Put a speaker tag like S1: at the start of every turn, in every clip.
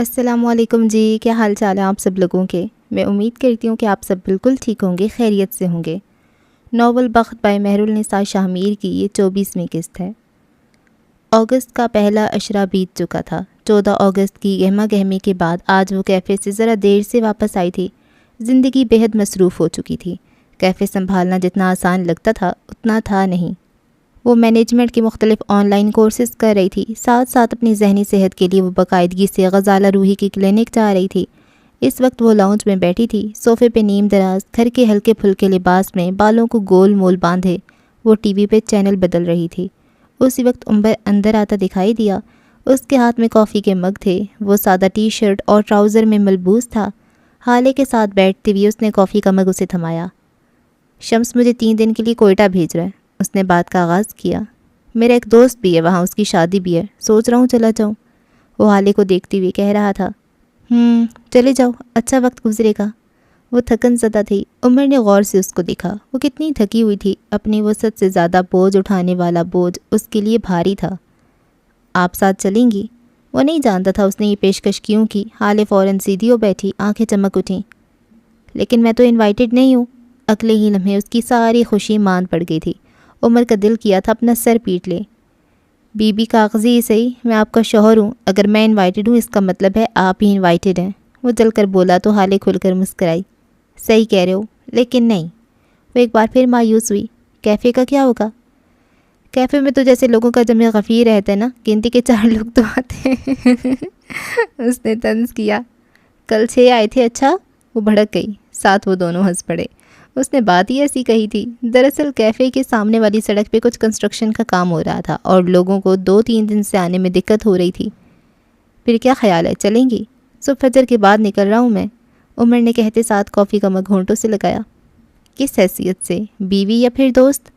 S1: السلام علیکم جی، کیا حال چال ہے آپ سب لوگوں کے؟ میں امید کرتی ہوں کہ آپ سب بالکل ٹھیک ہوں گے، خیریت سے ہوں گے۔ ناول بخت بائی مہرالنساء شاہ میر کی یہ 24ویں قسط ہے۔ اگست کا پہلا اشرا بیت چکا تھا۔ 14 اگست کی گہما گہمی کے بعد آج وہ کیفے سے ذرا دیر سے واپس آئی تھی۔ زندگی بےحد مصروف ہو چکی تھی۔ کیفے سنبھالنا جتنا آسان لگتا تھا اتنا تھا نہیں۔ وہ مینجمنٹ کے مختلف آن لائن کورسز کر رہی تھی، ساتھ ساتھ اپنی ذہنی صحت کے لیے وہ باقاعدگی سے غزالہ روحی کی کلینک جا رہی تھی۔ اس وقت وہ لاؤنج میں بیٹھی تھی، صوفے پہ نیم دراز، گھر کے ہلکے پھلکے لباس میں بالوں کو گول مول باندھے وہ ٹی وی پہ چینل بدل رہی تھی۔ اسی وقت عمر اندر آتا دکھائی دیا۔ اس کے ہاتھ میں کافی کے مگ تھے، وہ سادہ ٹی شرٹ اور ٹراؤزر میں ملبوس تھا۔ حالے کے ساتھ بیٹھتے ہوئے اس نے کافی کا مگ اسے تھمایا۔ شمس مجھے 3 دن کے لیے کوئٹہ بھیج رہا ہے، اس نے بات کا آغاز کیا۔ میرا ایک دوست بھی ہے وہاں، اس کی شادی بھی ہے، سوچ رہا ہوں چلا جاؤں۔ وہ حالے کو دیکھتے ہوئے کہہ رہا تھا۔ چلے جاؤ، اچھا وقت گزرے گا۔ وہ تھکن زدہ تھی۔ عمر نے غور سے اس کو دیکھا۔ وہ کتنی تھکی ہوئی تھی، اپنی وسعت سے زیادہ بوجھ اٹھانے والا بوجھ اس کے لیے بھاری تھا۔ آپ ساتھ چلیں گی؟ وہ نہیں جانتا تھا اس نے یہ پیشکش کیوں کی۔ حالے فوراً سیدھی ہو بیٹھی، آنکھیں چمک اٹھیں۔ لیکن میں تو انوائٹڈ نہیں ہوں۔ اگلے ہی لمحے اس کی ساری خوشی ماند پڑ گئی تھی۔ عمر کا دل کیا تھا اپنا سر پیٹ لے۔ بی بی کاغذی ہی صحیح، میں آپ کا شوہر ہوں، اگر میں انوائٹڈ ہوں اس کا مطلب ہے آپ ہی انوائٹڈ ہیں۔ وہ جل کر بولا تو حالے کھل کر مسکرائی۔ صحیح کہہ رہے ہو، لیکن نہیں۔ وہ ایک بار پھر مایوس ہوئی۔ کیفے کا کیا ہوگا؟ کیفے میں تو جیسے لوگوں کا جمع غفیر رہتا ہے نا، گنتی کے 4 لوگ تو آتے ہیں۔ اس نے طنز کیا۔ کل 6 آئے تھے۔ اچھا؟ وہ بھڑک گئی، ساتھ وہ دونوں ہنس پڑے۔ اس نے بات ہی ایسی کہی تھی۔ دراصل کیفے کے سامنے والی سڑک پہ کچھ کنسٹرکشن کا کام ہو رہا تھا اور لوگوں کو 2-3 دن سے آنے میں دقت ہو رہی تھی۔ پھر کیا خیال ہے، چلیں گی؟ صبح فجر کے بعد نکل رہا ہوں میں، عمر نے کہتے ساتھ کافی کا مگ ہونٹوں سے لگایا۔ کس حیثیت سے، بیوی یا پھر دوست؟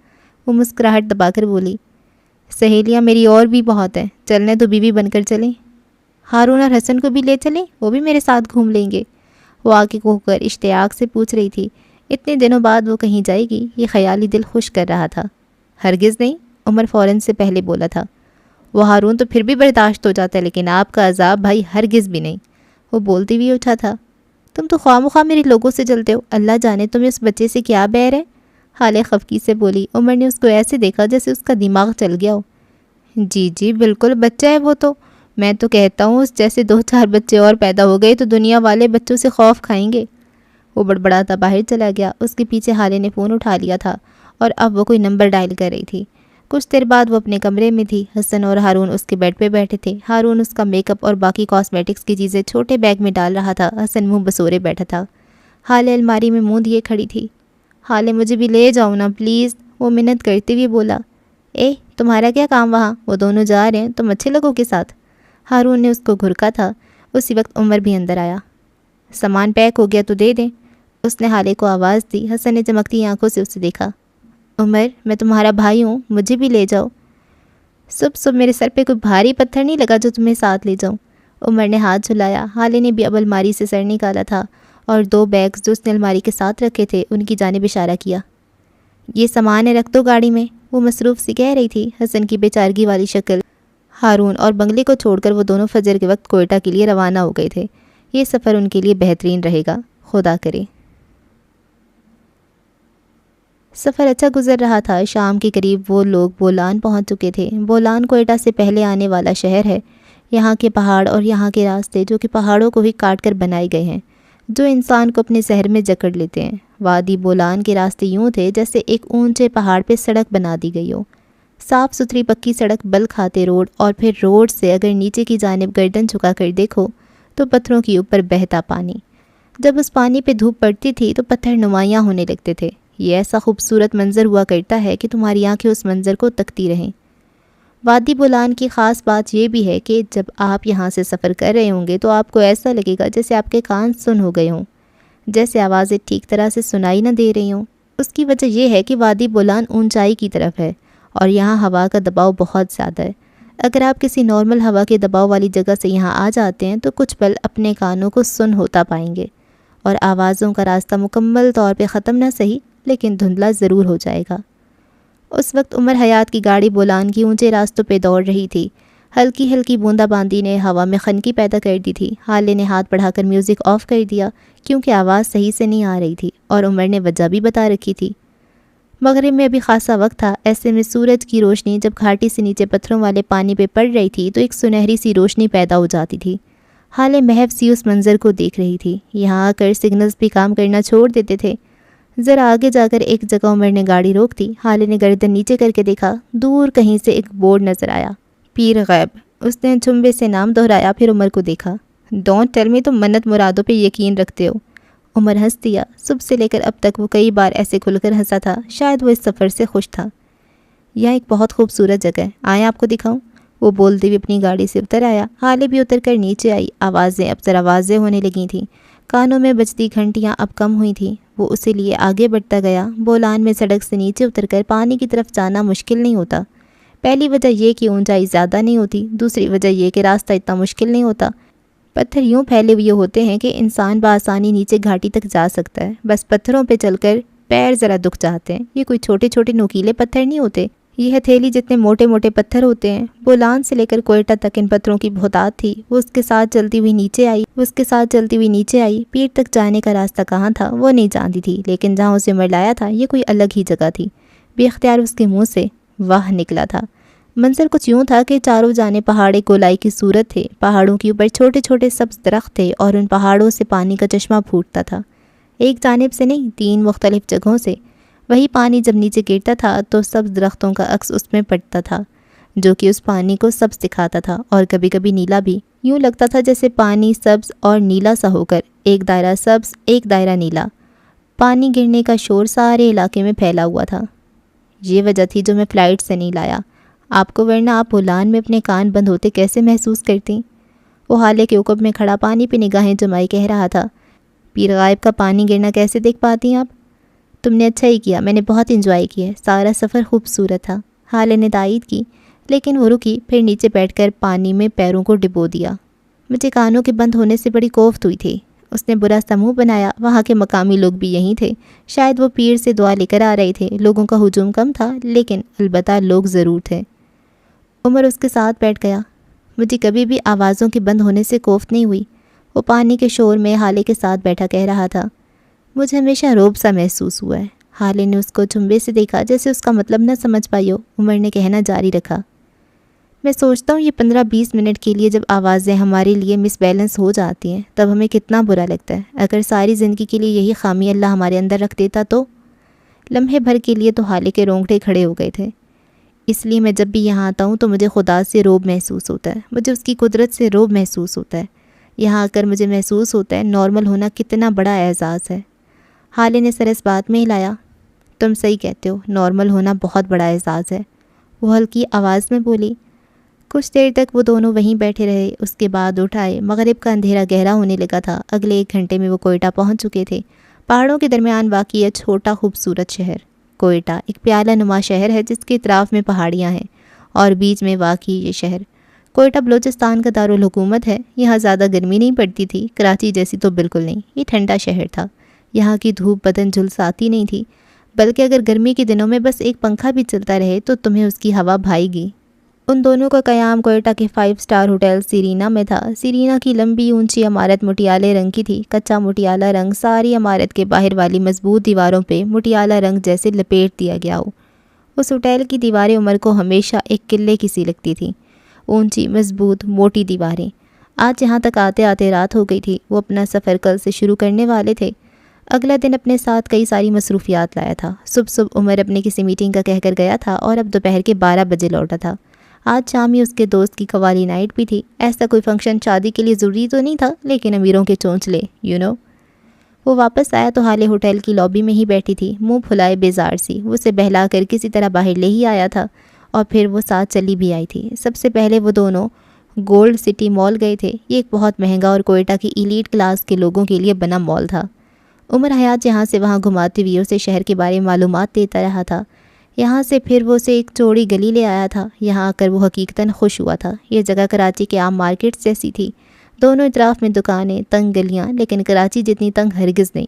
S1: وہ مسکراہٹ دبا کر بولی۔ سہیلیاں میری اور بھی بہت ہیں، چلنے تو بیوی بن کر چلیں۔ ہارون اور حسن کو بھی لے چلیں، وہ بھی میرے ساتھ گھوم لیں گے۔ وہ آگے کو کر اشتیاق سے پوچھ رہی تھی۔ اتنے دنوں بعد وہ کہیں جائے گی، یہ خیال ہی دل خوش کر رہا تھا۔ ہرگز نہیں، عمر فوراً سے پہلے بولا تھا۔ وہ ہارون تو پھر بھی برداشت ہو جاتا ہے، لیکن آپ کا عذاب بھائی ہرگز بھی نہیں۔ وہ بولتی بھی اٹھا تھا۔ تم تو خواہ مخواہ میرے لوگوں سے جلتے ہو، اللہ جانے تمہیں اس بچے سے کیا بیر ہے؟ حالے خفگی سے بولی۔ عمر نے اس کو ایسے دیکھا جیسے اس کا دماغ چل گیا ہو۔ جی بالکل بچہ ہے وہ تو، میں تو کہتا ہوں اس جیسے 2-4 بچے اور پیدا ہو گئے تو دنیا والے بچوں سے خوف کھائیں گے۔ وہ بڑبڑاتا باہر چلا گیا۔ اس کے پیچھے حالے نے فون اٹھا لیا تھا اور اب وہ کوئی نمبر ڈائل کر رہی تھی۔ کچھ دیر بعد وہ اپنے کمرے میں تھی۔ حسن اور ہارون اس کے بیڈ پہ بیٹھے تھے۔ ہارون اس کا میک اپ اور باقی کاسمیٹکس کی چیزیں چھوٹے بیگ میں ڈال رہا تھا۔ حسن منہ بسورے بیٹھا تھا۔ حالے الماری میں منہ دیے کھڑی تھی۔ حالے مجھے بھی لے جاؤ نا پلیز، وہ منت کرتے ہوئے بولا۔ تمہارا کیا کام وہاں؟ وہ دونوں جا رہے ہیں، تم اچھے لوگوں کے ساتھ۔ ہارون نے اس کو گھرکا تھا۔ اسی وقت عمر بھی اندر آیا۔ سامان پیک ہو گیا تو دے دیں، اس نے حالے کو آواز دی۔ حسن نے چمکتی آنکھوں سے اسے دیکھا۔ عمر، میں تمہارا بھائی ہوں، مجھے بھی لے جاؤ۔ صبح میرے سر پہ کوئی بھاری پتھر نہیں لگا جو تمہیں ساتھ لے جاؤں۔ عمر نے ہاتھ جھلایا۔ حالے نے بھی اب الماری سے سر نکالا تھا اور 2 بیگز جو اس نے الماری کے ساتھ رکھے تھے ان کی جانب اشارہ کیا۔ یہ سامان ہے، رکھ دو گاڑی میں، وہ مصروف سی کہہ رہی تھی۔ حسن کی بے چارگی والی شکل۔ ہارون اور بنگلے کو چھوڑ کر وہ دونوں فجر کے وقت کوئٹہ کے لیے روانہ ہو گئے تھے۔ یہ سفر ان کے لیے بہترین رہے گا، خدا کرے۔ سفر اچھا گزر رہا تھا۔ شام کے قریب وہ لوگ بولان پہنچ چکے تھے۔ بولان کوئٹہ سے پہلے آنے والا شہر ہے۔ یہاں کے پہاڑ اور یہاں کے راستے جو کہ پہاڑوں کو ہی کاٹ کر بنائے گئے ہیں، جو انسان کو اپنے زہر میں جکڑ لیتے ہیں۔ وادی بولان کے راستے یوں تھے جیسے ایک اونچے پہاڑ پہ سڑک بنا دی گئی ہو۔ صاف ستھری پکی سڑک، بل کھاتے روڈ، اور پھر روڈ سے اگر نیچے کی جانب گردن جھکا کر دیکھو تو پتھروں کے اوپر بہتا پانی۔ جب اس پانی پہ دھوپ پڑتی تھی تو پتھر نمایاں ہونے لگتے تھے۔ یہ ایسا خوبصورت منظر ہوا کرتا ہے کہ تمہاری آنکھیں اس منظر کو تکتی رہیں۔ وادی بولان کی خاص بات یہ بھی ہے کہ جب آپ یہاں سے سفر کر رہے ہوں گے تو آپ کو ایسا لگے گا جیسے آپ کے کان سن ہو گئے ہوں، جیسے آوازیں ٹھیک طرح سے سنائی نہ دے رہی ہوں۔ اس کی وجہ یہ ہے کہ وادی بولان اونچائی کی طرف ہے اور یہاں ہوا کا دباؤ بہت زیادہ ہے۔ اگر آپ کسی نارمل ہوا کے دباؤ والی جگہ سے یہاں آ جاتے ہیں تو کچھ پل اپنے کانوں کو سن ہوتا پائیں گے اور آوازوں کا راستہ مکمل طور پہ ختم نہ صحیح لیکن دھندلا ضرور ہو جائے گا۔ اس وقت عمر حیات کی گاڑی بولان کی اونچے راستوں پہ دوڑ رہی تھی۔ ہلکی ہلکی بوندا باندی نے ہوا میں خنکی پیدا کر دی تھی۔ حالے نے ہاتھ بڑھا کر میوزک آف کر دیا کیونکہ آواز صحیح سے نہیں آ رہی تھی، اور عمر نے وجہ بھی بتا رکھی تھی۔ مغرب میں ابھی خاصا وقت تھا، ایسے میں سورج کی روشنی جب گھاٹی سے نیچے پتھروں والے پانی پہ پڑ رہی تھی تو ایک سنہری سی روشنی پیدا ہو جاتی تھی۔ حالے محو سی اس منظر کو دیکھ رہی تھی۔ یہاں آ کر سگنلز بھی کام کرنا چھوڑ دیتے تھے۔ ذرا آگے جا کر ایک جگہ عمر نے گاڑی روک دی۔ حالے نے گردن نیچے کر کے دیکھا، دور کہیں سے ایک بورڈ نظر آیا، پیر غیب۔ اس نے جھمبے سے نام دہرایا، پھر عمر کو دیکھا۔ ڈونٹ ٹیل می تم منت مرادوں پہ یقین رکھتے ہو۔ عمر ہنس دیا۔ صبح سے لے کر اب تک وہ کئی بار ایسے کھل کر ہنسا تھا، شاید وہ اس سفر سے خوش تھا۔ یہاں ایک بہت خوبصورت جگہ ہے، آئیں آپ کو دکھاؤں؟ وہ بولتے ہوئے اپنی گاڑی سے اتر آیا۔ حالے بھی اتر کر نیچے آئی۔ آوازیں اب ذرا واضح ہونے لگی تھیں، کانوں میں بجتی گھنٹیاں اب کم ہوئی تھیں۔ وہ اسی لیے آگے بڑھتا گیا۔ بولان میں سڑک سے نیچے اتر کر پانی کی طرف جانا مشکل نہیں ہوتا۔ پہلی وجہ یہ کہ اونچائی زیادہ نہیں ہوتی، دوسری وجہ یہ کہ راستہ اتنا مشکل نہیں ہوتا۔ پتھر یوں پھیلے ہوئے ہوتے ہیں کہ انسان بآسانی نیچے گھاٹی تک جا سکتا ہے، بس پتھروں پہ چل کر پیر ذرا دکھ جاتے ہیں۔ یہ کوئی چھوٹے چھوٹے نوکیلے پتھر نہیں ہوتے، یہ ہتھیلی جتنے موٹے موٹے پتھر ہوتے ہیں۔ بولان سے لے کر کوئٹہ تک ان پتھروں کی بہتات تھی۔ وہ اس کے ساتھ چلتی ہوئی نیچے آئی۔ پیر تک جانے کا راستہ کہاں تھا وہ نہیں جانتی تھی، لیکن جہاں اسے عمر لایا تھا یہ کوئی الگ ہی جگہ تھی۔ بے اختیار اس کے منہ سے واہ نکلا تھا۔ منظر کچھ یوں تھا کہ چاروں جانب پہاڑ ایک گولائی کی صورت تھے، پہاڑوں کے اوپر چھوٹے چھوٹے سبز درخت تھے اور ان پہاڑوں سے پانی کا چشمہ پھوٹتا تھا، ایک جانب سے نہیں، 3 مختلف جگہوں سے۔ وہی پانی جب نیچے گرتا تھا تو سبز درختوں کا عکس اس میں پڑتا تھا، جو کہ اس پانی کو سبز دکھاتا تھا، اور کبھی کبھی نیلا بھی۔ یوں لگتا تھا جیسے پانی سبز اور نیلا سا ہو کر ایک دائرہ سبز ایک دائرہ نیلا۔ پانی گرنے کا شور سارے علاقے میں پھیلا ہوا تھا۔ یہ وجہ تھی جو میں فلائٹ سے نہیں لایا آپ کو، ورنہ آپ بولان میں اپنے کان بند ہوتے کیسے محسوس کرتی؟ وہ حالے کے عقب میں کھڑا پانی پہ نگاہیں جمائے کہہ رہا تھا، پیر غائب کا پانی گرنا کیسے دیکھ پاتی ہیں آپ؟ تم نے اچھا ہی کیا، میں نے بہت انجوائے کیا ہے، سارا سفر خوبصورت تھا۔ حالے نے تائید کی، لیکن وہ رکی، پھر نیچے بیٹھ کر پانی میں پیروں کو ڈبو دیا۔ مجھے کانوں کے بند ہونے سے بڑی کوفت ہوئی تھی۔ اس نے برا سا منہ بنایا۔ وہاں کے مقامی لوگ بھی یہیں تھے، شاید وہ پیر سے دعا لے کر آ رہے تھے۔ لوگوں کا ہجوم کم تھا، لیکن البتہ لوگ ضرور تھے۔ عمر اس کے ساتھ بیٹھ گیا۔ مجھے کبھی بھی آوازوں کے بند ہونے سے کوفت نہیں ہوئی، وہ پانی کے شور میں حالے کے ساتھ بیٹھا کہہ رہا تھا۔ مجھے ہمیشہ رعب سا محسوس ہوا ہے۔ حالے نے اس کو جھمبے سے دیکھا، جیسے اس کا مطلب نہ سمجھ پائی ہو۔ عمر نے کہنا جاری رکھا، میں سوچتا ہوں یہ 15-20 منٹ کے لیے جب آوازیں ہمارے لیے مس بیلنس ہو جاتی ہیں تب ہمیں کتنا برا لگتا ہے۔ اگر ساری زندگی کے لیے یہی خامی اللہ ہمارے اندر رکھ دیتا تو؟ لمحے بھر کے لیے تو حالے کے رونگٹے کھڑے ہو گئے تھے۔ اس لیے میں جب بھی یہاں آتا ہوں تو مجھے خدا سے رعب محسوس ہوتا ہے، مجھے اس کی قدرت سے رعب محسوس ہوتا ہے۔ یہاں آ کر مجھے محسوس ہوتا ہے نارمل ہونا کتنا بڑا اعزاز ہے۔ حالے نے سر اس بات میں ہلایا، تم صحیح کہتے ہو، نارمل ہونا بہت بڑا اعزاز ہے، وہ ہلکی آواز میں بولی۔ کچھ دیر تک وہ دونوں وہیں بیٹھے رہے، اس کے بعد اٹھائے۔ مغرب کا اندھیرا گہرا ہونے لگا تھا۔ اگلے 1 گھنٹے میں وہ کوئٹہ پہنچ چکے تھے۔ پہاڑوں کے درمیان واقع یہ چھوٹا خوبصورت شہر کوئٹہ ایک پیالہ نما شہر ہے جس کے اطراف میں پہاڑیاں ہیں، اور بیچ میں واقع یہ شہر کوئٹہ بلوچستان کا دارالحکومت ہے۔ یہاں زیادہ گرمی نہیں پڑتی تھی، کراچی جیسی تو بالکل نہیں، یہ ٹھنڈا شہر تھا۔ یہاں کی دھوپ بدن جھلساتی نہیں تھی، بلکہ اگر گرمی کے دنوں میں بس ایک پنکھا بھی چلتا رہے تو تمہیں اس کی ہوا بھائے گی۔ ان دونوں کا قیام کوئٹہ کے 5 اسٹار ہوٹل سیرینا میں تھا۔ سیرینا کی لمبی اونچی عمارت مٹیالے رنگ کی تھی، کچا مٹیالہ رنگ، ساری عمارت کے باہر والی مضبوط دیواروں پہ مٹیالہ رنگ جیسے لپیٹ دیا گیا ہو۔ اس ہوٹل کی دیواریں عمر کو ہمیشہ ایک قلعے کی سی لگتی تھیں، اونچی مضبوط موٹی دیواریں۔ آج یہاں تک آتے آتے رات ہو گئی تھی۔ وہ اپنا سفر کل سے شروع کرنے والے تھے۔ اگلا دن اپنے ساتھ کئی ساری مصروفیات لایا تھا۔ صبح عمر اپنے کسی میٹنگ کا کہہ کر گیا تھا اور اب دوپہر کے 12 بجے لوٹا تھا۔ آج شام ہی اس کے دوست کی قوالی نائٹ بھی تھی۔ ایسا کوئی فنکشن شادی کے لیے ضروری تو نہیں تھا، لیکن امیروں کے چونچلے وہ واپس آیا تو حالے ہوٹل کی لابی میں ہی بیٹھی تھی، منہ پھلائے بیزار سی۔ وہ اسے بہلا کر کسی طرح باہر لے ہی آیا تھا، اور پھر وہ ساتھ چلی بھی آئی تھی۔ سب سے پہلے وہ دونوں گولڈ سٹی مال گئے تھے۔ یہ ایک بہت مہنگا اور کوئٹہ کی ایلیٹ کلاس کے لوگوں کے لیے بنا مال تھا۔ عمر حیات یہاں سے وہاں گھماتے ہوئے اسے شہر کے بارے میں معلومات دیتا رہا تھا۔ یہاں سے پھر وہ اسے ایک چوڑی گلی لے آیا تھا۔ یہاں آ کر وہ حقیقتاً خوش ہوا تھا۔ یہ جگہ کراچی کے عام مارکیٹس جیسی تھی، دونوں اطراف میں دکانیں، تنگ گلیاں، لیکن کراچی جتنی تنگ ہرگز نہیں۔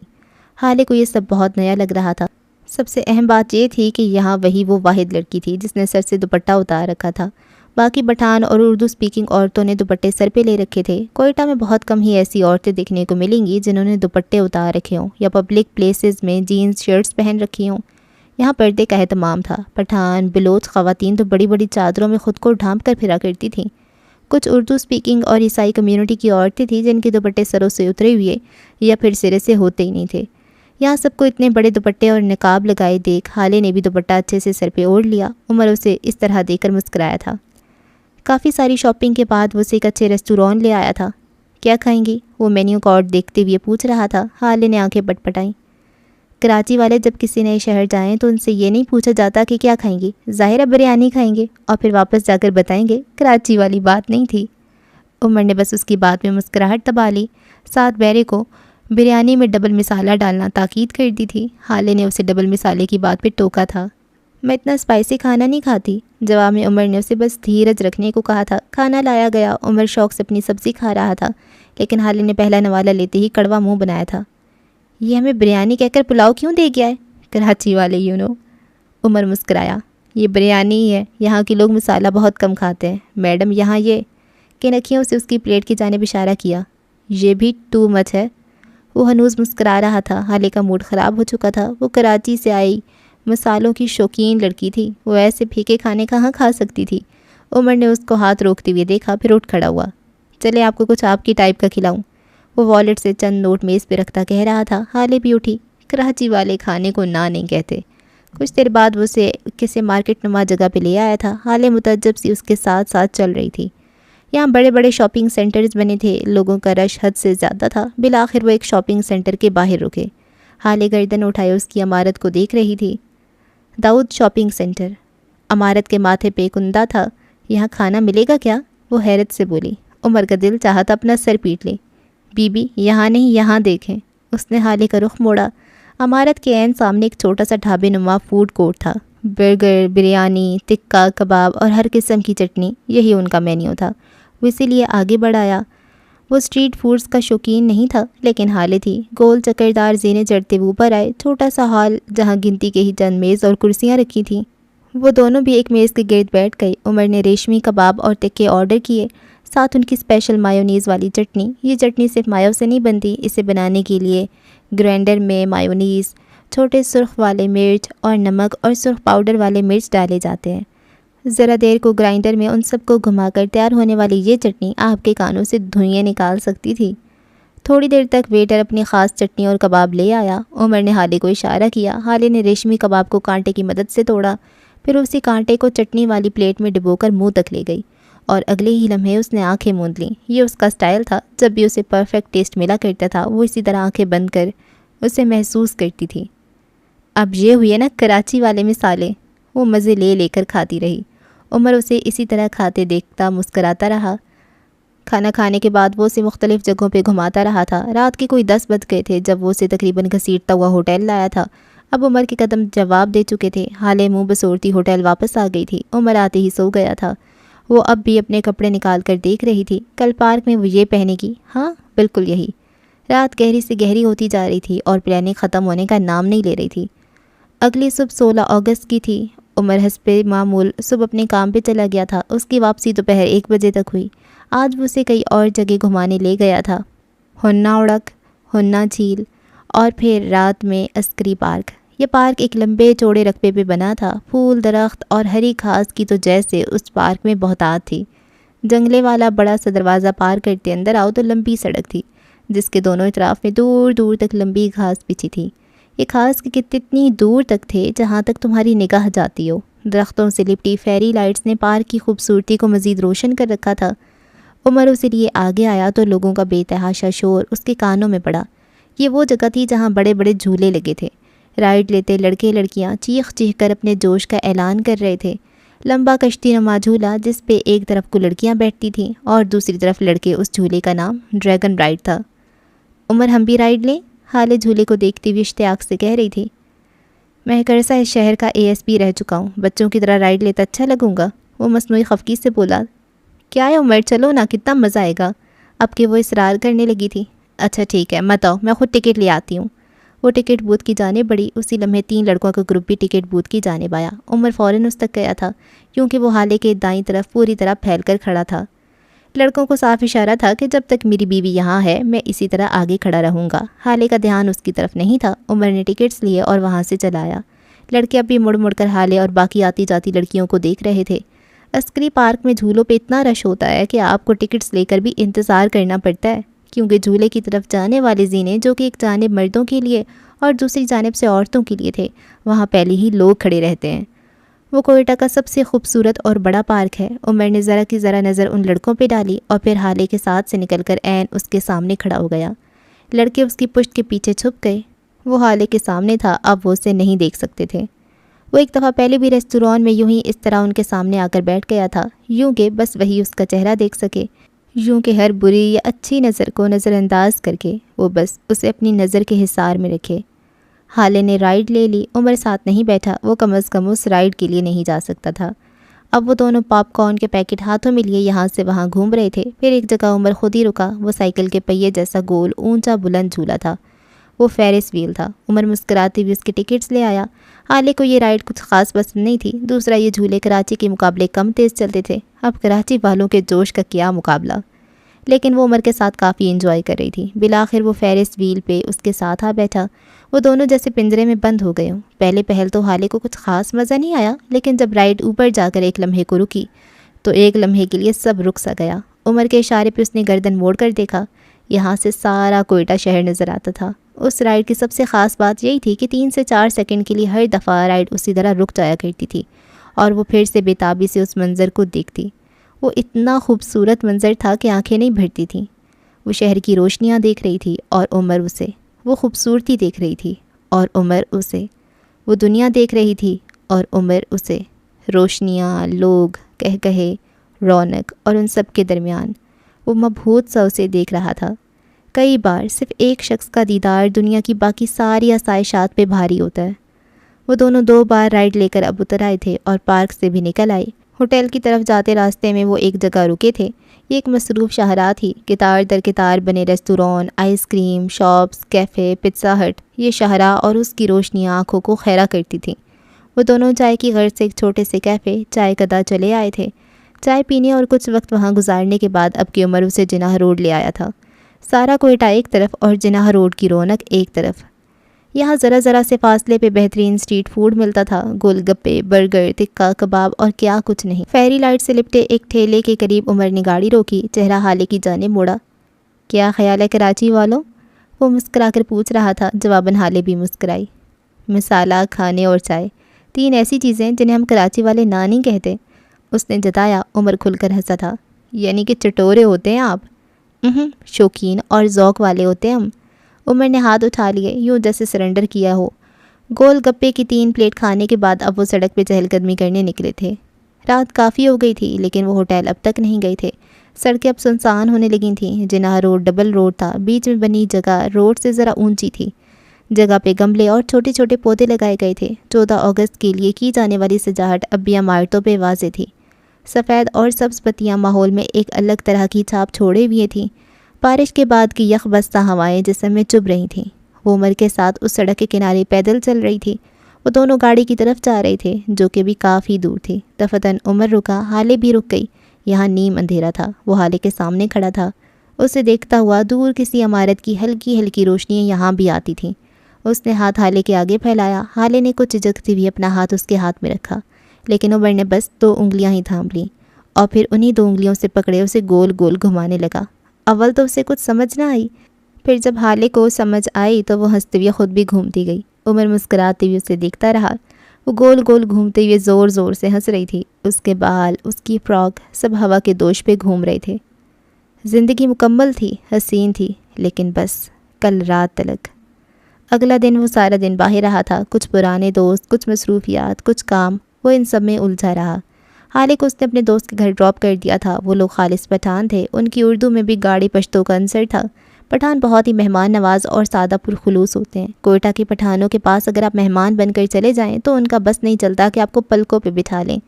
S1: حالے کو یہ سب بہت نیا لگ رہا تھا۔ سب سے اہم بات یہ تھی کہ یہاں وہی وہ واحد لڑکی تھی جس نے سر سے دوپٹہ اتار رکھا تھا۔ باقی پٹھان اور اردو سپیکنگ عورتوں نے دوپٹے سر پہ لے رکھے تھے۔ کوئٹہ میں بہت کم ہی ایسی عورتیں دیکھنے کو ملیں گی جنہوں نے دوپٹے اتار رکھے ہوں یا پبلک پلیسز میں جینز شرٹس پہن رکھی ہوں۔ یہاں پردے کا اہتمام تھا۔ پٹھان بلوچ خواتین تو بڑی بڑی چادروں میں خود کو ڈھانپ کر پھرا کرتی تھیں۔ کچھ اردو سپیکنگ اور عیسائی کمیونٹی کی عورتیں تھیں جن کے دوپٹے سروں سے اترے ہوئے یا پھر سرے سے ہوتے ہی نہیں تھے۔ یہاں سب کو اتنے بڑے دوپٹے اور نقاب لگائے دیکھ حالے نے بھی دوپٹہ اچھے سے سر پہ اوڑھ لیا۔ عمر اسے اس طرح دیکھ کر مسکرایا تھا۔ کافی ساری شاپنگ کے بعد وہ اسے ایک اچھے ریسٹوران لے آیا تھا۔ کیا کھائیں گی؟ وہ مینیو کارڈ دیکھتے ہوئے پوچھ رہا تھا۔ حالے نے آنکھیں پٹ پٹائیں۔ کراچی والے جب کسی نئے شہر جائیں تو ان سے یہ نہیں پوچھا جاتا کہ کیا کھائیں گی، ظاہر ہے بریانی کھائیں گے اور پھر واپس جا کر بتائیں گے۔ کراچی والی بات نہیں تھی۔ عمر نے بس اس کی بات میں مسکراہٹ دبا لی، ساتھ بیرے کو بریانی میں ڈبل مسالہ ڈالنا تاکید کر دی تھی۔ حالے نے اسے ڈبل مسالے کی بات پہ ٹوکا تھا۔ میں اتنا اسپائسی کھانا نہیں کھاتی۔ جواب میں عمر نے اسے بس دھیرج رکھنے کو کہا تھا۔ کھانا لایا گیا۔ عمر شوق سے اپنی سبزی کھا رہا تھا، لیکن حالے نے پہلا نوالا لیتے ہی کڑوا منہ بنایا تھا۔ یہ ہمیں بریانی کہہ کر پلاؤ کیوں دے گیا ہے؟ کراچی والے عمر مسکرایا۔ یہ بریانی ہی ہے، یہاں کے لوگ مسالہ بہت کم کھاتے ہیں میڈم، یہاں یہ کہ نکھیوں سے اس کی پلیٹ کی جانب اشارہ کیا۔ یہ بھی ٹو مچ ہے۔ وہ ہنوز مسکرا رہا تھا۔ حالے کا موڈ خراب ہو چکا تھا۔ وہ کراچی سے آئی مسالوں کی شوقین لڑکی تھی، وہ ایسے پھیکے کھانے کہاں کھا سکتی تھی۔ عمر نے اس کو ہاتھ روکتے ہوئے دیکھا، پھر اٹھ کھڑا ہوا۔ چلے آپ کو کچھ آپ کی ٹائپ کا کھلاؤں؟ وہ والیٹ سے چند نوٹ میز پہ رکھتا کہہ رہا تھا۔ حالے بھی اٹھی۔ کراچی والے کھانے کو نہ نہیں کہتے۔ کچھ دیر بعد وہ اسے کسی مارکیٹ نما جگہ پہ لے آیا تھا۔ حالے متعجب سی اس کے ساتھ ساتھ چل رہی تھی۔ یہاں بڑے بڑے شاپنگ سینٹرز بنے تھے، لوگوں کا رش حد سے زیادہ تھا۔ بالآخر وہ ایک شاپنگ سینٹر کے باہر رکے۔ حالے گردن اٹھائے اس کی عمارت کو دیکھ رہی تھی۔ داؤد شاپنگ سینٹر۔ عمارت کے ماتھے پہ کندہ تھا۔ یہاں کھانا ملے گا کیا؟ وہ حیرت سے بولی۔ عمر کا دل چاہا تھا اپنا سر پیٹ لے۔ بی بی یہاں نہیں، یہاں دیکھیں۔ اس نے حالے کا رخ موڑا۔ عمارت کے عین سامنے ایک چھوٹا سا ڈھابے نما فوڈ کورٹ تھا۔ برگر، بریانی، ٹکا کباب اور ہر قسم کی چٹنی، یہی ان کا مینیو تھا۔ وہ اسی لیے آگے بڑھایا۔ وہ اسٹریٹ فوڈز کا شوقین نہیں تھا، لیکن حالے تھی۔ گول چکردار زینے چڑھتے ہوئے اوپر آئے۔ چھوٹا سا ہال جہاں گنتی کے ہی چند میز اور کرسیاں رکھی تھیں۔ وہ دونوں بھی ایک میز کے گرد بیٹھ گئے۔ عمر نے ریشمی کباب اور ٹکے آرڈر کیے، ساتھ ان کی اسپیشل مایونیز والی چٹنی۔ یہ چٹنی صرف مایو سے نہیں بنتی، اسے بنانے کے لیے گرائنڈر میں مایونیز، چھوٹے سرخ والے مرچ اور نمک اور سرخ پاؤڈر والے مرچ ڈالے جاتے ہیں۔ ذرا دیر کو گرائنڈر میں ان سب کو گھما کر تیار ہونے والی یہ چٹنی آپ کے کانوں سے دھوئیں نکال سکتی تھی۔ تھوڑی دیر تک ویٹر اپنی خاص چٹنی اور کباب لے آیا۔ عمر نے حالے کو اشارہ کیا۔ حالے نے ریشمی کباب کو کانٹے کی مدد سے توڑا، پھر اسی کانٹے کو چٹنی والی پلیٹ میں ڈبو کر منہ تک لے گئی، اور اگلے ہی لمحے اس نے آنکھیں موند لیں۔ یہ اس کا سٹائل تھا۔ جب بھی اسے پرفیکٹ ٹیسٹ ملا کرتا تھا، وہ اسی طرح آنکھیں بند کر اسے محسوس کرتی تھی۔ اب یہ ہوئے نا کراچی والے مسالے۔ وہ مزے لے لے کر کھاتی رہی۔ عمر اسے اسی طرح کھاتے دیکھتا مسکراتا رہا۔ کھانا کھانے کے بعد وہ اسے مختلف جگہوں پہ گھماتا رہا تھا۔ رات کے کوئی 10 بج گئے تھے جب وہ اسے تقریباً گھسیٹتا ہوا ہوٹل لایا تھا۔ اب عمر کے قدم جواب دے چکے تھے۔ حالے منہ بسورتی ہوٹل واپس آ گئی تھی۔ عمر آتے ہی سو گیا تھا۔ وہ اب بھی اپنے کپڑے نکال کر دیکھ رہی تھی۔ کل پارک میں وہ یہ پہنے گی، ہاں بالکل یہی۔ رات گہری سے گہری ہوتی جا رہی تھی اور پلاننگ ختم ہونے کا نام نہیں لے رہی تھی۔ اگلی صبح 16 اگست کی تھی۔ عمر حسب معمول صبح اپنے کام پہ چلا گیا تھا۔ اس کی واپسی دوپہر 1 بجے تک ہوئی۔ آج وہ اسے کئی اور جگہ گھمانے لے گیا تھا۔ ہنّا اڑک، ہنّا جھیل اور پھر رات میں عسکری پارک۔ یہ پارک ایک لمبے چوڑے رقبے پہ بنا تھا۔ پھول، درخت اور ہری گھاس کی تو جیسے اس پارک میں بہتات تھی۔ جنگلے والا بڑا سا دروازہ پار کرتے اندر آؤ تو لمبی سڑک تھی، جس کے دونوں اطراف میں دور دور تک لمبی گھاس بچھی تھی۔ یہ گھاس کے کتنی دور تک تھے جہاں تک تمہاری نگاہ جاتی ہو۔ درختوں سے لپٹی فیری لائٹس نے پارک کی خوبصورتی کو مزید روشن کر رکھا تھا۔ عمر اسے لیے آگے آیا تو لوگوں کا بے تحاشا شور اس کے کانوں میں پڑا۔ یہ وہ جگہ تھی جہاں بڑے بڑے جھولے لگے تھے۔ رائڈ لیتے لڑکے لڑکیاں چیخ چیخ کر اپنے جوش کا اعلان کر رہے تھے۔ لمبا کشتی نما جھولا جس پہ ایک طرف کو لڑکیاں بیٹھتی تھیں اور دوسری طرف لڑکے، اس جھولے کا نام ڈریگن رائڈ تھا۔ عمر ہم بھی رائڈ لیں؟ حالے جھولے کو دیکھتی ہوئی اشتیاق سے کہہ رہی تھی۔ میں ایک عرصہ اس شہر کا ASP رہ چکا ہوں، بچوں کی طرح رائڈ لیتا اچھا لگوں گا۔ وہ مصنوعی خفگی سے بولا۔ کیا ہے عمر، چلو نا، کتنا مزہ آئے گا۔ اب کہ وہ اصرار کرنے لگی تھی۔ اچھا ٹھیک ہے، مت آؤ، میں خود ٹکٹ لے آتی ہوں۔ وہ ٹکٹ بوتھ کی جانب بڑھی۔ اسی لمحے 3 لڑکوں کا گروپ بھی ٹکٹ بوتھ کی جانب آیا۔ عمر فوراً اس تک گیا تھا کیونکہ وہ حالے کے دائیں طرف پوری طرح پھیل کر کھڑا تھا۔ لڑکوں کو صاف اشارہ تھا کہ جب تک میری بیوی یہاں ہے میں اسی طرح آگے کھڑا رہوں گا۔ حالے کا دھیان اس کی طرف نہیں تھا۔ عمر نے ٹکٹس لیے اور وہاں سے چلا آیا۔ لڑکے اب بھی مڑ مڑ کر حالے اور باقی آتی جاتی لڑکیوں کو دیکھ رہے تھے۔ عسکری پارک میں جھولوں پہ اتنا رش ہوتا ہے کہ آپ کو ٹکٹس لے کر بھی انتظار کرنا پڑتا ہے، کیونکہ جھولے کی طرف جانے والے زینے جو کہ ایک جانب مردوں کے لیے اور دوسری جانب سے عورتوں کے لیے تھے، وہاں پہلے ہی لوگ کھڑے رہتے ہیں۔ وہ کوئٹہ کا سب سے خوبصورت اور بڑا پارک ہے۔ عمر نے ذرا کی ذرا نظر ان لڑکوں پہ ڈالی اور پھر حالے کے ساتھ سے نکل کر عین اس کے سامنے کھڑا ہو گیا۔ لڑکے اس کی پشت کے پیچھے چھپ گئے۔ وہ حالے کے سامنے تھا، اب وہ اسے نہیں دیکھ سکتے تھے۔ وہ ایک دفعہ پہلے بھی ریستوران میں یوں ہی اس طرح ان کے سامنے آ کر بیٹھ گیا تھا، یوں کہ بس وہی اس کا چہرہ دیکھ سکے، یوں کہ ہر بری یا اچھی نظر کو نظر انداز کر کے وہ بس اسے اپنی نظر کے حصار میں رکھے۔ حالے نے رائڈ لے لی، عمر ساتھ نہیں بیٹھا، وہ کم از کم اس رائڈ کے لیے نہیں جا سکتا تھا۔ اب وہ دونوں پاپ کارن کے پیکٹ ہاتھوں میں لیے یہاں سے وہاں گھوم رہے تھے۔ پھر ایک جگہ عمر خود ہی رکا۔ وہ سائیکل کے پہیے جیسا گول اونچا بلند جھولا تھا، وہ فیرس ویل تھا۔ عمر مسکراتے ہوئے اس کے ٹکٹس لے آیا۔ حالے کو یہ رائڈ کچھ خاص پسند نہیں تھی، دوسرا یہ جھولے کراچی کے مقابلے کم تیز چلتے تھے۔ اب کراچی والوں کے جوش کا کیا مقابلہ، لیکن وہ عمر کے ساتھ کافی انجوائے کر رہی تھی۔ بالآخر وہ فیرس ویل پہ اس کے ساتھ آ بیٹھا۔ وہ دونوں جیسے پنجرے میں بند ہو گئے ہوں۔ پہلے پہل تو حالے کو کچھ خاص مزہ نہیں آیا، لیکن جب رائڈ اوپر جا کر ایک لمحے کو رکی تو ایک لمحے کے لیے سب رک سا گیا۔ عمر کے اشارے پہ اس نے گردن موڑ کر دیکھا۔ یہاں سے سارا کوئٹہ شہر نظر آتا تھا۔ اس رائڈ کی سب سے خاص بات یہی تھی کہ 3 سے 4 سیکنڈ کے لیے ہر دفعہ رائڈ اسی طرح رک جایا کرتی تھی اور وہ پھر سے بے تابی سے اس منظر کو دیکھتی۔ وہ اتنا خوبصورت منظر تھا کہ آنکھیں نہیں بھرتی تھیں۔ وہ شہر کی روشنیاں دیکھ رہی تھی اور عمر اسے، وہ خوبصورتی دیکھ رہی تھی اور عمر اسے، وہ دنیا دیکھ رہی تھی اور عمر اسے، روشنیاں، لوگ، کہے، رونق اور ان سب کے درمیان وہ مبہوت سا اسے دیکھ رہا تھا۔ کئی بار صرف ایک شخص کا دیدار دنیا کی باقی ساری آسائشات پہ بھاری ہوتا ہے۔ وہ دونوں 2 بار رائڈ لے کر اب اتر آئے تھے اور پارک سے بھی نکل آئے۔ ہوٹل کی طرف جاتے راستے میں وہ ایک جگہ رکے تھے۔ یہ ایک مصروف شاہراہ تھی، قطار در قطار بنے restaurant, ice cream shops, cafe, Pizza Hut. یہ شاہراہ اور اس کی روشنیاں آنکھوں کو خیرہ کرتی تھیں۔ وہ دونوں چائے کی غرض سے ایک چھوٹے سے کیفے چائے کدا چلے آئے تھے۔ چائے پینے اور کچھ وقت وہاں گزارنے کے بعد اب کی عمر اسے جناح روڈ لے آیا تھا۔ سارا کوئٹہ ایک طرف اور جناح روڈ کی رونق ایک طرف۔ یہاں ذرا ذرا سے فاصلے پہ بہترین اسٹریٹ فوڈ ملتا تھا، گول گپے، برگر، ٹکا کباب اور کیا کچھ نہیں۔ فیری لائٹ سے لپٹے ایک ٹھیلے کے قریب عمر نے گاڑی روکی، چہرہ حالے کی جانب موڑا۔ کیا خیال ہے کراچی والوں؟ وہ مسکرا کر پوچھ رہا تھا۔ جواباً حالے بھی مسکرائی۔ مسالہ، کھانے اور چائے، 3 ایسی چیزیں جنہیں ہم کراچی والے نہ نہیں کہتے، اس نے جتایا۔ عمر کھل کر ہنسا تھا۔ یعنی کہ چٹورے ہوتے ہیں آپ؟ شوقین اور ذوق والے ہوتے ہیں ہم۔ عمر نے ہاتھ اٹھا لیے، یوں جیسے سرنڈر کیا ہو۔ گول گپے کی 3 پلیٹ کھانے کے بعد اب وہ سڑک پہ چہل قدمی کرنے نکلے تھے۔ رات کافی ہو گئی تھی لیکن وہ ہوٹل اب تک نہیں گئے تھے۔ سڑکیں اب سنسان ہونے لگی تھیں۔ جناح روڈ ڈبل روڈ تھا، بیچ میں بنی جگہ روڈ سے ذرا اونچی تھی۔ جگہ پہ گملے اور چھوٹے چھوٹے پودے لگائے گئے تھے۔ 14 اگست کے لیے کی جانے والی سجاہٹ اب بھی عمارتوں پہ واضح تھی۔ سفید اور سبز پتیاں ماحول میں ایک الگ طرح کی چھاپ چھوڑے ہوئے تھیں۔ بارش کے بعد کی یخ بستہ ہوائیں جسم میں چبھ رہی تھیں۔ وہ عمر کے ساتھ اس سڑک کے کنارے پیدل چل رہی تھی۔ وہ دونوں گاڑی کی طرف جا رہے تھے جو کہ بھی کافی دور تھی۔ دفتن عمر رکا، حالے بھی رک گئی۔ یہاں نیم اندھیرا تھا۔ وہ حالے کے سامنے کھڑا تھا، اسے دیکھتا ہوا۔ دور کسی عمارت کی ہلکی ہلکی روشنیاں یہاں بھی آتی تھیں۔ اس نے ہاتھ حالے کے آگے پھیلایا۔ حالے نے کچھ جھجکتے ہوئے اپنا ہاتھ اس کے ہاتھ میں رکھا، لیکن عمر نے بس 2 انگلیاں ہی تھام لیں اور پھر انہی 2 انگلیوں سے پکڑے اسے گول گول گھمانے لگا۔ اول تو اسے کچھ سمجھ نہ آئی، پھر جب حالے کو سمجھ آئی تو وہ ہنستے ہوئے خود بھی گھومتی گئی۔ عمر مسکراتے ہوئے اسے دیکھتا رہا۔ وہ گول گول گھومتے ہوئے زور زور سے ہنس رہی تھی۔ اس کے بال، اس کی فراک سب ہوا کے دوش پہ گھوم رہے تھے۔ زندگی مکمل تھی، حسین تھی، لیکن بس کل رات تلک۔ اگلا دن وہ سارا دن باہر رہا تھا۔ کچھ پرانے دوست، کچھ مصروفیات، کچھ کام، وہ ان سب میں الجھا رہا۔ حالے کو اس نے اپنے دوست کے گھر ڈراپ کر دیا تھا۔ وہ لوگ خالص پٹھان تھے۔ ان کی اردو میں بھی گاڑی پشتو کا عنصر تھا۔ پٹھان بہت ہی مہمان نواز اور سادہ پرخلوص ہوتے ہیں۔ کوئٹہ کے پٹھانوں کے پاس اگر آپ مہمان بن کر چلے جائیں تو ان کا بس نہیں چلتا کہ آپ کو پلکوں پہ بٹھا لیں۔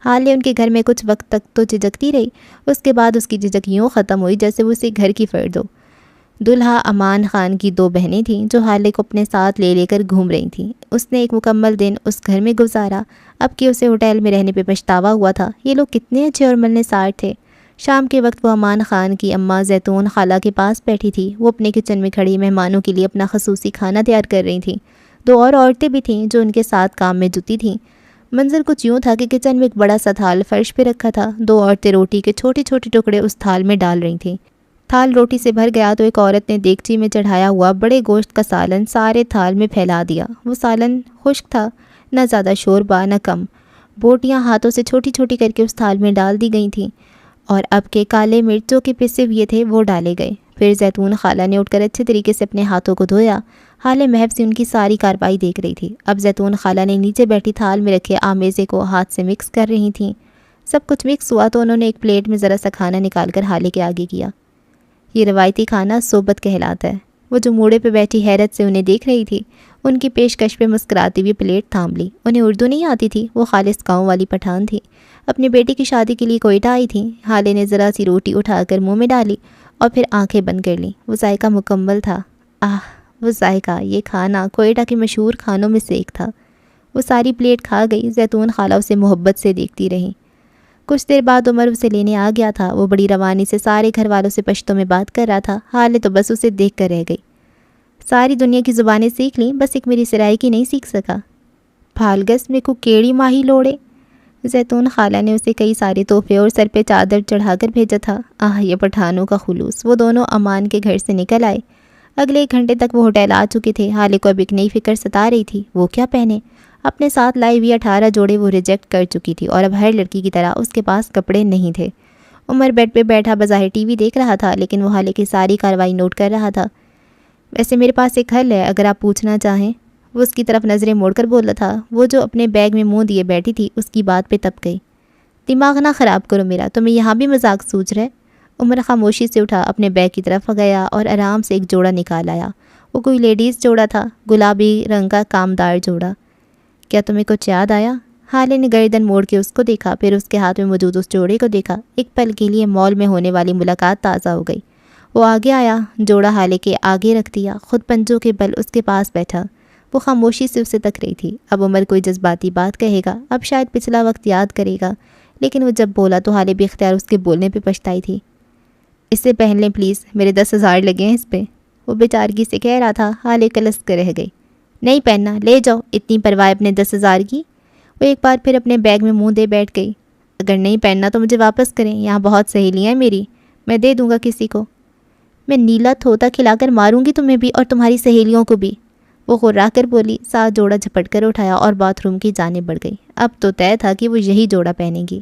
S1: حالے ان کے گھر میں کچھ وقت تک تو جھجکتی رہی، اس کے بعد اس کی جھجک یوں ختم ہوئی جیسے وہ اسی گھر کی فرد ہو۔ دلہا امان خان کی 2 بہنیں تھیں جو حالے کو اپنے ساتھ لے لے کر گھوم رہی تھیں۔ اس نے ایک مکمل دن اس گھر میں گزارا، اب کہ اسے ہوٹل میں رہنے پہ پچھتاوا ہوا تھا۔ یہ لوگ کتنے اچھے اور ملنسار تھے۔ شام کے وقت وہ امان خان کی اماں زیتون خالہ کے پاس بیٹھی تھی۔ وہ اپنے کچن میں کھڑی مہمانوں کے لیے اپنا خصوصی کھانا تیار کر رہی تھیں۔ 2 اور عورتیں بھی تھیں جو ان کے ساتھ کام میں جٹی تھیں۔ منظر کچھ یوں تھا کہ کچن میں ایک بڑا سا تھال فرش پہ رکھا تھا۔ 2 عورتیں روٹی کے چھوٹے چھوٹے ٹکڑے اس تھال میں ڈال رہی تھیں۔ تھال روٹی سے بھر گیا تو ایک عورت نے دیگچی میں چڑھایا ہوا بڑے گوشت کا سالن سارے تھال میں پھیلا دیا۔ وہ سالن خشک تھا، نہ زیادہ شوربا نہ کم۔ بوٹیاں ہاتھوں سے چھوٹی چھوٹی کر کے اس تھال میں ڈال دی گئی تھیں اور اب کے کالے مرچوں کے پسے ہوئے تھے وہ ڈالے گئے۔ پھر زیتون خالہ نے اٹھ کر اچھے طریقے سے اپنے ہاتھوں کو دھویا۔ حالے محب سے ان کی ساری کارروائی دیکھ رہی تھی۔ اب زیتون خالہ نے نیچے بیٹھی تھال میں رکھے آمیزے کو ہاتھ سے مکس کر رہی تھیں۔ سب کچھ مکس ہوا تو انہوں نے ایک پلیٹ میں ذرا سا کھانا نکال کر حالے کے آگے کیا۔ یہ روایتی کھانا صحبت کہلاتا ہے۔ وہ جو موڑے پہ بیٹھی حیرت سے انہیں دیکھ رہی تھی، ان کی پیشکش پہ مسکراتی ہوئی پلیٹ تھام لی۔ انہیں اردو نہیں آتی تھی، وہ خالص گاؤں والی پٹھان تھی۔ اپنے بیٹی کی شادی کے لیے کوئٹہ آئی تھیں۔ حالے نے ذرا سی روٹی اٹھا کر منہ میں ڈالی اور پھر آنکھیں بند کر لیں۔ وہ ذائقہ مکمل تھا۔ وہ ذائقہ، یہ کھانا کوئٹہ کے مشہور کھانوں میں سے ایک تھا۔ وہ ساری پلیٹ کھا گئی۔ زیتون خالہ اسے محبت سے دیکھتی رہیں۔ کچھ دیر بعد عمر اسے لینے آ گیا تھا۔ وہ بڑی روانی سے سارے گھر والوں سے پشتو میں بات کر رہا تھا۔ حالے تو بس اسے دیکھ کر رہ گئی۔ ساری دنیا کی زبانیں سیکھ لیں، بس ایک میری سرائی کی نہیں سیکھ سکا۔ پھالگس میں کو کیڑی ماہی لوڑے۔ زیتون خالہ نے اسے کئی سارے تحفے اور سر پہ چادر چڑھا کر بھیجا تھا۔ یہ پٹھانوں کا خلوص۔ وہ دونوں امان کے گھر سے نکل آئے۔ اگلے 1 گھنٹے تک وہ ہوٹل آ چکے تھے۔ حالے کو اب ایک نئی فکر ستا رہی تھی، وہ کیا پہنے۔ اپنے ساتھ لائی ہوئی 18 جوڑے وہ ریجیکٹ کر چکی تھی اور اب ہر لڑکی کی طرح اس کے پاس کپڑے نہیں تھے۔ عمر بیڈ پہ بیٹھا بظاہر ٹی وی دیکھ رہا تھا، لیکن وہ حالے کی ساری کارروائی نوٹ کر رہا تھا۔ ویسے میرے پاس ایک حل ہے اگر آپ پوچھنا چاہیں، وہ اس کی طرف نظریں موڑ کر بولا تھا۔ وہ جو اپنے بیگ میں منہ دیے بیٹھی تھی اس کی بات پہ تپ گئی۔ دماغ نہ خراب کرو میرا، تمہیں یہاں بھی مذاق سوچ رہے۔ عمر خاموشی سے اٹھا، اپنے بیگ کی طرف گیا اور آرام سے ایک جوڑا نکال آیا۔ وہ کوئی لیڈیز جوڑا تھا، گلابی رنگ کا کامدار جوڑا۔ کیا تمہیں کچھ یاد آیا؟ حالے نے گردن موڑ کے اس کو دیکھا، پھر اس کے ہاتھ میں موجود اس جوڑے کو دیکھا۔ ایک پل کے لیے مال میں ہونے والی ملاقات تازہ ہو گئی۔ وہ آگے آیا، جوڑا حالے کے آگے رکھ دیا، خود پنجوں کے بل اس کے پاس بیٹھا۔ وہ خاموشی سے اسے تک رہی تھی۔ اب عمر کوئی جذباتی بات کہے گا، اب شاید پچھلا وقت یاد کرے گا، لیکن وہ جب بولا تو حالے بے اختیار اس کے بولنے پہ پچھتائی تھی۔ اسے پہن لیں پلیز، میرے 10,000 لگے ہیں اس پہ، وہ بیچارگی سے کہہ رہا تھا۔ حالے کلس کر رہ گئی۔ نہیں پہننا، لے جاؤ، اتنی پرواہ اپنے 10,000 کی۔ وہ ایک بار پھر اپنے بیگ میں منہ دے بیٹھ گئی۔ اگر نہیں پہننا تو مجھے واپس کریں، یہاں بہت سہیلیاں ہیں میری، میں دے دوں گا کسی کو۔ میں نیلا طوطا کھلا کر ماروں گی تمہیں بھی اور تمہاری سہیلیوں کو بھی، وہ غرا کر بولی۔ ساتھ جوڑا جھپٹ کر اٹھایا اور باتھ روم کی جانب بڑھ گئی۔ اب تو طے تھا کہ وہ یہی جوڑا پہنے گی۔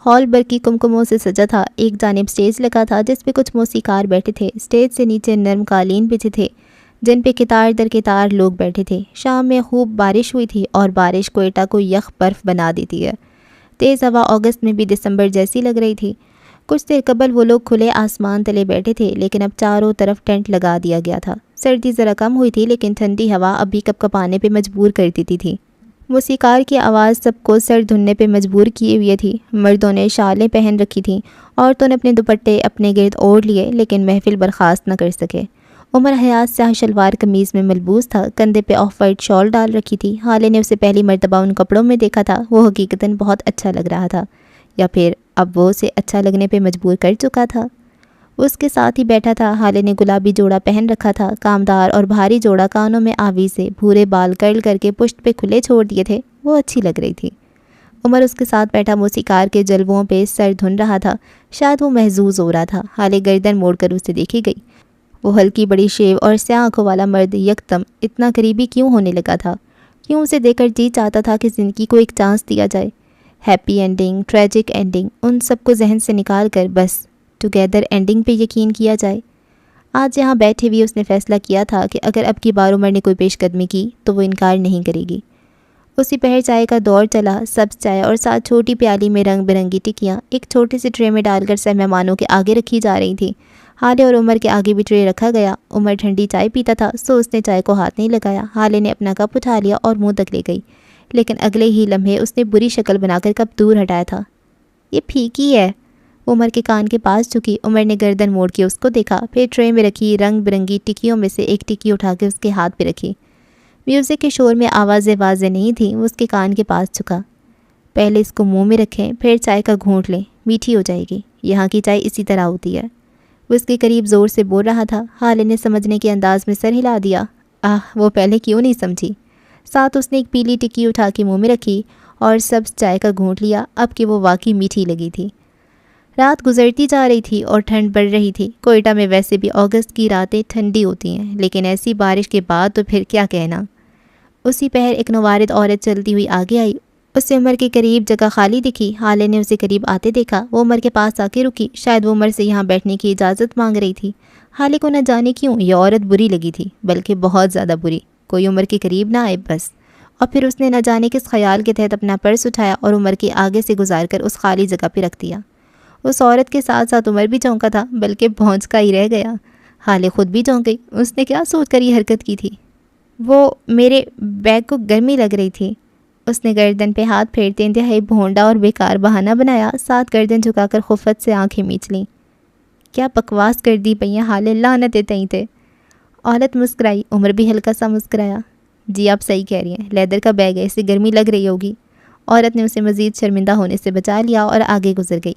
S1: ہال برقی کمکموں سے سجا تھا۔ ایک جانب سٹیج لگا تھا جس پہ کچھ موسیقار بیٹھے تھے۔ سٹیج سے نیچے نرم قالین بچھے تھے جن پہ قطار در قطار لوگ بیٹھے تھے۔ شام میں خوب بارش ہوئی تھی اور بارش کوئٹہ کو یخ برف بنا دیتی ہے۔ تیز ہوا اگست میں بھی دسمبر جیسی لگ رہی تھی۔ کچھ دیر قبل وہ لوگ کھلے آسمان تلے بیٹھے تھے، لیکن اب چاروں طرف ٹینٹ لگا دیا گیا تھا۔ سردی ذرا کم ہوئی تھی، لیکن ٹھنڈی ہوا اب بھی کپ کپانے پہ مجبور کر دیتی تھی۔ موسیقار کی آواز سب کو سر دھننے پہ مجبور کیے ہوئے تھی۔ مردوں نے شالیں پہن رکھی تھیں، عورتوں نے اپنے دوپٹے اپنے گرد اوڑھ لیے، لیکن محفل برخاست نہ کر سکے۔ عمر حیات سیاہ شلوار قمیض میں ملبوس تھا، کندھے پہ آف وائٹ شال ڈال رکھی تھی۔ حالے نے اسے پہلی مرتبہ ان کپڑوں میں دیکھا تھا۔ وہ حقیقتاً بہت اچھا لگ رہا تھا، یا پھر اب وہ اسے اچھا لگنے پہ مجبور کر چکا تھا۔ وہ اس کے ساتھ ہی بیٹھا تھا۔ حالے نے گلابی جوڑا پہن رکھا تھا، کامدار اور بھاری جوڑا، کانوں میں آویزے، بھورے بال کرل کر کے پشت پہ کھلے چھوڑ دیے تھے۔ وہ اچھی لگ رہی تھی۔ عمر اس کے ساتھ بیٹھا موسیقار کے جلووں پہ سر دھن رہا تھا، شاید وہ محظوظ ہو رہا تھا۔ حالے گردن موڑ کر اسے دیکھی گئی۔ وہ ہلکی بڑی شیو اور سیاہ آنکھوں والا مرد یکدم اتنا قریبی کیوں ہونے لگا تھا؟ کیوں اسے دیکھ کر جی چاہتا تھا کہ زندگی کو ایک چانس دیا جائے؟ ہیپی اینڈنگ، ٹریجک اینڈنگ، ان سب کو ذہن سے نکال کر بس ٹوگیدر اینڈنگ پہ یقین کیا جائے۔ آج یہاں بیٹھے ہوئے اس نے فیصلہ کیا تھا کہ اگر اب کی بار عمر نے کوئی پیش قدمی کی تو وہ انکار نہیں کرے گی۔ اسی پہر چائے کا دور چلا، سبز چائے اور ساتھ چھوٹی پیالی میں رنگ برنگی ٹکیاں ایک چھوٹی سی ٹرے میں ڈال کر سب مہمانوں کے آگے رکھی جا رہی تھیں۔ حالے اور عمر کے آگے بھی ٹرے رکھا گیا۔ عمر ٹھنڈی چائے پیتا تھا، سو اس نے چائے کو ہاتھ نہیں لگایا۔ حالے نے اپنا کپ اٹھا لیا اور منہ تک لے گئی، لیکن اگلے ہی لمحے اس نے بری شکل بنا کر کپ دور ہٹایا تھا۔ یہ پھیکی ہے، وہ عمر کے کان کے پاس جھکی۔ عمر نے گردن موڑ کے اس کو دیکھا، پھر ٹرے میں رکھی رنگ برنگی ٹکیوں میں سے ایک ٹکی اٹھا کے اس کے ہاتھ پہ رکھی۔ میوزک کے شور میں آوازیں واضح نہیں تھیں۔ وہ اس کے کان کے پاس جھکا۔ پہلے اس کو منہ میں رکھیں، پھر چائے کا گھونٹ لیں، میٹھی ہو جائے گی، یہاں کی چائے اسی طرح ہوتی ہے۔ وہ اس کے قریب زور سے بول رہا تھا۔ حالے نے سمجھنے کے انداز میں سر ہلا دیا۔ وہ پہلے کیوں نہیں سمجھی؟ ساتھ اس نے ایک پیلی ٹکی اٹھا کے منہ میں رکھی اور سبز چائے کا گھونٹ لیا، اب کہ وہ واقعی میٹھی لگی تھی۔ رات گزرتی جا رہی تھی اور ٹھنڈ بڑھ رہی تھی۔ کوئٹہ میں ویسے بھی اگست کی راتیں ٹھنڈی ہوتی ہیں، لیکن ایسی بارش کے بعد تو پھر کیا کہنا۔ اسی پہر ایک نوارد عورت چلتی ہوئی آگے آئی۔ اسے عمر کے قریب جگہ خالی دکھی۔ حالے نے اسے قریب آتے دیکھا۔ وہ عمر کے پاس آ کے رکی۔ شاید وہ عمر سے یہاں بیٹھنے کی اجازت مانگ رہی تھی۔ حالے کو نہ جانے کیوں یہ عورت بری لگی تھی، بلکہ بہت زیادہ بری۔ کوئی عمر کے قریب نہ آئے بس۔ اور پھر اس نے نہ جانے کس خیال کے تحت اپنا پرس اٹھایا اور عمر کے آگے سے گزار کر اس خالی جگہ پہ رکھ دیا۔ اس عورت کے ساتھ ساتھ عمر بھی چونکا تھا، بلکہ بھونچکا ہی رہ گیا۔ حالے خود بھی چونک گئی۔ اس نے کیا سوچ کر یہ حرکت کی تھی؟ وہ میرے بیگ کو گرمی لگ رہی تھی۔ اس نے گردن پہ ہاتھ پھیرتے انتہائی بھونڈا اور بیکار بہانہ بنایا، ساتھ گردن جھکا کر خفت سے آنکھیں میچ لیں۔ کیا بکواس کر دی پئیاں حالے، لعنتیں تئیں تھے۔ عورت مسکرائی، عمر بھی ہلکا سا مسکرایا۔ جی آپ صحیح کہہ رہی ہیں، لیدر کا بیگ ہے، اسے گرمی لگ رہی ہوگی۔ عورت نے اسے مزید شرمندہ ہونے سے بچا لیا اور آگے گزر گئی۔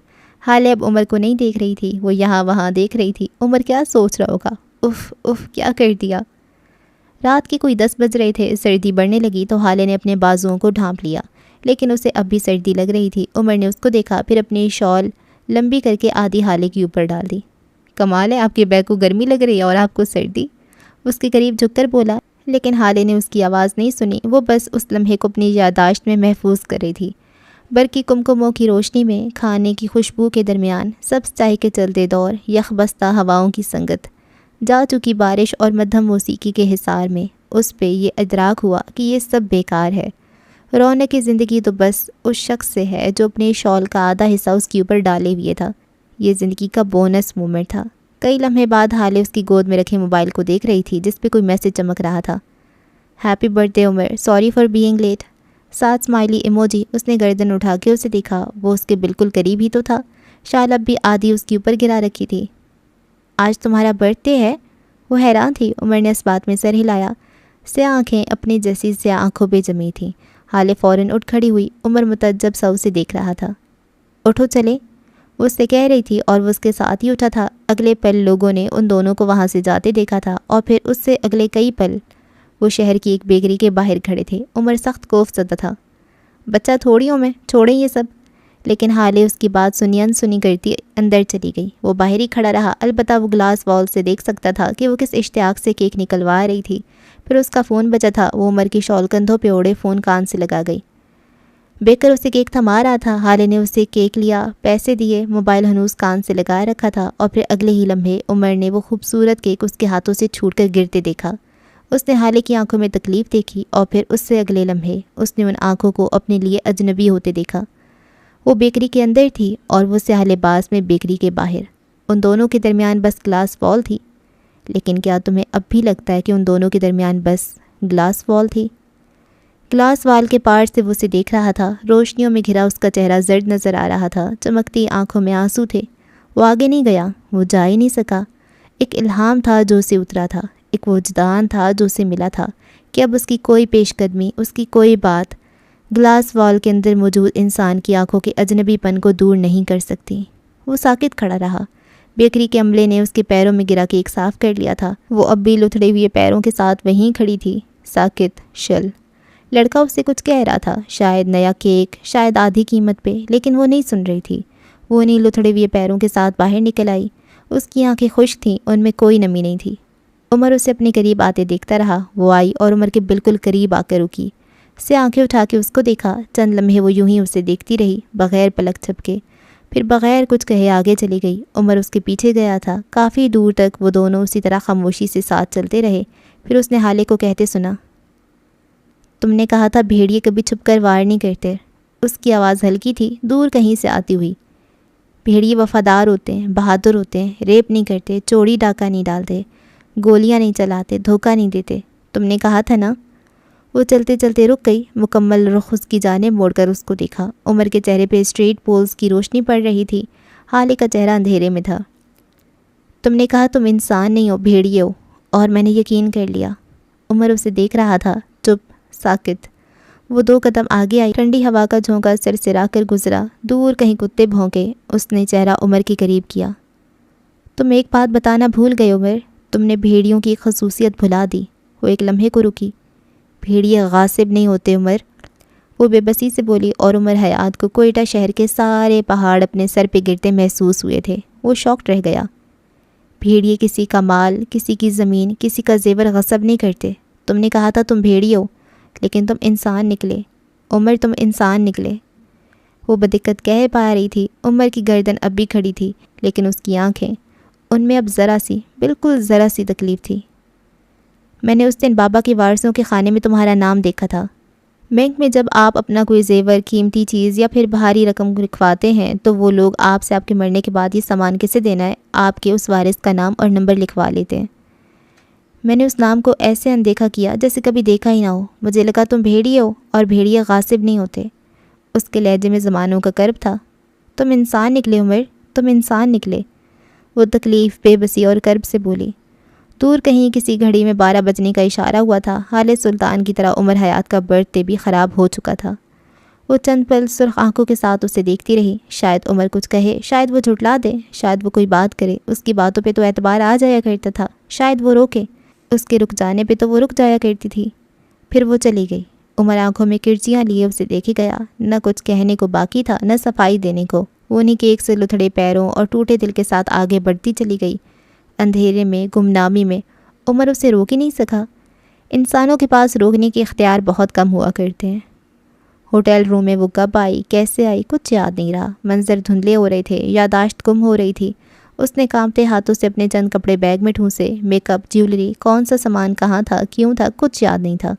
S1: حالے اب عمر کو نہیں دیکھ رہی تھی، وہ یہاں وہاں دیکھ رہی تھی۔ عمر کیا سوچ رہا ہوگا؟ اف کیا کر دیا۔ رات کے کوئی 10 بج رہے تھے۔ سردی بڑھنے لگی تو حالے نے اپنے بازوؤں کو ڈھانپ لیا، لیکن اسے اب بھی سردی لگ رہی تھی۔ عمر نے اس کو دیکھا، پھر اپنی شال لمبی کر کے آدھی حالے کے اوپر ڈال دی۔ کمال ہے، آپ کے بیگ کو گرمی لگ رہی ہے اور آپ کو سردی؟ اس کے قریب جھک کر بولا، لیکن حالے نے اس کی آواز نہیں سنی۔ وہ بس اس لمحے کو اپنی یادداشت میں محفوظ کر رہی تھی۔ برقی کمکموں کی روشنی میں، کھانے کی خوشبو کے درمیان، سبز چائے کے چلتے دور، یخ بستہ ہواؤں کی سنگت، جا چکی بارش اور مدھم موسیقی کے حصار میں اس پہ یہ ادراک ہوا کہ یہ سب بیکار ہے۔ رونق کی زندگی تو بس اس شخص سے ہے جو اپنے شال کا آدھا حصہ اس کے اوپر ڈالے ہوئے تھا۔ یہ زندگی کا بونس مومنٹ تھا۔ کئی لمحے بعد حالے اس کی گود میں رکھے موبائل کو دیکھ رہی تھی، جس پہ کوئی میسج چمک رہا تھا۔ Happy birthday Umar, sorry for being late. ساتھ اسمائلی ایموجی۔ اس نے گردن اٹھا کے اسے دیکھا۔ وہ اس کے بالکل قریب ہی تو تھا۔ شال اب بھی آدھی اس کے اوپر گرا رکھی تھی۔ آج تمہارا برتھ ڈے ہے؟ وہ حیران تھی۔ عمر نے اس بات میں سر ہلایا۔ سیاہ آنکھیں اپنی جیسی سیاہ آنکھوں پہ جمی تھیں۔ حالے فوراً اٹھ کھڑی ہوئی۔ عمر متعجب سا اسے دیکھ رہا تھا۔ اٹھو چلے، وہ اس سے کہہ رہی تھی اور وہ اس کے ساتھ ہی اٹھا تھا۔ اگلے پل لوگوں نے ان دونوں کو وہاں سے جاتے دیکھا تھا، اور پھر اس سے اگلے کئی پل وہ شہر کی ایک بیکری کے باہر کھڑے تھے۔ عمر سخت خوف زدہ تھا۔ بچہ تھوڑی ہوں میں، چھوڑیں یہ سب۔ لیکن حالے اس کی بات سنی انسنی کرتی اندر چلی گئی۔ وہ باہر ہی کھڑا رہا، البتہ وہ گلاس وال سے دیکھ سکتا تھا کہ وہ کس اشتیاق سے کیک نکلوا رہی تھی۔ پھر اس کا فون بجا تھا۔ وہ عمر کی شال کندھوں پہ اوڑے فون کان سے لگا گئی۔ بیکر اسے کیک تھما رہا تھا۔ حالے نے اسے کیک لیا، پیسے دیے، موبائل ہنوز کان سے لگائے رکھا تھا، اور پھر اگلے ہی لمحے عمر نے وہ خوبصورت کیک اس کے ہاتھوں سے چھوٹ کر گرتے دیکھا۔ اس نے حالے کی آنکھوں میں تکلیف دیکھی، اور پھر اس سے اگلے لمحے اس نے ان آنکھوں کو اپنے لیے اجنبی ہوتے دیکھا۔ وہ بیکری کے اندر تھی اور وہ سیاہ لباس میں بیکری کے باہر۔ ان دونوں کے درمیان بس گلاس وال تھی۔ لیکن کیا تمہیں اب بھی لگتا ہے کہ ان دونوں کے درمیان بس گلاس وال تھی؟ گلاس وال کے پار سے وہ اسے دیکھ رہا تھا۔ روشنیوں میں گھرا اس کا چہرہ زرد نظر آ رہا تھا، چمکتی آنکھوں میں آنسو تھے۔ وہ آگے نہیں گیا، وہ جا ہی نہیں سکا۔ ایک الہام تھا جو اسے اترا تھا، ایک وجدان تھا جو اسے ملا تھا کہ اب اس کی کوئی پیش قدمی، اس کی کوئی بات گلاس وال کے اندر موجود انسان کی آنکھوں کے اجنبی پن کو دور نہیں کر سکتی۔ وہ ساکت کھڑا رہا۔ بیکری کے عملے نے اس کے پیروں میں گرا کیک صاف کر لیا تھا۔ وہ اب بھی لتھڑے ہوئے پیروں کے ساتھ وہیں کھڑی تھی، ساکت شل۔ لڑکا اس سے کچھ کہہ رہا تھا، شاید نیا کیک، شاید آدھی قیمت پہ، لیکن وہ نہیں سن رہی تھی۔ وہ انہیں لتھڑے ہوئے پیروں کے ساتھ باہر نکل آئی۔ اس کی آنکھیں خشک تھیں، ان میں کوئی نمی نہیں تھی۔ عمر اسے اپنے قریب آتے دیکھتا رہا۔ وہ آئی اور عمر کے بالکل قریب آ کر رکی۔ سے آنکھیں اٹھا کے اس کو دیکھا۔ چند لمحے وہ یوں ہی اسے دیکھتی رہی، بغیر پلک جھپکے، پھر بغیر کچھ کہے آگے چلی گئی۔ عمر اس کے پیچھے گیا تھا۔ کافی دور تک وہ دونوں اسی طرح خاموشی سے ساتھ چلتے رہے۔ پھر اس نے حالے کو کہتے سنا، تم نے کہا تھا بھیڑیے کبھی چھپ کر وار نہیں کرتے۔ اس کی آواز ہلکی تھی، دور کہیں سے آتی ہوئی۔ بھیڑیے وفادار ہوتے ہیں، بہادر ہوتے ہیں، ریپ نہیں کرتے، چوری ڈاکہ نہیں ڈالتے، گولیاں نہیں چلاتے، دھوکہ نہیں دیتے۔ تم نے کہا تھا نا۔ وہ چلتے چلتے رک گئی، مکمل رخ اس کی جانب موڑ کر اس کو دیکھا۔ عمر کے چہرے پہ اسٹریٹ پولز کی روشنی پڑ رہی تھی۔ حالے کا چہرہ اندھیرے میں تھا۔ تم نے کہا تم انسان نہیں ہو، بھیڑیے ہو، اور میں نے یقین کر لیا۔ عمر اسے دیکھ رہا تھا، چپ، ساکت۔ وہ 2 قدم آگے آئی، ٹھنڈی ہوا کا جھونکا سرسرا کر گزرا، دور کہیں کتے بھونکے۔ اس نے چہرہ عمر کے قریب کیا۔ تم ایک بات بتانا بھول گئے عمر، تم نے بھیڑیوں کی خصوصیت بھلا دی۔ وہ ایک لمحے کو رکی۔ بھیڑیے غاصب نہیں ہوتے عمر، وہ بے بسی سے بولی، اور عمر حیات کو کوئٹہ شہر کے سارے پہاڑ اپنے سر پہ گرتے محسوس ہوئے تھے۔ وہ شاکڈ رہ گیا۔ بھیڑیے کسی کا مال، کسی کی زمین، کسی کا زیور غصب نہیں کرتے۔ تم نے کہا تھا تم بھیڑیے ہو، لیکن تم انسان نکلے عمر، تم انسان نکلے۔ وہ بدقت کہہ پا رہی تھی۔ عمر کی گردن اب بھی کھڑی تھی، لیکن اس کی آنکھیں، ان میں اب ذرا سی، بالکل ذرا سی تکلیف تھی۔ میں نے اس دن بابا کے وارثوں کے خانے میں تمہارا نام دیکھا تھا۔ بینک میں جب آپ اپنا کوئی زیور، قیمتی چیز یا پھر بھاری رقم رکھواتے ہیں تو وہ لوگ آپ سے آپ کے مرنے کے بعد یہ سامان کسے دینا ہے آپ کے اس وارث کا نام اور نمبر لکھوا لیتے ہیں۔ میں نے اس نام کو ایسے اندیکھا کیا جیسے کبھی دیکھا ہی نہ ہو۔ مجھے لگا تم بھیڑیے ہو، اور بھیڑیے غاصب نہیں ہوتے۔ اس کے لہجے میں زمانوں کا کرب تھا۔ تم انسان نکلے عمر، تم انسان نکلے۔ وہ تکلیف، بے بسی اور کرب سے بولی۔ دور کہیں کسی گھڑی میں 12 بجنے کا اشارہ ہوا تھا۔ حال سلطان کی طرح عمر حیات کا برتھ ڈے بھی خراب ہو چکا تھا۔ وہ چند پل سرخ آنکھوں کے ساتھ اسے دیکھتی رہی۔ شاید عمر کچھ کہے، شاید وہ جھٹلا دے، شاید وہ کوئی بات کرے۔ اس کی باتوں پہ تو اعتبار آ جایا کرتا تھا، شاید وہ روکے۔ اس کے رک جانے پہ تو وہ رک جایا کرتی تھی۔ پھر وہ چلی گئی۔ عمر آنکھوں میں کرچیاں لیے اسے دیکھے گیا۔ نہ کچھ کہنے کو باقی تھا، نہ صفائی دینے کو۔ وہ انہیں کیک سے لتھڑے پیروں اور ٹوٹے دل کے ساتھ آگے بڑھتی چلی گئی۔ اندھیرے میں، گمنامی میں عمر اسے روک ہی نہیں سکا۔ انسانوں کے پاس روکنے کے اختیار بہت کم ہوا کرتے ہیں۔ ہوٹل روم میں وہ کب آئی، کیسے آئی، کچھ یاد نہیں رہا۔ منظر دھندلے ہو رہے تھے، یادداشت گم ہو رہی تھی۔ اس نے کانپتے ہاتھوں سے اپنے چند کپڑے بیگ میں ٹھونسے۔ میک اپ، جیولری، کون سا سامان کہاں تھا، کیوں تھا، کچھ یاد نہیں تھا۔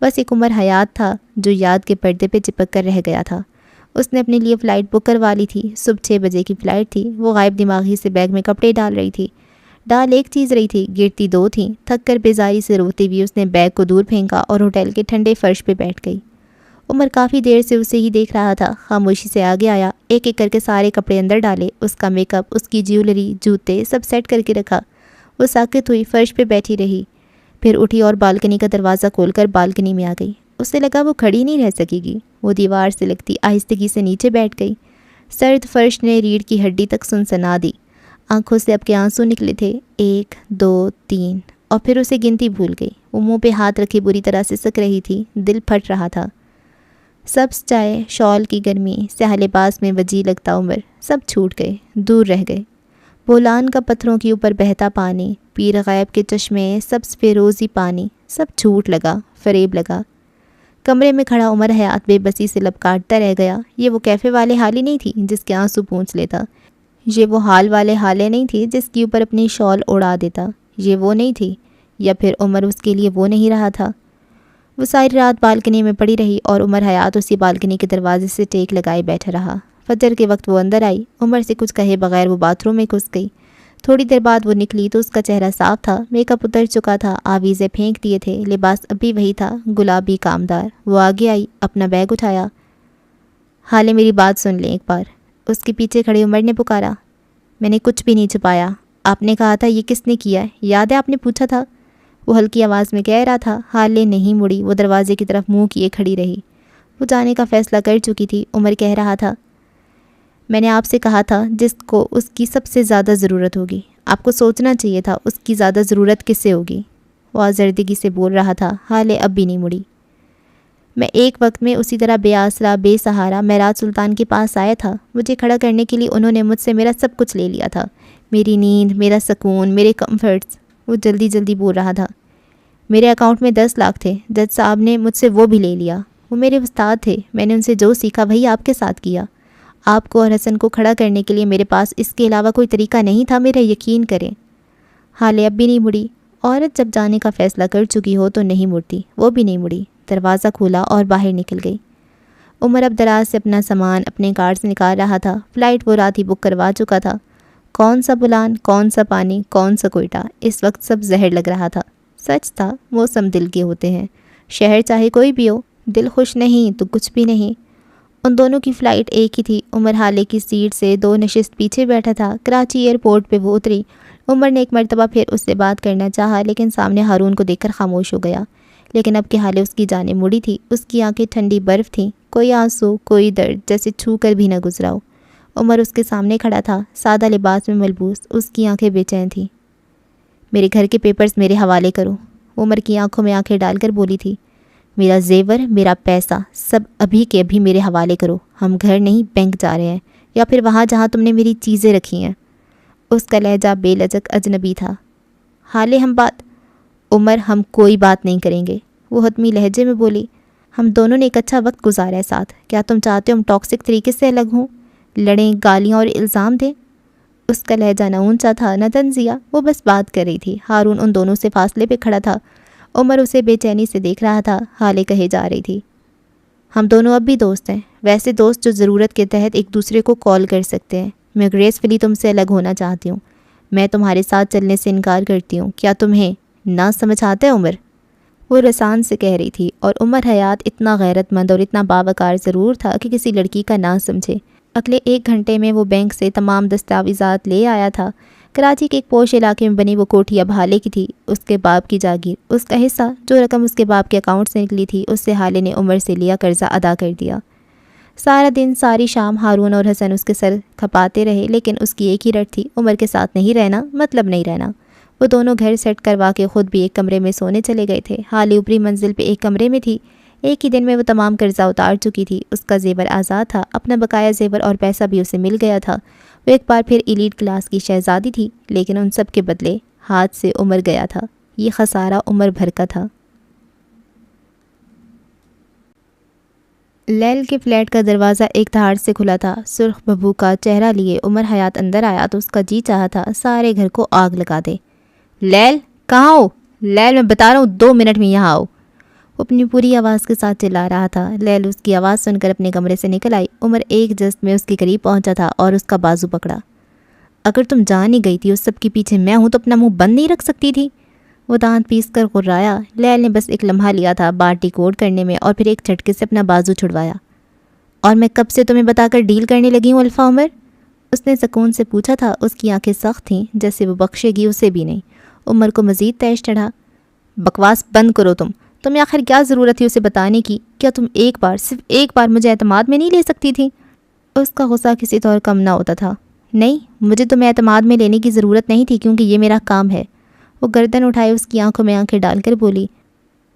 S1: بس ایک عمر حیات تھا جو یاد کے پردے پہ چپک کر رہ گیا تھا۔ اس نے اپنے لیے فلائٹ بک کروا لی تھی۔ صبح 6 بجے کی فلائٹ تھی۔ وہ غائب دماغی سے بیگ میں کپڑے ڈال رہی تھی۔ ڈال ایک چیز رہی تھی، گرتی 2 تھیں۔ تھک کر بیزاری سے روتی ہوئی اس نے بیگ کو دور پھینکا اور ہوٹل کے ٹھنڈے فرش پہ بیٹھ گئی۔ عمر کافی دیر سے اسے ہی دیکھ رہا تھا۔ خاموشی سے آگے آیا، ایک ایک کر کے سارے کپڑے اندر ڈالے۔ اس کا میک اپ، اس کی جیولری، جوتے، سب سیٹ کر کے رکھا۔ وہ ساکت ہوئی، فرش پہ بیٹھی رہی، پھر اٹھی اور بالکنی کا دروازہ کھول کر بالکنی میں آ گئی۔ اسے لگا وہ کھڑی نہیں رہ سکے گی۔ وہ دیوار سے لگتی آہستگی سے نیچے بیٹھ گئی۔ سرد فرش نے ریڑھ کی ہڈی تک سنسنا دی۔ آنکھوں سے اب کے آنسو نکلے تھے، 1 2 3، اور پھر اسے گنتی بھول گئی۔ وہ منہ پہ ہاتھ رکھے بری طرح سے سک رہی تھی، دل پھٹ رہا تھا۔ سبز چائے، شال کی گرمی، سیاہ لباس میں وجیح لگتا عمر، سب چھوٹ گئے، دور رہ گئے۔ بولان کا پتھروں کے اوپر بہتا پانی، پیر غیب کے چشمے، سبز فیروزی پانی، سب جھوٹ لگا، فریب لگا۔ کمرے میں کھڑا عمر حیات بے بسی سے لب کاٹتا رہ گیا۔ یہ وہ کیفے والے حالی نہیں تھی جس کے آنسو پونچھ لیتا۔ یہ وہ حال والے حالے نہیں تھی جس کے اوپر اپنی شال اڑا دیتا۔ یہ وہ نہیں تھی، یا پھر عمر اس کے لیے وہ نہیں رہا تھا۔ وہ ساری رات بالکنی میں پڑی رہی اور عمر حیات اسی بالکنی کے دروازے سے ٹیک لگائے بیٹھا رہا۔ فجر کے وقت وہ اندر آئی۔ عمر سے کچھ کہے بغیر وہ باتھ روم میں گھس گئی۔ تھوڑی دیر بعد وہ نکلی تو اس کا چہرہ صاف تھا، میک اپ اتر چکا تھا، آویزیں پھینک دیے تھے، لباس اب بھی وہی تھا، گلابی کامدار۔ وہ آگے آئی، اپنا بیگ اٹھایا۔ حالے میری بات سن لیں ایک بار، اس کے پیچھے کھڑے عمر نے پکارا۔ میں نے کچھ بھی نہیں چھپایا۔ آپ نے کہا تھا یہ کس نے کیا ہے، یاد ہے آپ نے پوچھا تھا؟ وہ ہلکی آواز میں کہہ رہا تھا۔ حالے نہیں مڑی، وہ دروازے کی طرف منہ کیے کھڑی رہی۔ وہ جانے کا فیصلہ کر چکی تھی۔ عمر کہہ رہا تھا، میں نے آپ سے کہا تھا جس کو اس کی سب سے زیادہ ضرورت ہوگی۔ آپ کو سوچنا چاہیے تھا اس کی زیادہ ضرورت کس سے ہوگی۔ وہ آزردگی سے بول رہا تھا۔ حالے اب بھی نہیں مڑی۔ میں ایک وقت میں اسی طرح بے آسرا، بے سہارا معراج سلطان کے پاس آیا تھا۔ مجھے کھڑا کرنے کے لیے انہوں نے مجھ سے میرا سب کچھ لے لیا تھا، میری نیند، میرا سکون، میرے کمفرٹس۔ وہ جلدی جلدی بول رہا تھا۔ میرے اکاؤنٹ میں 10 لاکھ تھے، جج صاحب نے مجھ سے وہ بھی لے لیا۔ وہ میرے استاد تھے، میں نے ان سے جو سیکھا وہی آپ کے ساتھ کیا۔ آپ کو اور حسن کو کھڑا کرنے کے لیے میرے پاس اس کے علاوہ کوئی طریقہ نہیں تھا، میرا یقین کریں۔ حالے اب بھی نہیں مڑی۔ عورت جب جانے کا فیصلہ کر چکی ہو تو نہیں مڑتی۔ وہ بھی نہیں مڑی۔ دروازہ کھولا اور باہر نکل گئی۔ عمر اب دراز سے اپنا سامان اپنے کارڈ سے نکال رہا تھا۔ فلائٹ وہ رات ہی بک کروا چکا تھا۔ کون سا بولان، کون سا پانی، کون سا کوئٹہ، اس وقت سب زہر لگ رہا تھا۔ سچ تھا، موسم دل کے ہوتے ہیں، شہر چاہے کوئی بھی ہو، دل خوش نہیں تو کچھ بھی نہیں۔ ان دونوں کی فلائٹ ایک ہی تھی۔ عمر حالے کی سیٹ سے 2 نشست پیچھے بیٹھا تھا۔ کراچی ایئرپورٹ پہ وہ اتری۔ عمر نے ایک مرتبہ پھر اس سے بات کرنا چاہا لیکن سامنے ہارون کو دیکھ کر خاموش ہو گیا۔ لیکن اب کہ حالے اس کی جانب مڑی تھی، اس کی آنکھیں ٹھنڈی برف تھیں، کوئی آنسو، کوئی درد جیسے چھو کر بھی نہ گزرا ہو۔ عمر اس کے سامنے کھڑا تھا، سادہ لباس میں ملبوس، اس کی آنکھیں بے چین تھیں۔ میرے گھر کے پیپرز میرے حوالے کرو، عمر کی آنکھوں میں آنکھیں ڈال کر بولی تھی۔ میرا زیور، میرا پیسہ، سب ابھی کے ابھی میرے حوالے کرو۔ ہم گھر نہیں بینک جا رہے ہیں، یا پھر وہاں جہاں تم نے میری چیزیں رکھی ہیں۔ اس کا لہجہ بے لچک اجنبی تھا۔ حالے عمر ہم کوئی بات نہیں کریں گے، وہ حتمی لہجے میں بولی۔ ہم دونوں نے ایک اچھا وقت گزارا ہے ساتھ، کیا تم چاہتے ہو ہم ٹاکسک طریقے سے الگ ہوں، لڑیں، گالیاں اور الزام دیں؟ اس کا لہجہ نہ اونچا تھا نہ طنزیہ، وہ بس بات کر رہی تھی۔ ہارون ان دونوں سے فاصلے پہ کھڑا تھا، عمر اسے بے چینی سے دیکھ رہا تھا۔ حالے کہے جا رہی تھی، ہم دونوں اب بھی دوست ہیں، ویسے دوست جو ضرورت کے تحت ایک دوسرے کو کال کر سکتے ہیں۔ میں گریسفلی تم سے الگ ہونا چاہتی ہوں، میں تمہارے ساتھ چلنے سے انکار کرتی ہوں، کیا تمہیں نہ سمجھ آتا ہے عمر؟ وہ رسان سے کہہ رہی تھی، اور عمر حیات اتنا غیرت مند اور اتنا باوقار ضرور تھا کہ کسی لڑکی کا نہ سمجھے۔ اگلے 1 گھنٹے میں وہ بینک سے تمام دستاویزات لے آیا تھا۔ کراچی کے ایک پوش علاقے میں بنی وہ کوٹھی اب حالے کی تھی، اس کے باپ کی جاگیر۔ اس کا حصہ، جو رقم اس کے باپ کے اکاؤنٹ سے نکلی تھی، اس سے حالے نے عمر سے لیا قرضہ ادا کر دیا۔ سارا دن ساری شام ہارون اور حسن اس کے سر کھپاتے رہے، لیکن اس کی ایک ہی رٹ تھی، عمر کے ساتھ نہیں رہنا مطلب نہیں رہنا۔ وہ دونوں گھر سیٹ کروا کے خود بھی ایک کمرے میں سونے چلے گئے تھے۔ حالے اوپری منزل پہ ایک کمرے میں تھی۔ ایک ہی دن میں وہ تمام قرضہ اتار چکی تھی، اس کا زیور آزاد تھا، اپنا بقایا زیور اور پیسہ بھی اسے مل گیا تھا۔ وہ ایک بار پھر ایلیٹ کلاس کی شہزادی تھی، لیکن ان سب کے بدلے ہاتھ سے عمر گیا تھا۔ یہ خسارہ عمر بھر کا تھا۔ لیل کے فلیٹ کا دروازہ ایک دھاڑ سے کھلا تھا۔ سرخ ببو کا چہرہ لیے عمر حیات اندر آیا تو اس کا جی چاہا تھا سارے گھر کو آگ لگا دے۔ لیل کہاں ہو؟ لیل میں بتا رہا ہوں 2 منٹ میں یہاں آؤ، وہ اپنی پوری آواز کے ساتھ چلا رہا تھا۔ لیل اس کی آواز سن کر اپنے کمرے سے نکل آئی۔ عمر ایک جست میں اس کے قریب پہنچا تھا اور اس کا بازو پکڑا۔ اگر تم جان ہی گئی تھی اس سب کے پیچھے میں ہوں تو اپنا منہ بند نہیں رکھ سکتی تھی؟ وہ دانت پیس کر غرایا۔ لیل نے بس ایک لمحہ لیا تھا بات ڈیکوڈ کرنے میں، اور پھر ایک جھٹکے سے اپنا بازو چھڑوایا۔ اور میں کب سے تمہیں بتا کر ڈیل کرنے لگی ہوں الفا عمر؟ اس نے سکون سے پوچھا تھا۔ اس کی آنکھیں سخت تھیں، جیسے وہ بخشے گی اسے بھی نہیں۔ عمر کو مزید تیش چڑھا۔ بکواس بند کرو تمہیں آخر کیا ضرورت تھی اسے بتانے کی؟ کیا تم ایک بار، صرف ایک بار مجھے اعتماد میں نہیں لے سکتی تھی؟ اس کا غصہ کسی طور کم نہ ہوتا تھا۔ نہیں، مجھے تمہیں اعتماد میں لینے کی ضرورت نہیں تھی، کیونکہ یہ میرا کام ہے۔ وہ گردن اٹھائے اس کی آنکھوں میں آنکھیں ڈال کر بولی،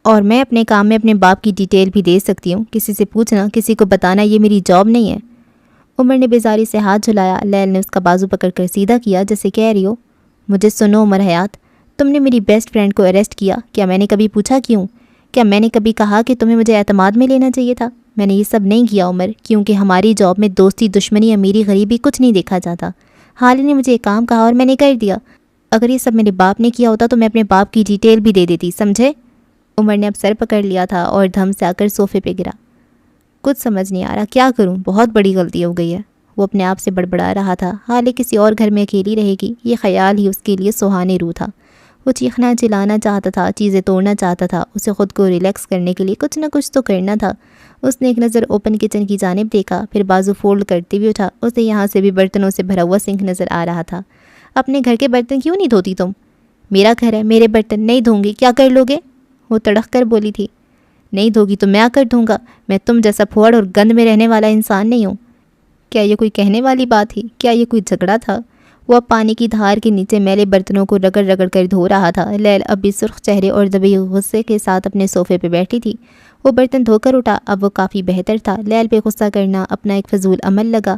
S1: اور میں اپنے کام میں اپنے باپ کی ڈیٹیل بھی دے سکتی ہوں، کسی سے پوچھنا، کسی کو بتانا یہ میری جاب نہیں ہے۔ عمر نے بیزاری سے ہاتھ جھلایا۔ لیل نے اس کا بازو پکڑ کر سیدھا کیا جیسے کہہ رہی ہو، مجھے سنو عمر حیات، تم نے میری بیسٹ فرینڈ کو اریسٹ کیا، کیا میں نے کبھی پوچھا کیوں؟ کیا میں نے کبھی کہا کہ تمہیں مجھے اعتماد میں لینا چاہیے تھا؟ میں نے یہ سب نہیں کیا عمر، کیونکہ ہماری جاب میں دوستی، دشمنی، امیری، غریبی کچھ نہیں دیکھا جاتا۔ حالے نے مجھے ایک کام کہا اور میں نے کر دیا۔ اگر یہ سب میرے باپ نے کیا ہوتا تو میں اپنے باپ کی ڈیٹیل بھی دے دیتی، سمجھے؟ عمر نے اب سر پکڑ لیا تھا اور دھم سے آ کر صوفے پہ گرا۔ کچھ سمجھ نہیں آ رہا، کیا کروں، بہت بڑی غلطی ہو گئی ہے، وہ اپنے آپ سے بڑبڑا رہا تھا۔ حالے کسی اور گھر میں اکیلی رہے گی، یہ خیال ہی اس کے لیے سہانے روح تھا۔ وہ چیخنا چلانا چاہتا تھا، چیزیں توڑنا چاہتا تھا، اسے خود کو ریلیکس کرنے کے لیے کچھ نہ کچھ تو کرنا تھا۔ اس نے ایک نظر اوپن کچن کی جانب دیکھا، پھر بازو فولڈ کرتے ہوئے اٹھا۔ اسے یہاں سے بھی برتنوں سے بھرا ہوا سنک نظر آ رہا تھا۔ اپنے گھر کے برتن کیوں نہیں دھوتی تم؟ میرا گھر ہے، میرے برتن، نہیں دھوں گی، کیا کر لو گے؟ وہ تڑخ کر بولی تھی۔ نہیں دھوگی تو میں آ کر دھوں گا، میں تم جیسا پھوڑ اور گند میں رہنے والا انسان نہیں ہوں۔ کیا یہ کوئی کہنے والی بات تھی؟ کیا یہ کوئی جھگڑا تھا؟ وہ اب پانی کی دھار کے نیچے میلے برتنوں کو رگڑ رگڑ کر دھو رہا تھا۔ لیل اب بھی سرخ چہرے اور دبے غصے کے ساتھ اپنے صوفے پہ بیٹھی تھی۔ وہ برتن دھو کر اٹھا، اب وہ کافی بہتر تھا۔ لیل پہ غصہ کرنا اپنا ایک فضول عمل لگا۔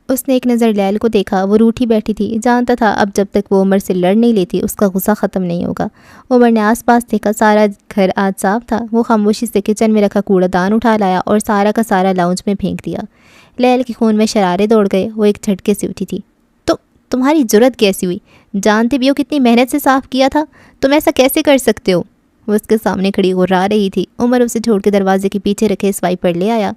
S1: اس نے ایک نظر لیل کو دیکھا، وہ روٹھی بیٹھی تھی، جانتا تھا اب جب تک وہ عمر سے لڑ نہیں لیتی اس کا غصہ ختم نہیں ہوگا۔ عمر نے آس پاس دیکھا، سارا گھر آج صاف تھا۔ وہ خاموشی سے کچن میں رکھا کوڑا دان اٹھا لایا اور سارا کا سارا لاؤنج میں پھینک دیا۔ لیل کے خون میں شرارے دوڑ گئے، وہ ایک جھٹکے سے اٹھی تھی۔ تو تمہاری جرت کیسی ہوئی؟ جانتے بھی ہو کتنی محنت سے صاف کیا تھا، تم ایسا کیسے کر سکتے ہو؟ وہ اس کے سامنے کھڑی غرا رہی تھی۔ عمر اسے چھوڑ کے دروازے کے پیچھے رکھے سوائپر لے آیا۔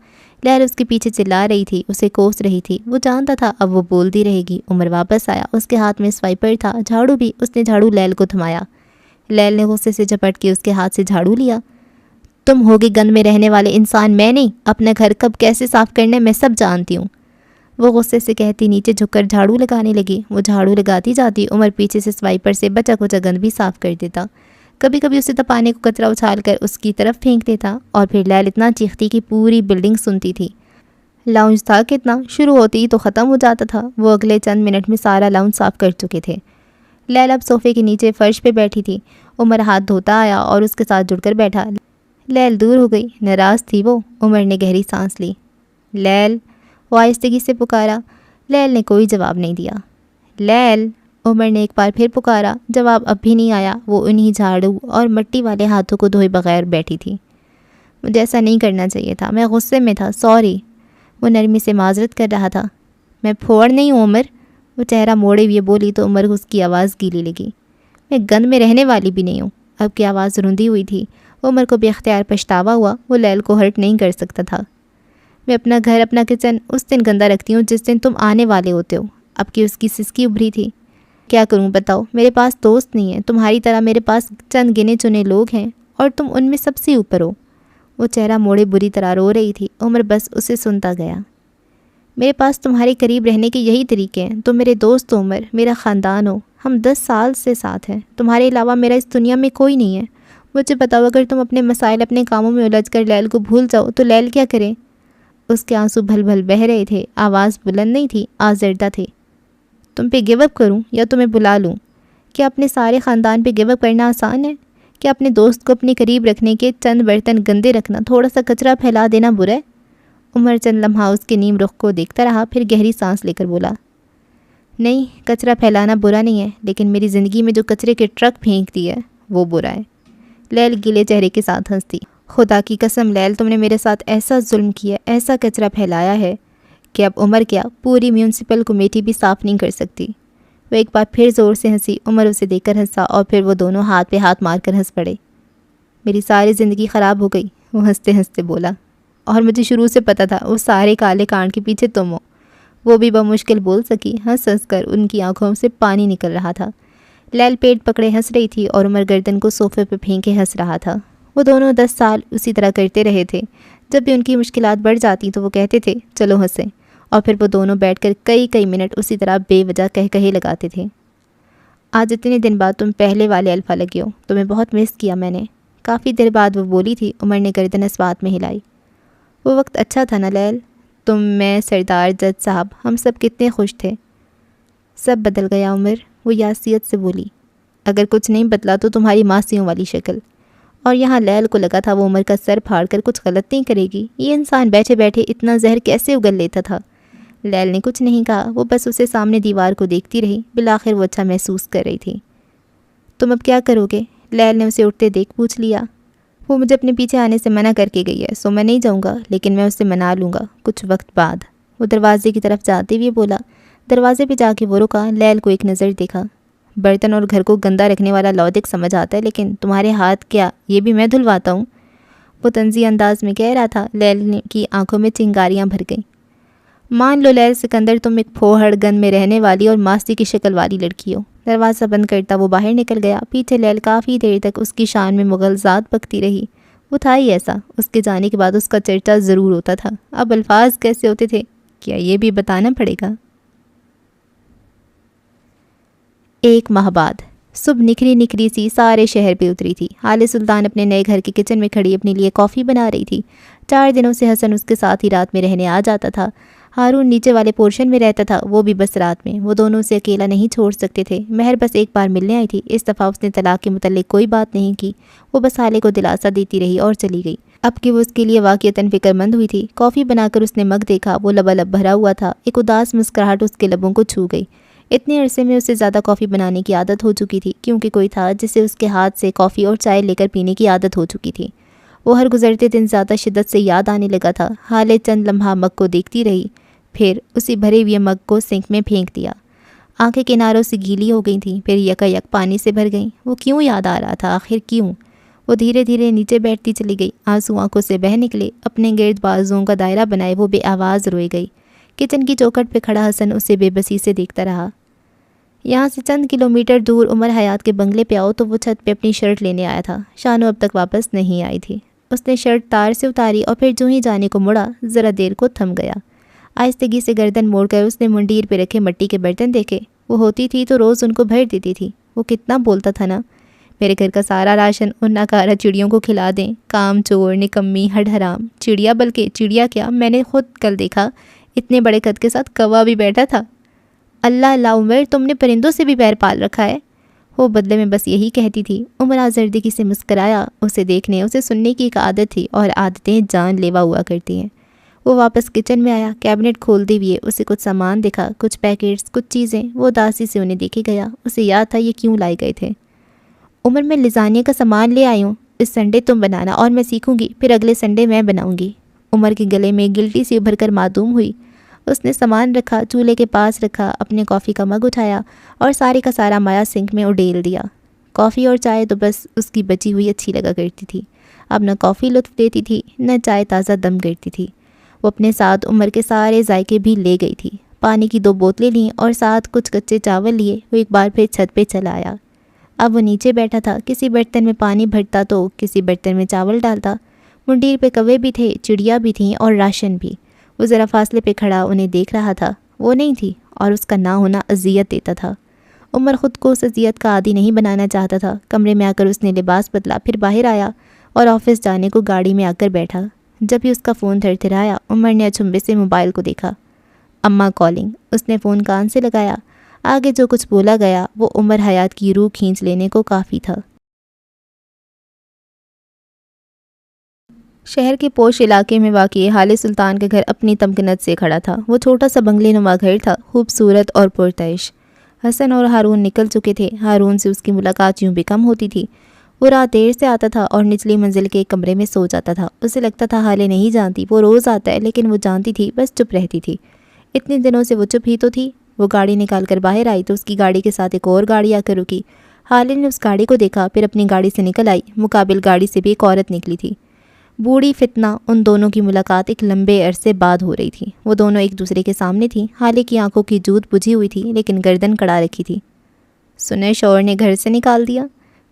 S1: لیل اس کے پیچھے چلا رہی تھی، اسے کوس رہی تھی۔ وہ جانتا تھا اب وہ بولتی رہے گی۔ عمر واپس آیا، اس کے ہاتھ میں سوائپر تھا، جھاڑو بھی۔ اس نے جھاڑو لیل کو تھمایا۔ لیل نے غصے سے جھپٹ کے اس کے ہاتھ سے جھاڑو لیا۔ تم ہوگے گند میں رہنے والے انسان، میں نہیں۔ اپنا گھر کب کیسے صاف کرنا ہے میں سب جانتی ہوں۔ وہ غصے سے کہتی نیچے جھک کر جھاڑو لگانے لگی۔ وہ جھاڑو لگاتی جاتی، عمر پیچھے سے سوائپر سے بچا کچا گند بھی صاف کر دیتا۔ کبھی کبھی اسے تپانے کو کچرا اچھال کر اس کی طرف پھینک دیتا، اور پھر لیل اتنا چیختی کہ پوری بلڈنگ سنتی تھی۔ لاؤنج تھا کتنا، شروع ہوتی ہی تو ختم ہو جاتا تھا۔ وہ اگلے چند منٹ میں سارا لاؤنج صاف کر چکے تھے۔ لیل اب صوفے کے نیچے فرش پہ بیٹھی تھی۔ عمر ہاتھ دھوتا آیا اور اس کے ساتھ جڑ کر بیٹھا۔ لیل دور ہو گئی، ناراض تھی وہ۔ عمر نے گہری سانس لی۔ لیل، وہ آہستگی سے پکارا۔ لیل نے کوئی جواب نہیں دیا۔ لیل، عمر نے ایک بار پھر پکارا۔ جواب اب بھی نہیں آیا۔ وہ انہی جھاڑو اور مٹی والے ہاتھوں کو دھوئے بغیر بیٹھی تھی۔ مجھے ایسا نہیں کرنا چاہیے تھا، میں غصے میں تھا، سوری۔ وہ نرمی سے معذرت کر رہا تھا۔ میں پھوڑ نہیں ہوں عمر، وہ چہرہ موڑے ہوئے بولی تو عمر کو اس کی آواز گیلی لگی۔ میں گند میں رہنے والی بھی نہیں ہوں۔ اب کی آواز روندی ہوئی تھی۔ عمر کو بے اختیار پچھتاوا ہوا، وہ لیل کو ہرٹ نہیں کر سکتا تھا۔ میں اپنا گھر، اپنا کچن اس دن گندا رکھتی ہوں جس دن تم آنے والے ہوتے ہو۔ اب کی اس کی سسکی ابھری تھی۔ کیا کروں بتاؤ، میرے پاس دوست نہیں ہیں، تمہاری طرح میرے پاس چند گنے چنے لوگ ہیں اور تم ان میں سب سے اوپر ہو۔ وہ چہرہ موڑے بری طرح رو رہی تھی۔ عمر بس اسے سنتا گیا۔ میرے پاس تمہارے قریب رہنے کے یہی طریقے ہیں، تم میرے دوست ہو عمر، میرا خاندان ہو، ہم 10 سال سے ساتھ ہیں، تمہارے علاوہ میرا اس دنیا میں کوئی نہیں ہے۔ مجھے بتاؤ، اگر تم اپنے مسائل، اپنے کاموں میں الجھ کر لیل کو بھول جاؤ تو لیل کیا کرے؟ اس کے آنسو بھل بھل بہہ رہے تھے، آواز بلند نہیں تھی، آزردہ تھے۔ تم پہ گیو اپ کروں یا تمہیں بلا لوں؟ کیا اپنے سارے خاندان پہ گیو اپ کرنا آسان ہے؟ کیا اپنے دوست کو اپنے قریب رکھنے کے چند برتن گندے رکھنا، تھوڑا سا کچرا پھیلا دینا برا ہے؟ عمر چند لمحہ اس کے نیم رخ کو دیکھتا رہا، پھر گہری سانس لے کر بولا، نہیں، کچرا پھیلانا برا نہیں ہے، لیکن میری زندگی میں جو کچرے کے ٹرک پھینک دی ہے وہ برا ہے۔ لیل گیلے چہرے کے ساتھ ہنستی۔ خدا کی قسم لیل، تم نے میرے ساتھ ایسا ظلم کیا، ایسا کچرا پھیلایا ہے کہ اب عمر کیا، پوری میونسپل کمیٹی بھی صاف نہیں کر سکتی۔ وہ ایک بار پھر زور سے ہنسی۔ عمر اسے دیکھ کر ہنسا اور پھر وہ دونوں ہاتھ پہ ہاتھ مار کر ہنس پڑے۔ میری ساری زندگی خراب ہو گئی، وہ ہنستے ہنستے بولا، اور مجھے شروع سے پتہ تھا اس سارے کالے کانڈ کے پیچھے تم ہو۔ وہ بھی بمشکل بول سکی، ہنس ہنس کر ان کی آنکھوں سے پانی نکل رہا تھا۔ لیل پیٹ پکڑے ہنس رہی تھی اور عمر گردن کو صوفے پہ پھینکے ہنس رہا تھا۔ وہ دونوں 10 سال اسی طرح کرتے رہے تھے۔ جب بھی ان کی مشکلات بڑھ جاتی تو وہ کہتے تھے چلو ہنسیں، اور پھر وہ دونوں بیٹھ کر کئی منٹ اسی طرح بے وجہ کہے لگاتے تھے۔ آج اتنے دن بعد تم پہلے والے الفا لگے ہو، تمہیں بہت مس کیا میں نے۔ کافی دیر بعد وہ بولی تھی۔ عمر نے گردن اس بات میں ہلائی۔ وہ وقت اچھا تھا نا لیل، تم، میں، سردار، جج صاحب، ہم سب کتنے خوش تھے۔ سب بدل گیا عمر، وہ یاسیت سے بولی۔ اگر کچھ نہیں بدلا تو تمہاری ماسیوں والی شکل۔ اور یہاں لیل کو لگا تھا وہ عمر کا سر پھاڑ کر کچھ غلط نہیں کرے گی۔ یہ انسان بیٹھے بیٹھے اتنا زہر کیسے اگل لیتا تھا؟ لیل نے کچھ نہیں کہا، وہ بس اسے سامنے دیوار کو دیکھتی رہی۔ بالآخر وہ اچھا محسوس کر رہی تھی۔ تم اب کیا کرو گے؟ لیل نے اسے اٹھتے دیکھ پوچھ لیا۔ وہ مجھے اپنے پیچھے آنے سے منع کر کے گئی ہے، سو میں نہیں جاؤں گا، لیکن میں اسے منا لوں گا کچھ وقت بعد۔ وہ دروازے کی طرف جاتے ہوئے بولا۔ دروازے پہ جا کے وہ رکا، لیل کو ایک نظر دیکھا۔ برتن اور گھر کو گندا رکھنے والا لاجک سمجھ آتا ہے، لیکن تمہارے ہاتھ کیا یہ بھی میں دھلواتا ہوں؟ وہ طنزی انداز میں کہہ رہا تھا۔ لیل کی آنکھوں میں چنگاریاں بھر گئیں۔ مان لو لیل سکندر، تم ایک پھوہڑ گند میں رہنے والی اور ماسی کی شکل والی لڑکی ہو۔ دروازہ بند کرتا وہ باہر نکل گیا۔ پیچھے لیل کافی دیر تک اس کی شان میں مغالطات بکتی رہی۔ وہ تھا ہی ایسا، اس کے جانے کے بعد اس کا چرچا ضرور ہوتا تھا۔ اب الفاظ کیسے ہوتے تھے کیا یہ بھی بتانا پڑے گا؟ 1 ماہ بعد صبح نکھری سی سارے شہر پہ اتری تھی۔ حال سلطان اپنے نئے گھر کے کچن میں کھڑی اپنے لیے کافی بنا رہی تھی۔ 4 دنوں سے حسن اس کے ساتھ ہی رات میں رہنے آ جاتا تھا۔ ہارون نیچے والے پورشن میں رہتا تھا، وہ بھی بس رات میں۔ وہ دونوں سے اکیلا نہیں چھوڑ سکتے تھے۔ مہر بس ایک بار ملنے آئی تھی، اس دفعہ اس نے طلاق کے متعلق کوئی بات نہیں کی۔ وہ بس حالے کو دلاسا دیتی رہی اور چلی گئی۔ اب کہ وہ اس کے لیے واقعتاً فکر مند ہوئی تھی۔ کافی بنا کر اس نے مگ دیکھا، وہ لبالب بھرا ہوا تھا۔ ایک اداس مسکراہٹ اس کے لبوں کو چھو گئی۔ اتنے عرصے میں اسے زیادہ کافی بنانے کی عادت ہو چکی تھی، کیونکہ کوئی تھا جسے اس کے ہاتھ سے کافی اور چائے لے کر پینے کی عادت ہو چکی تھی۔ وہ ہر گزرتے دن زیادہ شدت سے یاد آنے لگا تھا۔ حالے چند لمحہ مگ کو دیکھتی رہی، پھر اسی بھرے ہوئے مگ کو سنک میں پھینک دیا۔ آنکھیں کناروں سے گیلی ہو گئی تھیں، پھر یک پانی سے بھر گئیں۔ وہ کیوں یاد آ رہا تھا آخر، کیوں؟ وہ دھیرے دھیرے نیچے بیٹھتی چلی گئی۔ آنسو آنکھوں سے بہہ نکلے، اپنے گرد بازوؤں کا دائرہ بنائے وہ بے آواز روئے گئی۔ کچن کی چوکھٹ پہ کھڑا حسن اسے بے بسی سے دیکھتا رہا۔ یہاں سے چند کلومیٹر دور عمر حیات کے بنگلے پہ آؤ تو وہ چھت پہ اپنی شرٹ لینے آیا تھا۔ شانو اب تک واپس نہیں آئی تھی۔ اس نے شرٹ تار سے اتاری اور پھر جو ہی جانے کو مڑا ذرا دیر کو تھم گیا۔ آہستگی سے گردن موڑ کر اس نے منڈیر پہ رکھے مٹی کے برتن دیکھے۔ وہ ہوتی تھی تو روز ان کو بھر دیتی تھی۔ وہ کتنا بولتا تھا نا، میرے گھر کا سارا راشن ان ناکارہ چڑیوں کو کھلا دیں، کام چور، نکمی، ہڈ حرام چڑیا، بلکہ چڑیا کیا، میں نے خود کل دیکھا اتنے بڑے قد کے ساتھ کوا بھی بیٹھا تھا۔ اللہ اللہ عمر، تم نے پرندوں سے بھی پیر پال رکھا ہے۔ وہ بدلے میں بس یہی کہتی تھی۔ عمر آزردگی سے مسکرایا۔ اسے دیکھنے، اسے سننے کی ایک عادت تھی، اور عادتیں جان لیوا ہوا کرتی ہیں۔ وہ واپس کچن میں آیا۔ کیبنٹ کھولتے ہوئے اسے کچھ سامان دکھا، کچھ پیکٹس، کچھ چیزیں۔ وہ اداسی سے انہیں دیکھے گیا۔ اسے یاد تھا یہ کیوں لائے گئے تھے۔ عمر، میں لزانیہ کا سامان لے آئی ہوں، اس سنڈے تم بنانا اور میں سیکھوں گی، پھر اگلے سنڈے میں بناؤں گی۔ عمر کے گلے میں گلٹی سی ابھر کر معدوم ہوئی۔ اس نے سامان رکھا، چولہے کے پاس رکھا، اپنے کافی کا مگ اٹھایا اور سارے کا سارا مایا سنک میں اڈیل دیا۔ کافی اور چائے تو بس اس کی بچی ہوئی اچھی لگا کرتی تھی۔ اب نہ کافی لطف دیتی تھی، نہ چائے تازہ دم کرتی تھی۔ وہ اپنے ساتھ عمر کے سارے ذائقے بھی لے گئی تھی۔ پانی کی 2 بوتلیں لیں اور ساتھ کچھ کچے چاول لیے وہ ایک بار پھر چھت پہ چلا آیا۔ اب وہ نیچے بیٹھا تھا، کسی برتن میں پانی بھرتا تو کسی برتن میں چاول ڈالتا۔ منڈیر پہ کوے بھی تھے، چڑیا بھی تھیں اور راشن بھی۔ وہ ذرا فاصلے پہ کھڑا انہیں دیکھ رہا تھا۔ وہ نہیں تھی اور اس کا نہ ہونا اذیت دیتا تھا۔ عمر خود کو اس اذیت کا عادی نہیں بنانا چاہتا تھا۔ کمرے میں آ کر اس نے لباس بدلا، پھر باہر آیا اور آفس جانے کو گاڑی میں آ کر بیٹھا۔ جب ہی اس کا فون تھرتھرایا، عمر نے اچنبھے سے موبائل کو دیکھا۔ اماں کالنگ۔ اس نے فون کان سے لگایا۔ آگے جو کچھ بولا گیا وہ عمر حیات کی روح کھینچ لینے کو کافی تھا۔ شہر کے پوش علاقے میں واقع حال سلطان کا گھر اپنی تمکنت سے کھڑا تھا۔ وہ چھوٹا سا بنگلے نما گھر تھا، خوبصورت اور پرتعش۔ حسن اور ہارون نکل چکے تھے۔ ہارون سے اس کی ملاقات یوں بھی کم ہوتی تھی۔ وہ رات دیر سے آتا تھا اور نچلی منزل کے ایک کمرے میں سو جاتا تھا۔ اسے لگتا تھا حالے نہیں جانتی، وہ روز آتا ہے، لیکن وہ جانتی تھی، بس چپ رہتی تھی۔ اتنے دنوں سے وہ چپ ہی تو تھی۔ وہ گاڑی نکال کر باہر آئی تو اس کی گاڑی کے ساتھ ایک اور گاڑی آ کر رکی۔ حالے نے اس گاڑی کو دیکھا، پھر اپنی گاڑی سے نکل آئی۔ مقابل گاڑی سے بھی ایک عورت نکلی تھی۔ بوڑھی فتنہ۔ ان دونوں کی ملاقات ایک لمبے عرصے بعد ہو رہی تھی۔ وہ دونوں ایک دوسرے کے سامنے تھیں۔ حالے کی آنکھوں کی جوت بجھی ہوئی تھی، لیکن گردن کڑا رکھی تھی۔ سنے شوہر نے گھر سے نکال دیا؟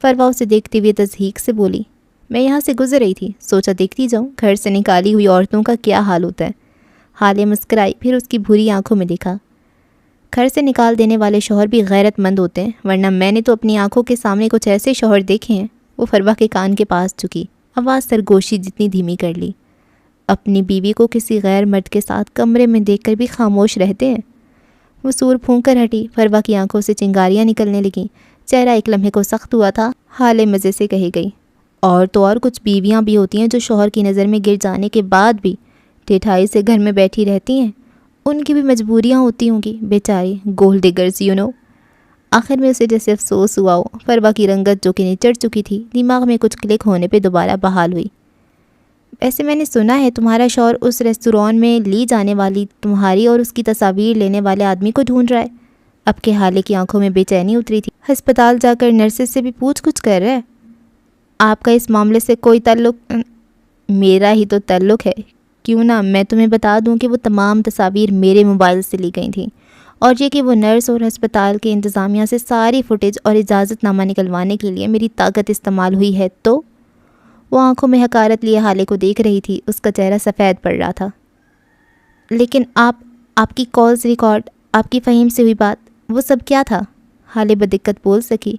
S1: فروا اسے دیکھتے ہوئے تصحیق سے بولی۔ میں یہاں سے گزر رہی تھی، سوچا دیکھتی جاؤں گھر سے نکالی ہوئی عورتوں کا کیا حال ہوتا ہے۔ حالے مسکرائی، پھر اس کی بھوری آنکھوں میں دیکھا۔ گھر سے نکال دینے والے شوہر بھی غیرت مند ہوتے ہیں، ورنہ میں نے تو اپنی آنکھوں کے سامنے کچھ ایسے شوہر دیکھے ہیں۔ وہ فروا کے کان کے پاس جھکی، آواز سرگوشی جتنی دھیمی کر لی۔ اپنی بیوی کو کسی غیر مرد کے ساتھ کمرے میں دیکھ کر بھی خاموش رہتے ہیں۔ وہ سور پھونک کر ہٹی۔ فروا کی آنکھوں سے چنگاریاں نکلنے لگیں۔ چہرہ ایک لمحے کو سخت ہوا تھا۔ حالے مزے سے کہی گئی، اور تو اور کچھ بیویاں بھی ہوتی ہیں جو شوہر کی نظر میں گر جانے کے بعد بھی ٹھٹھائی سے گھر میں بیٹھی رہتی ہیں۔ ان کی بھی مجبوریاں ہوتی ہوں گی، بیچاری گولڈ ڈگرز یو نو۔ آخر میں اسے جیسے افسوس ہوا ہو۔ فروا کی رنگت جو کہ نچڑ چکی تھی، دماغ میں کچھ کلک ہونے پہ دوبارہ بحال ہوئی۔ ویسے میں نے سنا ہے تمہارا شوہر اس ریستوران میں لی جانے والی تمہاری اور اس کی تصاویر لینے والے آدمی کو ڈھونڈ رہا ہے۔ اب کے حالے کی آنکھوں میں بے چینی اتری تھی۔ ہسپتال جا کر نرسز سے بھی پوچھ کچھ کر رہا ہے؟ آپ کا اس معاملے سے کوئی تعلق؟ میرا ہی تو تعلق ہے، کیوں نہ میں تمہیں بتا دوں کہ وہ تمام تصاویر میرے موبائل سے لی گئی تھیں، اور یہ کہ وہ نرس اور ہسپتال کے انتظامیہ سے ساری فوٹیج اور اجازت نامہ نکلوانے کے لیے میری طاقت استعمال ہوئی ہے تو؟ وہ آنکھوں میں حقارت لیے حالے کو دیکھ رہی تھی۔ اس کا چہرہ سفید پڑ رہا تھا۔ لیکن آپ کی کالز ریکارڈ، آپ کی فہیم سے ہوئی بات، وہ سب کیا تھا؟ حالے بدقت بول سکی۔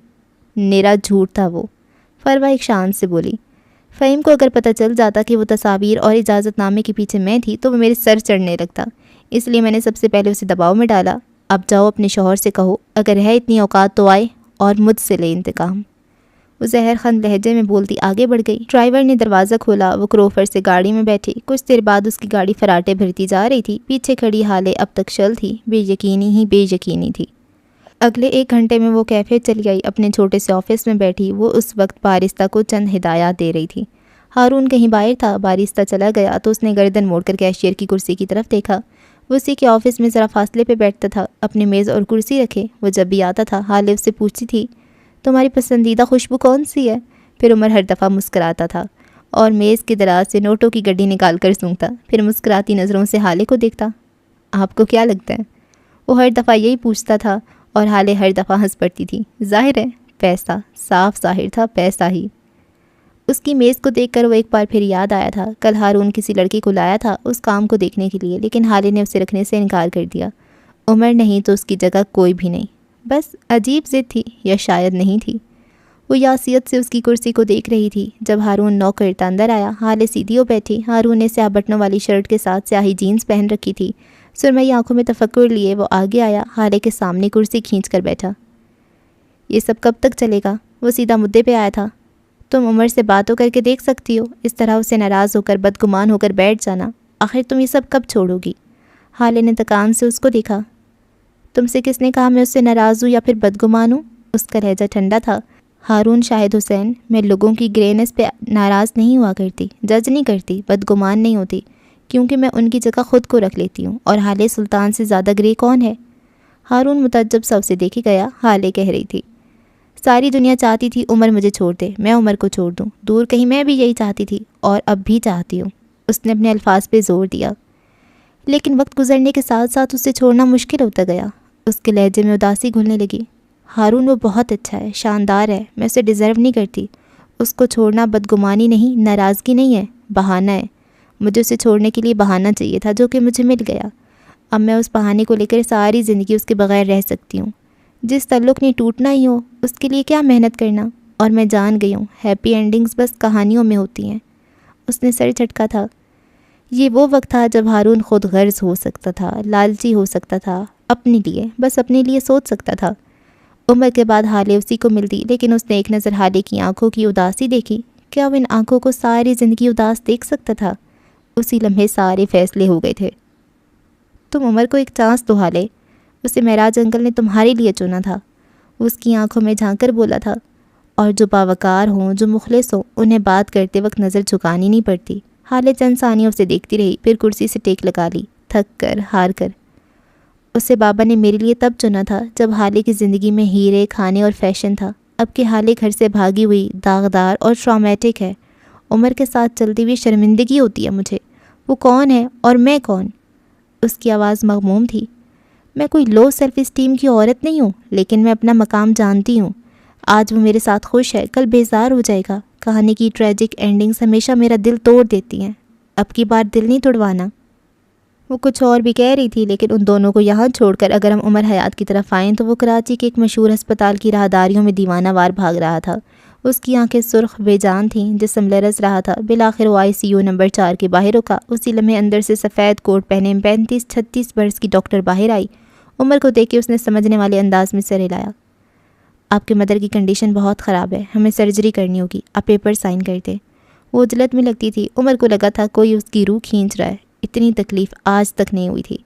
S1: میرا جھوٹ تھا وہ، فروا ایک شان سے بولی۔ فہیم کو اگر پتہ چل جاتا کہ وہ تصاویر اور اجازت نامے کے پیچھے میں تھی تو وہ میرے سر چڑھنے لگتا، اس لیے میں نے سب سے پہلے اسے دباؤ میں ڈالا۔ اب جاؤ اپنے شوہر سے کہو اگر ہے اتنی اوقات تو آئے اور مجھ سے لے انتقام۔ وہ زہر خند لہجے میں بولتی آگے بڑھ گئی۔ ڈرائیور نے دروازہ کھولا۔ وہ کروفر سے گاڑی میں بیٹھی۔ کچھ دیر بعد اس کی گاڑی فراٹے بھرتی جا رہی تھی۔ پیچھے کھڑی حالے اب تک شل تھی، بے یقینی ہی بے یقینی تھی۔ اگلے 1 گھنٹے میں وہ کیفے چلی آئی۔ اپنے چھوٹے سے آفس میں بیٹھی وہ اس وقت بارستہ کو چند ہدایات دے رہی تھی۔ ہارون کہیں باہر تھا۔ بارستہ چلا گیا تو اس نے گردن موڑ کر کیشیئر کی کرسی کی طرف دیکھا۔ وہ اسی کے آفس میں ذرا فاصلے پہ بیٹھتا تھا، اپنے میز اور کرسی رکھے۔ وہ جب بھی آتا تھا حالے اس سے پوچھتی تھی تمہاری پسندیدہ خوشبو کون سی ہے؟ پھر عمر ہر دفعہ مسکراتا تھا اور میز کے دراز سے نوٹوں کی گڈی نکال کر سونگتا، پھر مسکراتی نظروں سے حالے کو دیکھتا۔ آپ کو کیا لگتا ہے؟ وہ ہر دفعہ یہی پوچھتا تھا اور حالے ہر دفعہ ہنس پڑتی تھی۔ ظاہر ہے پیسہ، صاف ظاہر تھا پیسہ ہی۔ اس کی میز کو دیکھ کر وہ ایک بار پھر یاد آیا تھا کل ہارون کسی لڑکی کو لایا تھا اس کام کو دیکھنے کے لیے، لیکن حالے نے اسے رکھنے سے انکار کر دیا۔ عمر نہیں تو اس کی جگہ کوئی بھی نہیں، بس عجیب ضد تھی، یا شاید نہیں تھی۔ وہ یاسیت سے اس کی کرسی کو دیکھ رہی تھی۔ جب ہارون نوک کرتا اندر آیا، حالے سیدھی ہو بیٹھی۔ ہارون نے سیاہ بٹنوں والی شرٹ کے ساتھ سیاہی جینز پہن رکھی تھی۔ سرمئی آنکھوں میں تفکر لیے وہ آگے آیا، حالے کے سامنے کرسی کھینچ کر بیٹھا۔ یہ سب کب تک چلے گا؟ وہ سیدھا مدعے پہ آیا تھا۔ تم عمر سے باتوں کر کے دیکھ سکتی ہو، اس طرح اسے ناراض ہو کر بدگمان ہو کر بیٹھ جانا۔ آخر تم یہ سب کب چھوڑو گی؟ حالے نے تکان سے اس کو دیکھا۔ تم سے کس نے کہا میں اس سے ناراض ہوں یا پھر بدگمان ہوں؟ اس کا لہجہ ٹھنڈا تھا۔ ہارون شاہد حسین، میں لوگوں کی گرینس پہ ناراض نہیں ہوا کرتی، جج نہیں کرتی، بدگمان نہیں ہوتی، کیونکہ میں ان کی جگہ خود کو رکھ لیتی ہوں، اور حالے سلطان سے زیادہ گرے کون ہے؟ ہارون متعجب سا اسے دیکھے گیا۔ حالے کہہ رہی تھی، ساری دنیا چاہتی تھی عمر مجھے چھوڑ دے، میں عمر کو چھوڑ دوں، دور کہیں میں بھی یہی چاہتی تھی، اور اب بھی چاہتی ہوں۔ اس نے اپنے الفاظ پہ زور دیا۔ لیکن وقت گزرنے کے ساتھ ساتھ اسے چھوڑنا مشکل ہوتا گیا۔ اس کے لہجے میں اداسی گھلنے لگی۔ ہارون وہ بہت اچھا ہے، شاندار ہے، میں اسے ڈیزرو نہیں کرتی۔ اس کو چھوڑنا بدگمانی نہیں، ناراضگی نہیں ہے، بہانہ ہے۔ مجھے اسے چھوڑنے کے لیے بہانہ چاہیے تھا جو کہ مجھے مل گیا۔ اب میں اس بہانے کو لے کر ساری زندگی اس کے بغیر رہ سکتی ہوں۔ جس تعلق نے ٹوٹنا ہی ہو اس کے لیے کیا محنت کرنا؟ اور میں جان گئی ہوں ہیپی اینڈنگز بس کہانیوں میں ہوتی ہیں۔ اس نے سر جھٹکا تھا۔ یہ وہ وقت تھا جب ہارون خود غرض ہو سکتا تھا، لالچی ہو سکتا تھا، اپنے لیے، بس اپنے لیے سوچ سکتا تھا۔ عمر کے بعد حالے اسی کو ملتی، لیکن اس نے ایک نظر حالے کی آنکھوں کی اداسی دیکھی۔ کیا وہ ان آنکھوں کو ساری زندگی اداس دیکھ سکتا تھا؟ اسی لمحے سارے فیصلے ہو گئے تھے۔ تم عمر کو ایک چانس دو حالے، اسے معراج انکل نے تمہارے لیے چنا تھا۔ وہ اس کی آنکھوں میں جھانک کر بولا تھا۔ اور جو باوقار ہوں، جو مخلص ہوں، انہیں بات کرتے وقت نظر جھکانی نہیں پڑتی۔ حالے چند ثانیوں سے دیکھتی رہی، پھر کرسی سے ٹیک لگا لی، تھک کر، ہار کر۔ اسے بابا نے میرے لیے تب چنا تھا جب حالے کی زندگی میں ہیرے، کھانے اور فیشن تھا۔ اب کہ حالے گھر سے بھاگی ہوئی، داغدار اور ٹرامیٹک ہے، عمر کے ساتھ چلتی ہوئی شرمندگی ہوتی ہے مجھے۔ وہ کون ہے اور میں کون؟ اس کی آواز مغموم تھی۔ میں کوئی لو سیلف اسٹیم کی عورت نہیں ہوں، لیکن میں اپنا مقام جانتی ہوں۔ آج وہ میرے ساتھ خوش ہے، کل بیزار ہو جائے گا۔ کہانی کی ٹریجک اینڈنگز ہمیشہ میرا دل توڑ دیتی ہیں، اب کی بار دل نہیں توڑوانا۔ وہ کچھ اور بھی کہہ رہی تھی، لیکن ان دونوں کو یہاں چھوڑ کر اگر ہم عمر حیات کی طرف آئیں تو وہ کراچی کے ایک مشہور ہسپتال کی راہداریوں میں دیوانہ وار بھاگ رہا تھا۔ اس کی آنکھیں سرخ بے جان تھیں، جسم لرز رہا تھا۔ بالآخر وہ ICU نمبر 4 کے باہر رکا۔ اسی لمحے اندر سے سفید کوٹ پہنے 35-36 برس کی ڈاکٹر باہر آئی۔ عمر کو دیکھ کے اس نے سمجھنے والے انداز میں سر ہلایا۔ آپ کے مدر کی کنڈیشن بہت خراب ہے، ہمیں سرجری کرنی ہوگی، آپ پیپر سائن کر دیں۔ وہ عجلت میں لگتی تھی۔ عمر کو لگا تھا کوئی اس کی روح کھینچ رہا ہے۔ اتنی تکلیف آج تک نہیں ہوئی تھی۔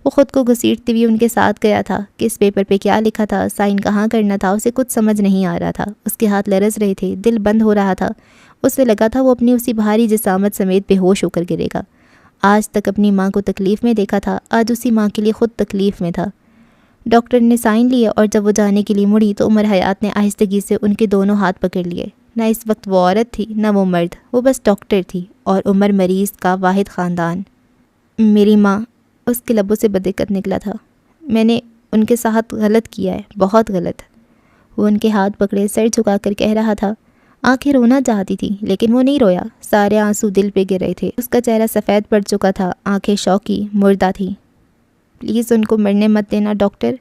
S1: وہ خود کو گھسیٹتے ہوئے ان کے ساتھ گیا تھا کہ اس پیپر پہ کیا لکھا تھا، سائن کہاں کرنا تھا، اسے کچھ سمجھ نہیں آ رہا تھا۔ اس کے ہاتھ لرز رہے تھے، دل بند ہو رہا تھا۔ اسے لگا تھا وہ اپنی اسی بھاری جسامت سمیت بے ہوش ہو کر گرے گا۔ آج تک اپنی ماں کو تکلیف میں دیکھا تھا، آج اسی ماں کے لیے خود تکلیف میں تھا۔ ڈاکٹر نے سائن لیے اور جب وہ جانے کے لیے مڑی تو عمر حیات نے آہستگی سے ان کے دونوں ہاتھ پکڑ لیے۔ نہ اس وقت وہ عورت تھی، نہ وہ مرد، وہ بس ڈاکٹر تھی اور عمر مریض کا واحد خاندان۔ میری ماں، اس کے لبوں سے بدقت نکلا تھا۔ میں نے ان کے ساتھ غلط کیا ہے، بہت غلط۔ وہ ان کے ہاتھ پکڑے سر جھکا کر کہہ رہا تھا۔ آنکھیں رونا چاہتی تھی لیکن وہ نہیں رویا، سارے آنسو دل پہ گر رہے تھے۔ اس کا چہرہ سفید پڑ چکا تھا، آنکھیں شوقی مردہ تھیں۔ پلیز ان کو مرنے مت دینا ڈاکٹر،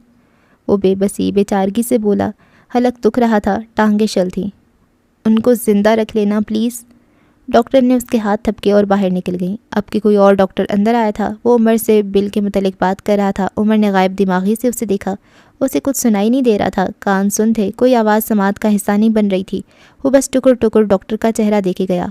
S1: وہ بے بسی بے چارگی سے بولا۔ حلق دکھ رہا تھا، ٹانگیں شل تھیں۔ ان کو زندہ رکھ لینا پلیز۔ ڈاکٹر نے اس کے ہاتھ تھپکے اور باہر نکل گئی۔ اب کہ کوئی اور ڈاکٹر اندر آیا تھا، وہ عمر سے بل کے متعلق بات کر رہا تھا۔ عمر نے غائب دماغی سے اسے دیکھا، اسے کچھ سنائی نہیں دے رہا تھا، کان سن تھے، کوئی آواز سماعت کا حصہ نہیں بن رہی تھی۔ وہ بس ٹکر ٹکر ڈاکٹر کا چہرہ دیکھے گیا۔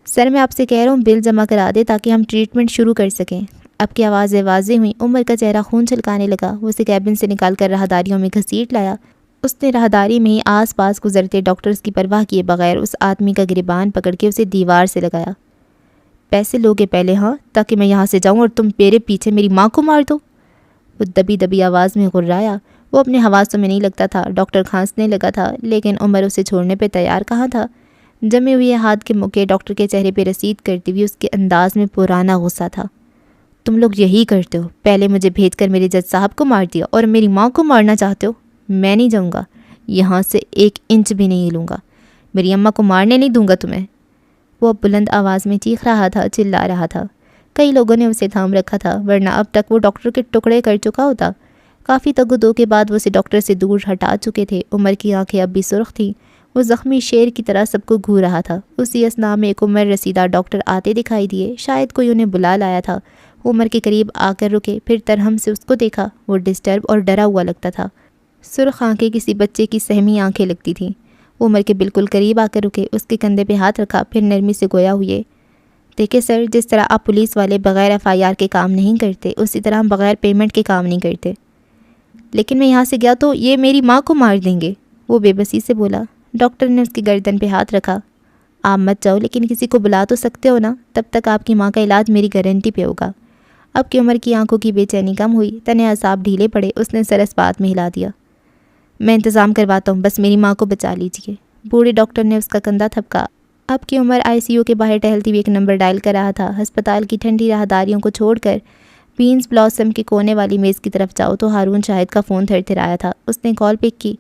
S1: سر میں آپ سے کہہ رہا ہوں بل جمع کرا دے تاکہ ہم ٹریٹمنٹ شروع کر سکیں۔ اب کی آوازیں واضح ہوئیں۔ عمر کا چہرہ خون چھلکانے لگا۔ وہ اسے کیبن سے نکال کر راہداریوں میں گھسیٹ لایا۔ اس نے راہداری میں ہی آس پاس گزرتے ڈاکٹرز کی پرواہ کیے بغیر اس آدمی کا گریبان پکڑ کے اسے دیوار سے لگایا۔ پیسے لوگے پہلے ہاں، تاکہ میں یہاں سے جاؤں اور تم میرے پیچھے میری ماں کو مار دو؟ وہ دبی دبی آواز میں غرایا۔ وہ اپنے حواسوں میں نہیں لگتا تھا۔ ڈاکٹر کھانسنے لگا تھا، لیکن عمر اسے چھوڑنے پہ تیار کہاں تھا۔ جمے ہوئے ہاتھ کے مکے ڈاکٹر کے چہرے پہ رسید کرتی ہوئی اس کے انداز میں پرانا غصہ تھا۔ تم لوگ یہی کرتے ہو، پہلے مجھے بھیج کر میرے جج صاحب کو مار دیا اور میری ماں کو مارنا چاہتے ہو۔ میں نہیں جاؤں گا، یہاں سے 1 انچ بھی نہیں ہلوں گا۔ میری اماں کو مارنے نہیں دوں گا تمہیں۔ وہ اب بلند آواز میں چیخ رہا تھا، چلا رہا تھا۔ کئی لوگوں نے اسے تھام رکھا تھا، ورنہ اب تک وہ ڈاکٹر کے ٹکڑے کر چکا ہوتا۔ کافی تگ و دو کے بعد وہ اسے ڈاکٹر سے دور ہٹا چکے تھے۔ عمر کی آنکھیں اب بھی سرخ تھیں، وہ زخمی شیر کی طرح سب کو گھور رہا تھا۔ اسی اثنا میں ایک عمر رسیدہ ڈاکٹر آتے دکھائی دیے، شاید کوئی انہیں بلا لایا تھا۔ وہ عمر کے قریب آ کر رکے، پھر ترہم سے اس کو دیکھا۔ وہ ڈسٹرب اور ڈرا ہوا لگتا تھا، سرخ آنکھیں کسی بچے کی سہمی آنکھیں لگتی تھیں۔ وہ عمر کے بالکل قریب آ کر رکے، اس کے کندھے پہ ہاتھ رکھا، پھر نرمی سے گویا ہوئے، دیکھیں سر، جس طرح آپ پولیس والے بغیر FIR کے کام نہیں کرتے، اسی طرح ہم بغیر پیمنٹ کے کام نہیں کرتے۔ لیکن میں یہاں سے گیا تو یہ میری ماں کو مار دیں گے، وہ بے بسی سے بولا۔ ڈاکٹر نے اس کی گردن پہ ہاتھ رکھا۔ آپ مت جاؤ، لیکن کسی کو بلا تو سکتے ہو نا، تب تک آپ کی ماں کا علاج میری گارنٹی پہ ہوگا۔ اب کی عمر کی آنکھوں کی بے چینی کم ہوئی، تنے اعصاب ڈھیلے پڑے، اس نے سر اس بات میں ہلا دیا۔ میں انتظام کرواتا ہوں، بس میری ماں کو بچا لیجیے۔ بوڑھے ڈاکٹر نے اس کا کندھا تھپکا۔ اب کی عمر ICU کے باہر ٹہلتی ہوئی ایک نمبر ڈائل کر رہا تھا۔ ہسپتال کی ٹھنڈی راہداریوں کو چھوڑ کر بینز بلاسم کے کونے والی میز کی طرف جاؤ تو ہارون شاہد کا فون تھر تھرایا تھا۔ اس نے کال پک کی۔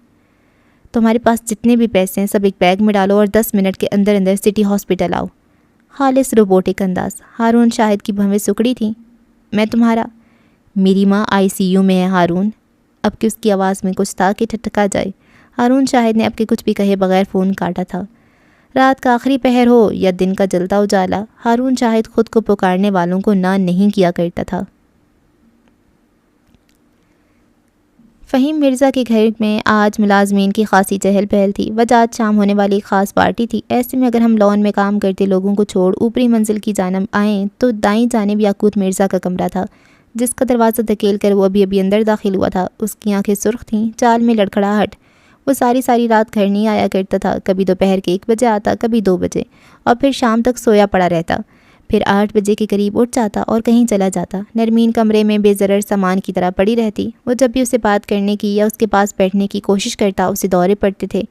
S1: تمہارے پاس جتنے بھی پیسے ہیں سب ایک بیگ میں ڈالو اور 10 منٹ کے اندر اندر سٹی ہاسپٹل آؤ۔ خالص روبوٹک انداز۔ ہارون شاہد کی بھویں سکڑی تھیں۔ میں تمہارا، میری ماں ICU میں ہے ہارون۔ اب کہ اس کی آواز میں کچھ تھا کہ ٹھٹکا جائے۔ ہارون شاہد نے اب کے کچھ بھی کہے بغیر فون کاٹا تھا۔ رات کا آخری پہر ہو یا دن کا جلتا اجالا، ہارون شاہد خود کو پکارنے والوں کو نہ نہیں کیا کرتا تھا۔ فہیم مرزا کے گھر میں آج ملازمین کی خاصی چہل پہل تھی، وجہ آج شام ہونے والی ایک خاص پارٹی تھی۔ ایسے میں اگر ہم لان میں کام کرتے لوگوں کو چھوڑ اوپری منزل کی جانب آئیں تو دائیں جانب یاقوت مرزا کا کمرہ تھا، جس کا دروازہ دھکیل کر وہ ابھی اندر داخل ہوا تھا۔ اس کی آنکھیں سرخ تھیں، چال میں لڑکھڑاہٹ۔ وہ ساری رات گھر نہیں آیا کرتا تھا، کبھی دوپہر کے 1 بجے آتا، کبھی 2 بجے، اور پھر شام تک سویا پڑا رہتا، پھر 8 بجے کے قریب اٹھ جاتا اور کہیں چلا جاتا۔ نرمین کمرے میں بے ضرر سامان کی طرح پڑی رہتی۔ وہ جب بھی اسے بات کرنے کی یا اس کے پاس بیٹھنے کی کوشش کرتا، اسے دورے پڑتے تھے۔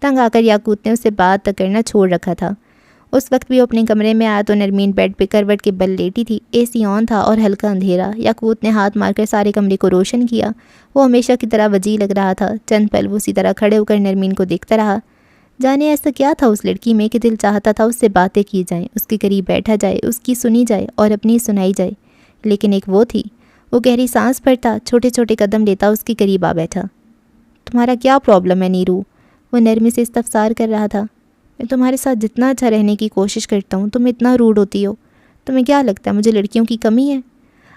S1: تنگ آ کر یاقوت نے اسے بات تک کرنا چھوڑ رکھا تھا۔ اس وقت بھی وہ اپنے کمرے میں آیا تو نرمین بیڈ پہ کروٹ کے بل لیٹی تھی۔ AC آن تھا اور ہلکا اندھیرا۔ یاقوت نے ہاتھ مار کر سارے کمرے کو روشن کیا۔ وہ ہمیشہ کی طرح وجیح لگ رہا تھا۔ چند پل وہ اسی طرح کھڑے ہو کر نرمین کو دیکھتا رہا۔ جانے ایسا کیا تھا اس لڑکی میں کہ دل چاہتا تھا اس سے باتیں کی جائیں، اس کے قریب بیٹھا جائے، اس کی سنی جائے اور اپنی سنائی جائے۔ لیکن ایک وہ تھی۔ وہ گہری سانس بھرتا، چھوٹے چھوٹے قدم لیتا، اس کے قریب آ بیٹھا۔ تمہارا کیا پرابلم ہے نیرو؟ وہ نرمی سے استفسار کر رہا تھا۔ میں تمہارے ساتھ جتنا اچھا رہنے کی کوشش کرتا ہوں تم اتنا روڈ ہوتی ہو۔ تمہیں کیا لگتا ہے مجھے لڑکیوں کی کمی ہے؟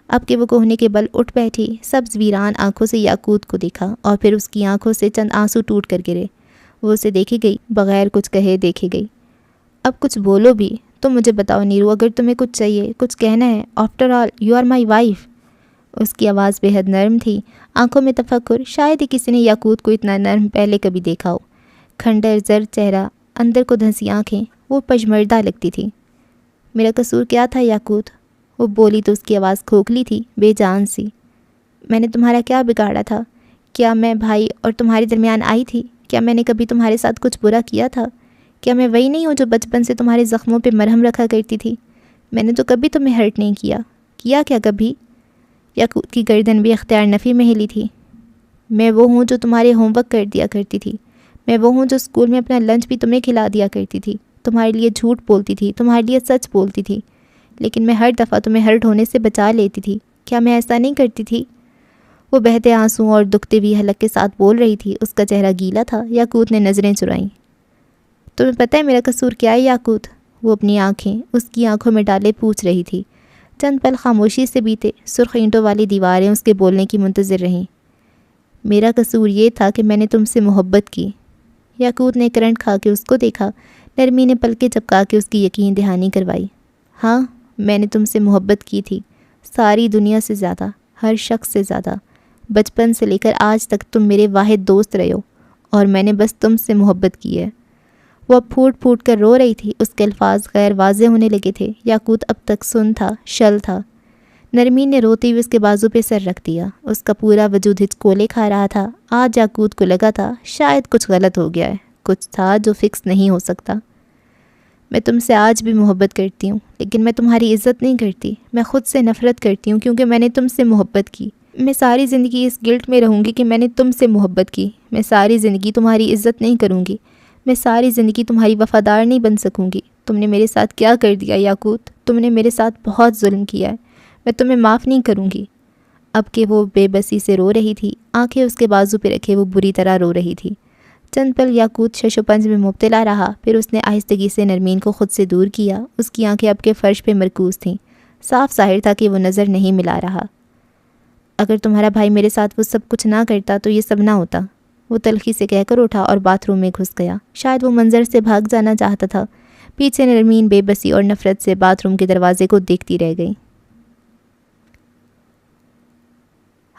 S1: اب کہ وہ کوہنے کے بل اٹھ بیٹھی، سبز ویران آنکھوں سے یاقوت کو دیکھا اور پھر اس کی آنکھوں سے چند آنسو ٹوٹ کر گرے۔ وہ اسے دیکھے گئی، بغیر کچھ کہے دیکھے گئی۔ اب کچھ بولو بھی، تم مجھے بتاؤ نیرو، اگر تمہیں کچھ چاہیے، کچھ کہنا ہے، after all you are my wife. اس کی آواز بے حد نرم تھی، آنکھوں میں تفکر۔ شاید ہی کسی نے یاقوت کو اتنا نرم پہلے کبھی دیکھا ہو۔ کھنڈر زرد چہرہ، اندر کو دھنسی آنکھیں، وہ پجمردہ لگتی تھی۔ میرا قصور کیا تھا یاقوت؟ وہ بولی تو اس کی آواز کھوکھلی تھی، بے جان سی۔ میں نے تمہارا کیا بگاڑا تھا؟ کیا میں بھائی اور تمہارے درمیان آئی تھی؟ کیا میں نے کبھی تمہارے ساتھ کچھ برا کیا تھا؟ کیا میں وہی نہیں ہوں جو بچپن سے تمہارے زخموں پہ مرہم رکھا کرتی تھی؟ میں نے تو کبھی تمہیں ہرٹ نہیں کیا۔ کیا کبھی؟ یاقوت کی گردن بھی اختیار نفی میں ہلی تھی۔ میں وہ ہوں جو تمہارے ہوم ورک کر دیا کرتی تھی۔ میں وہ ہوں جو اسکول میں اپنا لنچ بھی تمہیں کھلا دیا کرتی تھی، تمہارے لیے جھوٹ بولتی تھی، تمہارے لیے سچ بولتی تھی، لیکن میں ہر دفعہ تمہیں ہرٹ ہونے سے بچا لیتی تھی۔ کیا میں ایسا نہیں کرتی تھی؟ وہ بہتے آنسوں اور دکھتے ہوئی حلق کے ساتھ بول رہی تھی۔ اس کا چہرہ گیلا تھا۔ یاقوت نے نظریں چرائیں۔ تمہیں پتہ ہے میرا قصور کیا ہے یاقوت؟ وہ اپنی آنکھیں اس کی آنکھوں میں ڈالے پوچھ رہی تھی۔ چند پل خاموشی سے بیتے، سرخ اینٹوں والی دیواریں اس کے بولنے کی منتظر رہیں۔ میرا قصور یہ تھا کہ میں نے تم سے محبت کی۔ یاقوت نے کرنٹ کھا کے اس کو دیکھا۔ نرمی نے پلکیں چپکا کے اس کی یقین دہانی کروائی۔ ہاں، میں نے تم سے محبت کی تھی، ساری دنیا سے زیادہ، ہر شخص سے زیادہ۔ بچپن سے لے کر آج تک تم میرے واحد دوست رہے ہو اور میں نے بس تم سے محبت کی ہے۔ وہ اب پھوٹ پھوٹ کر رو رہی تھی۔ اس کے الفاظ غیر واضح ہونے لگے تھے۔ یاقوت اب تک سن تھا، شل تھا۔ نرمین نے روتے ہوئے اس کے بازو پہ سر رکھ دیا۔ اس کا پورا وجود ہچکولے کھا رہا تھا۔ آج یاقوت کو لگا تھا شاید کچھ غلط ہو گیا ہے، کچھ تھا جو فکس نہیں ہو سکتا۔ میں تم سے آج بھی محبت کرتی ہوں، لیکن میں تمہاری عزت نہیں کرتی۔ میں خود سے نفرت کرتی ہوں کیونکہ میں نے تم سے محبت کی۔ میں ساری زندگی اس گلٹ میں رہوں گی کہ میں نے تم سے محبت کی۔ میں ساری زندگی تمہاری عزت نہیں کروں گی۔ میں ساری زندگی تمہاری وفادار نہیں بن سکوں گی۔ تم نے میرے ساتھ کیا کر دیا یاقوت، تم نے میرے ساتھ بہت ظلم کیا ہے، میں تمہیں معاف نہیں کروں گی۔ اب کہ وہ بے بسی سے رو رہی تھی، آنکھیں اس کے بازو پہ رکھے وہ بری طرح رو رہی تھی۔ چند پل یاقوت شش و پنج میں مبتلا رہا، پھر اس نے آہستگی سے نرمین کو خود سے دور کیا۔ اس کی آنکھیں اب کے فرش پہ مرکوز تھیں، صاف ظاہر تھا کہ وہ نظر نہیں ملا رہا۔ اگر تمہارا بھائی میرے ساتھ وہ سب کچھ نہ کرتا تو یہ سب نہ ہوتا، وہ تلخی سے کہہ کر اٹھا اور باتھ روم میں گھس گیا۔ شاید وہ منظر سے بھاگ جانا چاہتا تھا۔ پیچھے نرمین بے بسی اور نفرت سے باتھ روم کے دروازے کو دیکھتی رہ گئی۔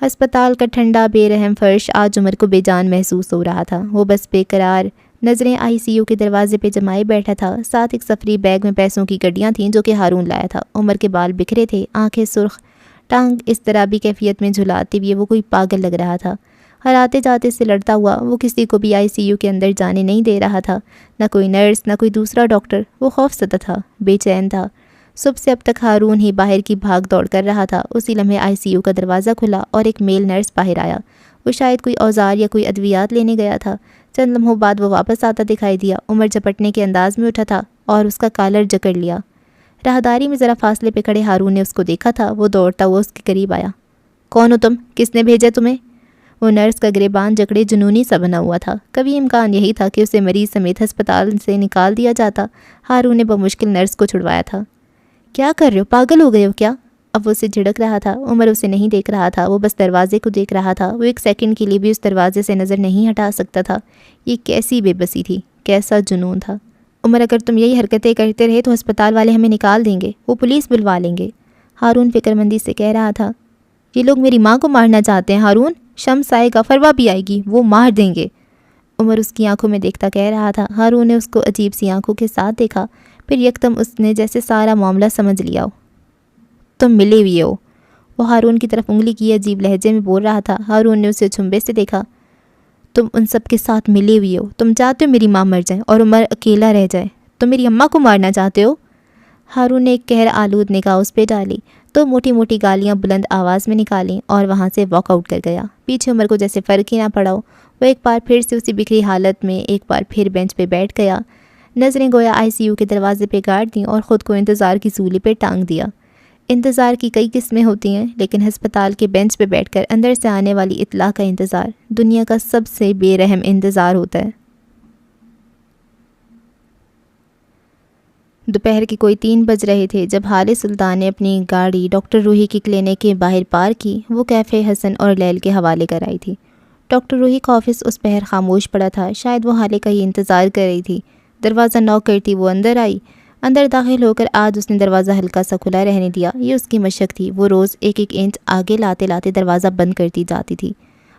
S1: ہسپتال کا ٹھنڈا بے رحم فرش آج عمر کو بے جان محسوس ہو رہا تھا۔ وہ بس بے قرار نظریں آئی سی یو کے دروازے پہ جمائے بیٹھا تھا۔ ساتھ ایک سفری بیگ میں پیسوں کی گڈیاں تھیں جو کہ ہارون لایا تھا۔ عمر کے بال بکھرے تھے، آنکھیں سرخ، ٹانگ اس طرح بھی کیفیت میں جھلاتے ہوئے وہ کوئی پاگل لگ رہا تھا۔ ہر آتے جاتے سے لڑتا ہوا وہ کسی کو بھی آئی سی یو کے اندر جانے نہیں دے رہا تھا، نہ کوئی نرس، نہ کوئی دوسرا ڈاکٹر۔ وہ خوف زدہ تھا، بے چین تھا۔ صبح سے اب تک ہارون ہی باہر کی بھاگ دوڑ کر رہا تھا۔ اسی لمحے آئی سی یو کا دروازہ کھلا اور ایک میل نرس باہر آیا۔ وہ شاید کوئی اوزار یا کوئی ادویات لینے گیا تھا۔ چند لمحوں بعد وہ واپس آتا دکھائی دیا۔ عمر جھپٹنے کے انداز میں اٹھا تھا اور اس کا کالر جکڑ لیا۔ راہداری میں ذرا فاصلے پہ کھڑے ہارون نے اس کو دیکھا تھا۔ وہ دوڑتا ہوا اس کے قریب آیا۔ کون ہو تم؟ کس نے بھیجا تمہیں؟ وہ نرس کا گریبان جکڑے جنونی سا بنا ہوا تھا۔ کبھی امکان یہی تھا کہ اسے مریض سمیت ہسپتال سے نکال دیا جاتا۔ ہارون نے بمشکل نرس کو چھڑوایا تھا۔ کیا کر رہے ہو؟ پاگل ہو گئے ہو کیا؟ اب وہ اسے جھڑک رہا تھا۔ عمر اسے نہیں دیکھ رہا تھا، وہ بس دروازے کو دیکھ رہا تھا۔ وہ ایک سیکنڈ کے لیے بھی اس دروازے سے نظر نہیں ہٹا سکتا تھا۔ یہ کیسی بے بسی تھی، کیسا جنون تھا۔ عمر اگر تم یہی حرکتیں کرتے رہے تو ہسپتال والے ہمیں نکال دیں گے، وہ پولیس بلوا لیں گے، ہارون فکر مندی سے کہہ رہا تھا۔ یہ لوگ میری ماں کو مارنا چاہتے ہیں ہارون، شمس آئے گا، فروا بھی آئے گی، وہ مار دیں گے، عمر اس کی آنکھوں میں دیکھتا کہہ رہا تھا۔ ہارون نے اس کو عجیب سی آنکھوں کے ساتھ دیکھا، پھر یکدم اس نے جیسے سارا معاملہ سمجھ لیا ہو۔ تم ملے ہوئے ہو، وہ ہارون کی طرف انگلی کی عجیب لہجے میں بول رہا تھا۔ ہارون نے اسے چھمبے سے دیکھا۔ تم ان سب کے ساتھ ملے ہوئے ہو، تم چاہتے ہو میری ماں مر جائے اور عمر اکیلا رہ جائے، تم میری اماں کو مارنا چاہتے ہو؟ ہارون نے ایک قہر آلود نگاہ اس پہ ڈالی، تو موٹی موٹی گالیاں بلند آواز میں نکالیں اور وہاں سے واک آؤٹ کر گیا۔ پیچھے عمر کو جیسے فرق ہی نہ پڑا ہو۔ وہ ایک بار پھر سے اسی بکھری حالت میں ایک بار پھر بینچ پہ بیٹھ گیا۔ نظریں گویا آئی سی یو کے دروازے پہ گاڑ دیں اور خود کو انتظار کی سولی پہ ٹانگ دیا۔ انتظار کی کئی قسمیں ہوتی ہیں، لیکن ہسپتال کے بینچ پہ بیٹھ کر اندر سے آنے والی اطلاع کا انتظار دنیا کا سب سے بے رحم انتظار ہوتا ہے۔ دوپہر کے کوئی 3 بج رہے تھے جب حال سلطان نے اپنی گاڑی ڈاکٹر روحی کی کلینک کے باہر پارک کی۔ وہ کیفے حسن اور لیل کے حوالے کر آئی تھی۔ ڈاکٹر روحی کا آفس اس پہر خاموش پڑا تھا، شاید وہ حالے کا ہی انتظار کر رہی تھی۔ دروازہ نوک کرتی وہ اندر آئی۔ اندر داخل ہو کر آج اس نے دروازہ ہلکا سا کھلا رہنے دیا۔ یہ اس کی مشق تھی، وہ روز ایک ایک انچ آگے لاتے لاتے دروازہ بند کرتی جاتی تھی۔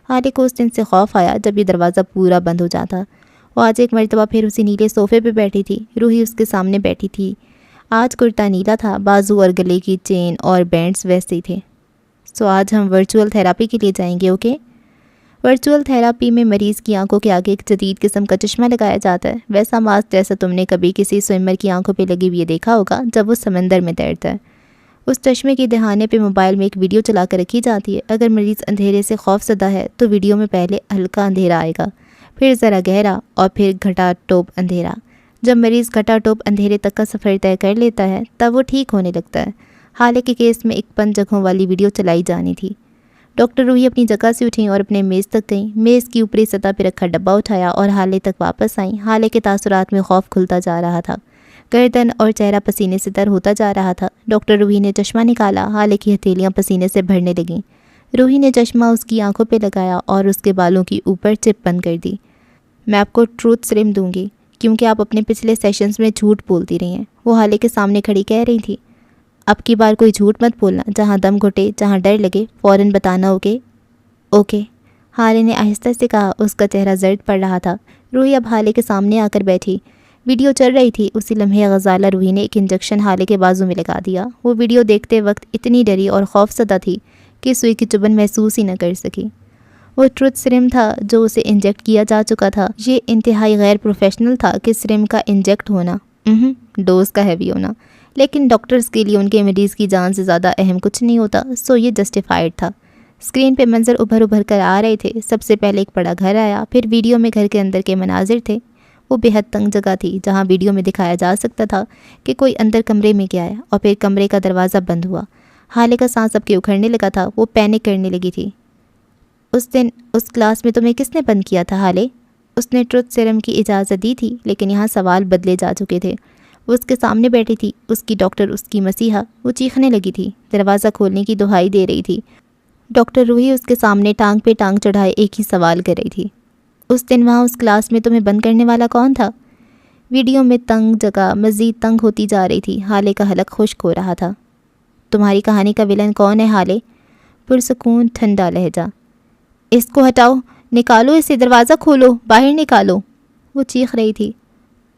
S1: حالے کو اس دن سے خوف آیا جب یہ دروازہ پورا بند ہو جاتا۔ وہ آج ایک مرتبہ پھر اسی نیلے صوفے پہ بیٹھی تھی۔ روحی اس کے سامنے بیٹھی تھی۔ آج کرتا نیلا تھا، بازو اور گلے کی چین اور بینڈز ویسے ہی تھے۔ سو آج ہم ورچوئل تھیراپی کے لیے جائیں گے، اوکے؟ ورچوئل تھیراپی میں مریض کی آنکھوں کے آگے ایک جدید قسم کا چشمہ لگایا جاتا ہے، ویسا ماسک جیسا تم نے کبھی کسی سوئمر کی آنکھوں پہ لگی ہوئی دیکھا ہوگا جب وہ سمندر میں تیرتا ہے۔ اس چشمے کے دہانے پہ موبائل میں ایک ویڈیو چلا کر رکھی جاتی ہے۔ اگر مریض اندھیرے سے خوف زدہ ہے تو ویڈیو میں پہلے ہلکا اندھیرا آئے گا، پھر ذرا گہرا اور پھر گھٹا ٹوپ اندھیرا۔ جب مریض گھٹا ٹوپ اندھیرے تک کا سفر طے کر لیتا ہے تب وہ ٹھیک ہونے لگتا ہے۔ حالے کے کیس میں 51 جگہوں والی ویڈیو چلائی جانی تھی۔ ڈاکٹر روحی اپنی جگہ سے اٹھیں اور اپنے میز تک گئیں۔ میز کی اوپری سطح پہ رکھا ڈبہ اٹھایا اور حالے تک واپس آئیں۔ حالے کے تاثرات میں خوف کھلتا جا رہا تھا، گردن اور چہرہ پسینے سے تر ہوتا جا رہا تھا۔ ڈاکٹر روحی نے چشمہ نکالا، حالے کی ہتھیلیاں پسینے سے بھرنے لگیں۔ روحی نے چشمہ اس کی آنکھوں پہ لگایا اور اس کے بالوں کی اوپر چپ بند کر دی۔ میں آپ کو ٹروتھ سرم دوں گی کیونکہ آپ اپنے پچھلے سیشنز میں جھوٹ بولتی رہی ہیں، وہ حالے کے سامنے کھڑی کہہ رہی تھی۔ اب کی بار کوئی جھوٹ مت بولنا، جہاں دم گھٹے، جہاں ڈر لگے فوراً بتانا، اوکے؟ اوکے، حالے نے آہستہ سے کہا۔ اس کا چہرہ زرد پڑ رہا تھا۔ روحی اب حالے کے سامنے آ کر بیٹھی۔ ویڈیو چل رہی تھی۔ اسی لمحے غزالہ روحی نے ایک انجیکشن حالے کے بازو میں لگا دیا۔ وہ ویڈیو دیکھتے وقت اتنی ڈری اور خوف زدہ تھی کہ سوئی کی چبھن محسوس ہی نہ کر سکی۔ وہ ٹروتھ سرم تھا جو اسے انجیکٹ کیا جا چکا تھا۔ یہ انتہائی غیر پروفیشنل تھا کہ سرم کا انجیکٹ ہونا، ڈوز کا ہیوی ہونا، لیکن ڈاکٹرز کے لیے ان کے مریض کی جان سے زیادہ اہم کچھ نہیں ہوتا، سو یہ جسٹیفائڈ تھا۔ اسکرین پہ منظر ابھر ابھر کر آ رہے تھے۔ سب سے پہلے ایک بڑا گھر آیا، پھر ویڈیو میں گھر کے اندر کے مناظر تھے۔ وہ بے حد تنگ جگہ تھی جہاں ویڈیو میں دکھایا جا سکتا تھا کہ کوئی اندر کمرے میں گیا ہے اور پھر کمرے کا دروازہ بند ہوا۔ حالے کا سانس اب کے اکھڑنے لگا تھا، وہ پینک کرنے لگی تھی۔ اس دن اس کلاس میں تمہیں کس نے بند کیا تھا حالے؟ اس نے ٹروتھ سیرم کی اجازت دی تھی، لیکن یہاں سوال بدلے جا چکے تھے۔ وہ اس کے سامنے بیٹھی تھی، اس کی ڈاکٹر، اس کی مسیحا۔ وہ چیخنے لگی تھی، دروازہ کھولنے کی دہائی دے رہی تھی۔ ڈاکٹر روحی اس کے سامنے ٹانگ پہ ٹانگ چڑھائے ایک ہی سوال کر رہی تھی۔ اس دن وہاں اس کلاس میں تمہیں بند کرنے والا کون تھا؟ ویڈیو میں تنگ جگہ مزید تنگ ہوتی جا رہی تھی۔ حالے کا حلق خشک ہو رہا تھا۔ تمہاری کہانی کا ویلن کون ہے حالے؟ پرسکون ٹھنڈا لہجہ۔ اس کو ہٹاؤ، نکالو اسے، دروازہ کھولو، باہر نکالو، وہ چیخ رہی تھی۔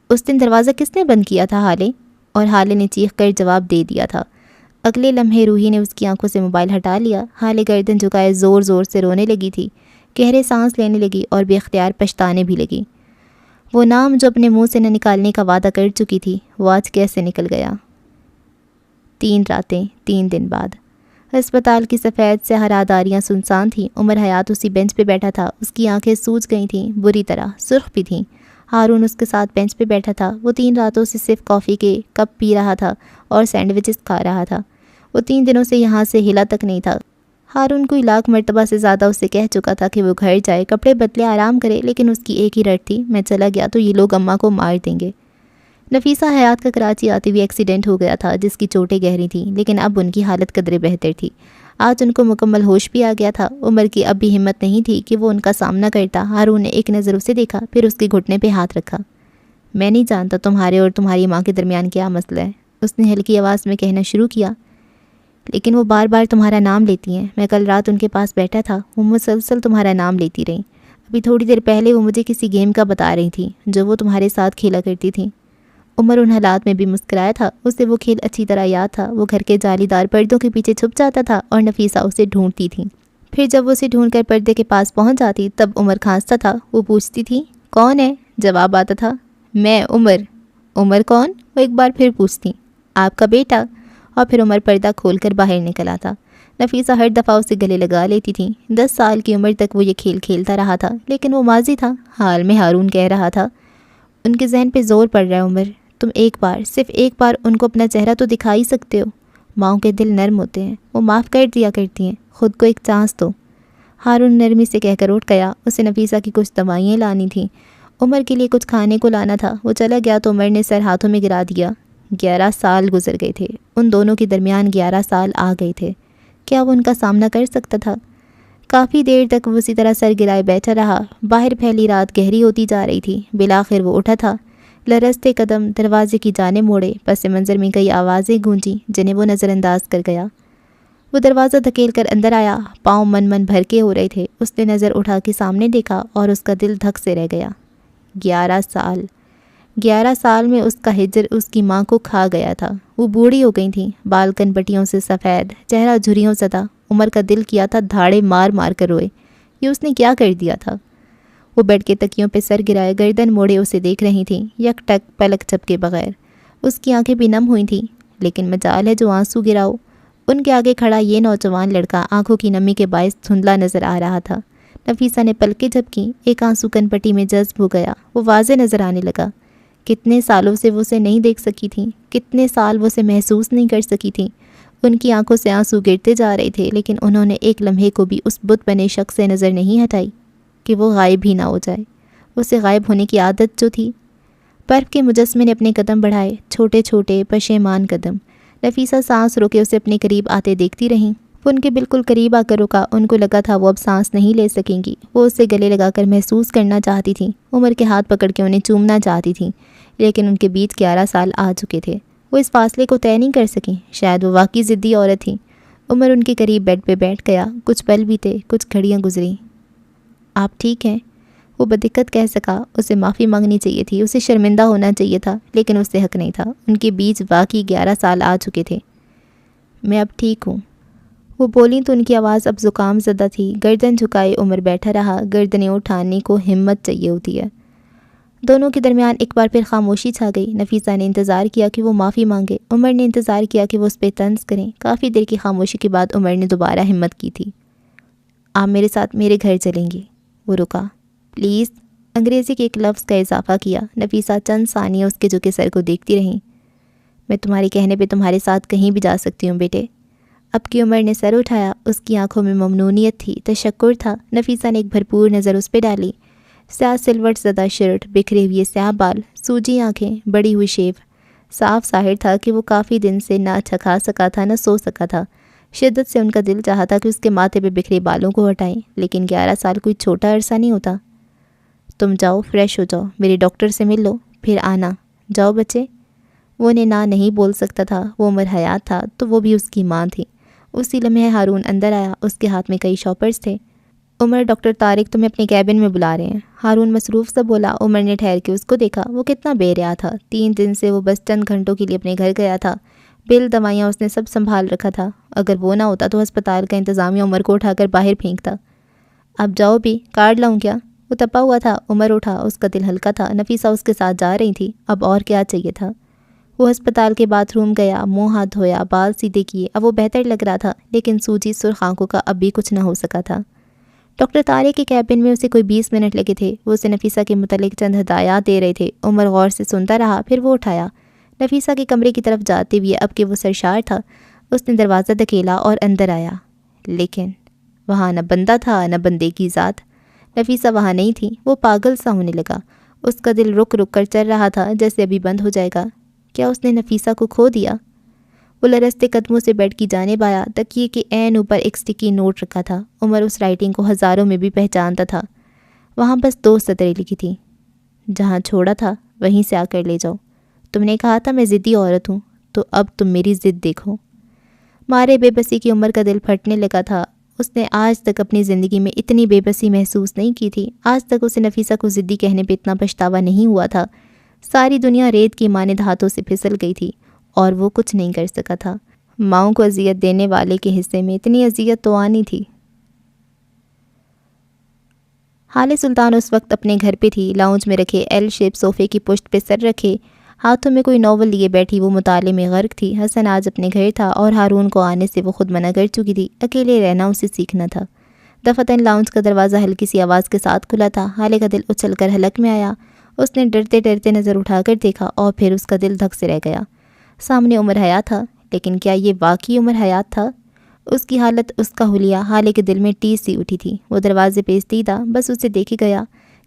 S1: اس دن دروازہ کس نے بند کیا تھا حالے؟ اور حالے نے چیخ کر جواب دے دیا تھا۔ اگلے لمحے روحی نے اس کی آنکھوں سے موبائل ہٹا لیا۔ حالے گردن جھکائے زور زور سے رونے لگی تھی، گہرے سانس لینے لگی اور بے اختیار پچھتانے بھی لگی۔ وہ نام جو اپنے منہ سے نہ نکالنے کا وعدہ کر چکی تھی، وہ آج کیسے نکل گیا؟ 3 راتیں 3 دن بعد ہسپتال کی سفید سے ہراداریاں سنسان تھیں۔ عمر حیات اسی بینچ پہ بیٹھا تھا، اس کی آنکھیں سوج گئی تھیں، بری طرح سرخ بھی تھیں۔ ہارون اس کے ساتھ بینچ پہ بیٹھا تھا۔ وہ 3 راتوں سے صرف کافی کے کپ پی رہا تھا اور سینڈوچز کھا رہا تھا۔ وہ 3 دنوں سے یہاں سے ہلا تک نہیں تھا۔ ہارون کوئی لاکھ مرتبہ سے زیادہ اسے کہہ چکا تھا کہ وہ گھر جائے، کپڑے بدلے، آرام کرے، لیکن اس کی ایک ہی رٹ تھی، میں چلا گیا تو یہ لوگ اماں کو مار دیں گے۔ نفیسہ حیات کا کراچی آتے ہوئے ایکسیڈنٹ ہو گیا تھا، جس کی چوٹیں گہری تھیں، لیکن اب ان کی حالت قدرے بہتر تھی۔ آج ان کو مکمل ہوش بھی آ گیا تھا۔ عمر کی اب بھی ہمت نہیں تھی کہ وہ ان کا سامنا کرتا۔ ہارون نے ایک نظر اسے دیکھا، پھر اس کے گھٹنے پہ ہاتھ رکھا۔ میں نہیں جانتا تمہارے اور تمہاری ماں کے درمیان کیا مسئلہ ہے، اس نے ہلکی آواز میں کہنا شروع کیا، لیکن وہ بار بار تمہارا نام لیتی ہیں۔ میں کل رات ان کے پاس بیٹھا تھا، وہ مسلسل تمہارا نام لیتی رہیں۔ ابھی تھوڑی دیر پہلے وہ مجھے کسی گیم کا بتا رہی تھی جو وہ تمہارے ساتھ کھیلا کرتی تھیں۔ عمر ان حالات میں بھی مسکرایا تھا، اسے وہ کھیل اچھی طرح یاد تھا۔ وہ گھر کے جالی دار پردوں کے پیچھے چھپ جاتا تھا اور نفیسہ اسے ڈھونڈتی تھی۔ پھر جب وہ اسے ڈھونڈ کر پردے کے پاس پہنچ جاتی تب عمر کھانستا تھا۔ وہ پوچھتی تھی، کون ہے؟ جواب آتا تھا، میں عمر۔ عمر کون؟ وہ ایک بار پھر پوچھتی، آپ کا بیٹا۔ اور پھر عمر پردہ کھول کر باہر نکل آتا۔ نفیسہ ہر دفعہ اسے گلے لگا لیتی تھی۔ 10 سال کی عمر تک وہ یہ کھیل کھیلتا رہا تھا، لیکن وہ ماضی تھا، حال میں ہارون کہہ رہا تھا۔ ان کے ذہن پہ زور پڑ رہا ہے عمر، تم ایک بار، صرف ایک بار ان کو اپنا چہرہ تو دکھا ہی سکتے ہو۔ ماؤں کے دل نرم ہوتے ہیں، وہ معاف کر دیا کرتی ہیں، خود کو ایک چانس دو۔ ہارون نرمی سے کہہ کر اٹھ گیا۔ اسے نفیسہ کی کچھ دوائیں لانی تھیں، عمر کے لیے کچھ کھانے کو لانا تھا۔ وہ چلا گیا تو عمر نے سر ہاتھوں میں گرا دیا۔ 11 سال گزر گئے تھے، ان دونوں کے درمیان 11 سال آ گئے تھے۔ کیا وہ ان کا سامنا کر سکتا تھا؟ کافی دیر تک وہ اسی طرح سر گرائے بیٹھا رہا۔ باہر پھیلی رات گہری ہوتی جا رہی تھی۔ بالآخر وہ اٹھا تھا، لرزتے قدم دروازے کی جانب موڑے۔ پس منظر میں کئی آوازیں گونجیں جنہیں وہ نظر انداز کر گیا۔ وہ دروازہ دھکیل کر اندر آیا، پاؤں من بھر کے ہو رہے تھے۔ اس نے نظر اٹھا کے سامنے دیکھا اور اس کا دل دھک سے رہ گیا۔ 11 سال 11 سال میں اس کا ہجر اس کی ماں کو کھا گیا تھا۔ وہ بوڑھی ہو گئی تھیں، بال کن پٹیوں سے سفید، چہرہ جھریوں زدہ۔ عمر کا دل کیا تھا دھاڑے مار مار کر روئے۔ یہ اس نے کیا کر دیا تھا؟ وہ بیڈ کے تکیوں پہ سر گرائے گردن موڑے اسے دیکھ رہی تھیں، یک ٹک پلک جھپکے بغیر۔ اس کی آنکھیں بھی نم ہوئی تھیں، لیکن مجال ہے جو آنسو گراؤ۔ ان کے آگے کھڑا یہ نوجوان لڑکا آنکھوں کی نمی کے باعث دھندلا نظر آ رہا تھا۔ نفیسہ نے پلکیں جھپکیں، ایک آنسو کن پٹی میں جذب ہو گیا، وہ واضح نظر آنے لگا۔ کتنے سالوں سے وہ اسے نہیں دیکھ سکی تھیں، کتنے سال وہ اسے محسوس نہیں کر سکی تھیں۔ ان کی آنکھوں سے آنسو گرتے جا رہے تھے، لیکن انہوں نے ایک لمحے کو بھی اس بت بنے شخص سے نظر نہیں ہٹائی کہ وہ غائب ہی نہ ہو جائے۔ اسے غائب ہونے کی عادت جو تھی۔ برف کے مجسمے نے اپنے قدم بڑھائے، چھوٹے چھوٹے پشیمان قدم۔ نفیسہ سانس روکے اسے اپنے قریب آتے دیکھتی رہیں۔ وہ ان کے بالکل قریب آ کر رکا۔ ان کو لگا تھا وہ اب سانس نہیں لے سکیں گی۔ وہ اسے گلے لگا کر محسوس کرنا چاہتی تھیں، عمر کے ہاتھ پکڑ کے انہیں چومنا چاہتی تھیں، لیکن ان کے بیچ 11 سال آ چکے تھے۔ وہ اس فاصلے کو طے نہیں کر سکیں۔ شاید وہ واقعی ضدی عورت تھیں۔ عمر ان کے قریب بیڈ پہ بیٹھ گیا۔ کچھ پل بھی تھے، کچھ گھڑیاں گزری۔ آپ ٹھیک ہیں؟ وہ بدقت کہہ سکا۔ اسے معافی مانگنی چاہیے تھی، اسے شرمندہ ہونا چاہیے تھا، لیکن اسے حق نہیں تھا۔ ان کے بیچ واقعی 11 سال آ چکے تھے۔ میں اب ٹھیک ہوں، وہ بولیں تو ان کی آواز اب زکام زدہ تھی۔ گردن جھکائے عمر بیٹھا رہا۔ گردنیں اٹھانے کو ہمت چاہیے ہوتی ہے۔ دونوں کے درمیان ایک بار پھر خاموشی چھا گئی۔ نفیسہ نے انتظار کیا کہ وہ معافی مانگے، عمر نے انتظار کیا کہ وہ اس پہ طنز کریں۔ کافی دیر کی خاموشی کے بعد عمر نے دوبارہ ہمت کی تھی۔ آپ میرے ساتھ میرے گھر چلیں گے؟ وہ رکا۔ پلیز، انگریزی کے ایک لفظ کا اضافہ کیا۔ نفیسہ چند ثانیہ اس کے جھکے سر کو دیکھتی رہیں۔ میں تمہارے کہنے پہ تمہارے ساتھ کہیں بھی جا سکتی ہوں بیٹے۔ اب کی عمر نے سر اٹھایا، اس کی آنکھوں میں ممنونیت تھی، تشکر تھا۔ نفیسہ نے ایک بھرپور نظر اس پہ ڈالی۔ سیاہ سلوٹ زدہ شرٹ، بکھرے ہوئے سیاہ بال، سوجی آنکھیں، بڑی ہوئی شیو۔ صاف ظاہر تھا کہ وہ کافی دن سے نہ اچھا کھا سکا تھا نہ سو سکا تھا۔ شدت سے ان کا دل چاہا تھا کہ اس کے ماتھے پہ بکھرے بالوں کو ہٹائیں، لیکن 11 سال کوئی چھوٹا عرصہ نہیں ہوتا۔ تم جاؤ، فریش ہو جاؤ، میرے ڈاکٹر سے مل لو، پھر آنا۔ جاؤ بچے۔ وہ انہیں نہ نہیں بول سکتا تھا، وہ عمر حیات تھا تو وہ بھی اس کی ماں تھی۔ اسی لمحے ہارون اندر آیا، اس کے ہاتھ میں کئی شاپرز تھے۔ عمر، ڈاکٹر طارق تمہیں اپنے کیبن میں بلا رہے ہیں۔ ہارون مصروف سا بولا۔ عمر نے ٹھہر کے اس کو دیکھا، وہ کتنا بے ریا تھا۔ 3 دن سے وہ بس چند گھنٹوں کے لیے اپنے گھر گیا تھا۔ بل، دوائیاں اس نے سب سنبھال رکھا تھا۔ اگر وہ نہ ہوتا تو ہسپتال کا انتظامیہ عمر کو اٹھا کر باہر پھینکتا۔ اب جاؤ بھی، کارڈ لاؤں کیا؟ وہ تپا ہوا تھا۔ عمر اٹھا، اس کا دل ہلکا تھا۔ نفیسہ اس کے ساتھ جا رہی تھی، اب اور کیا چاہیے تھا؟ وہ ہسپتال کے باتھ روم گیا، منہ ہاتھ دھویا، بال سیدھے کیے، اب وہ بہتر لگ رہا تھا، لیکن سوجی سرخ آنکھوں کا اب بھی کچھ نہ ہو سکا تھا۔ ڈاکٹر طارق کے کیبن میں اسے کوئی 20 منٹ لگے تھے۔ وہ اسے نفیسہ کے متعلق چند ہدایات دے رہے تھے۔ عمر غور سے سنتا رہا، پھر وہ اٹھایا۔ نفیسہ کے کمرے کی طرف جاتے ہوئے، اب کہ وہ سرشار تھا، اس نے دروازہ دھکیلا اور اندر آیا، لیکن وہاں نہ بندہ تھا نہ بندے کی ذات۔ نفیسہ وہاں نہیں تھی۔ وہ پاگل سا ہونے لگا، اس کا دل رک رک کر چل رہا تھا جیسے ابھی بند ہو جائے گا۔ کیا اس نے نفیسہ کو کھو دیا؟ وہ لرزتے قدموں سے بیڈ کی جانب آیا۔ تکیے کے عین اوپر ایک سٹکی نوٹ رکھا تھا۔ عمر اس رائٹنگ کو ہزاروں میں بھی پہچانتا تھا۔ وہاں بس 2 سطریں لکھی تھیں، جہاں چھوڑا تھا وہیں سے آ کر لے جاؤ۔ تم نے کہا تھا میں ضدی عورت ہوں، تو اب تم میری ضد دیکھو۔ مارے بے بسی کی عمر کا دل پھٹنے لگا تھا۔ اس نے آج تک اپنی زندگی میں اتنی بے بسی محسوس نہیں کی تھی۔ آج تک اسے نفیسہ کو ضدی کہنے پہ اتنا پچھتاوا نہیں ہوا تھا۔ ساری دنیا ریت کی مانند ہاتھوں سے پھسل گئی تھی اور وہ کچھ نہیں کر سکا تھا۔ ماؤں کو اذیت دینے والے کے حصے میں اتنی اذیت تو آنی تھی۔ حال سلطان اس وقت اپنے گھر پہ تھی۔ لاؤنج میں رکھے ایل شیپ صوفے کی پشت پہ سر رکھے، ہاتھوں میں کوئی ناول لیے بیٹھی وہ مطالعے میں غرق تھی۔ حسن آج اپنے گھر تھا اور ہارون کو آنے سے وہ خود منع کر چکی تھی۔ اکیلے رہنا اسے سیکھنا تھا۔ دفتن لاؤنج کا دروازہ ہلکی سی آواز کے ساتھ کھلا تھا۔ حالے کا دل اچھل کر حلق میں آیا۔ اس نے ڈرتے ڈرتے نظر اٹھا کر دیکھا اور پھر اس کا دل دھک سے رہ گیا۔ سامنے عمر حیات تھا، لیکن کیا یہ واقعی عمر حیات تھا؟ اس کی حالت، اس کا حلیہ، حالے کے دل میں ٹیس سی اٹھی تھی۔ وہ دروازے پہ استیدا بس اسے دیکھے گیا۔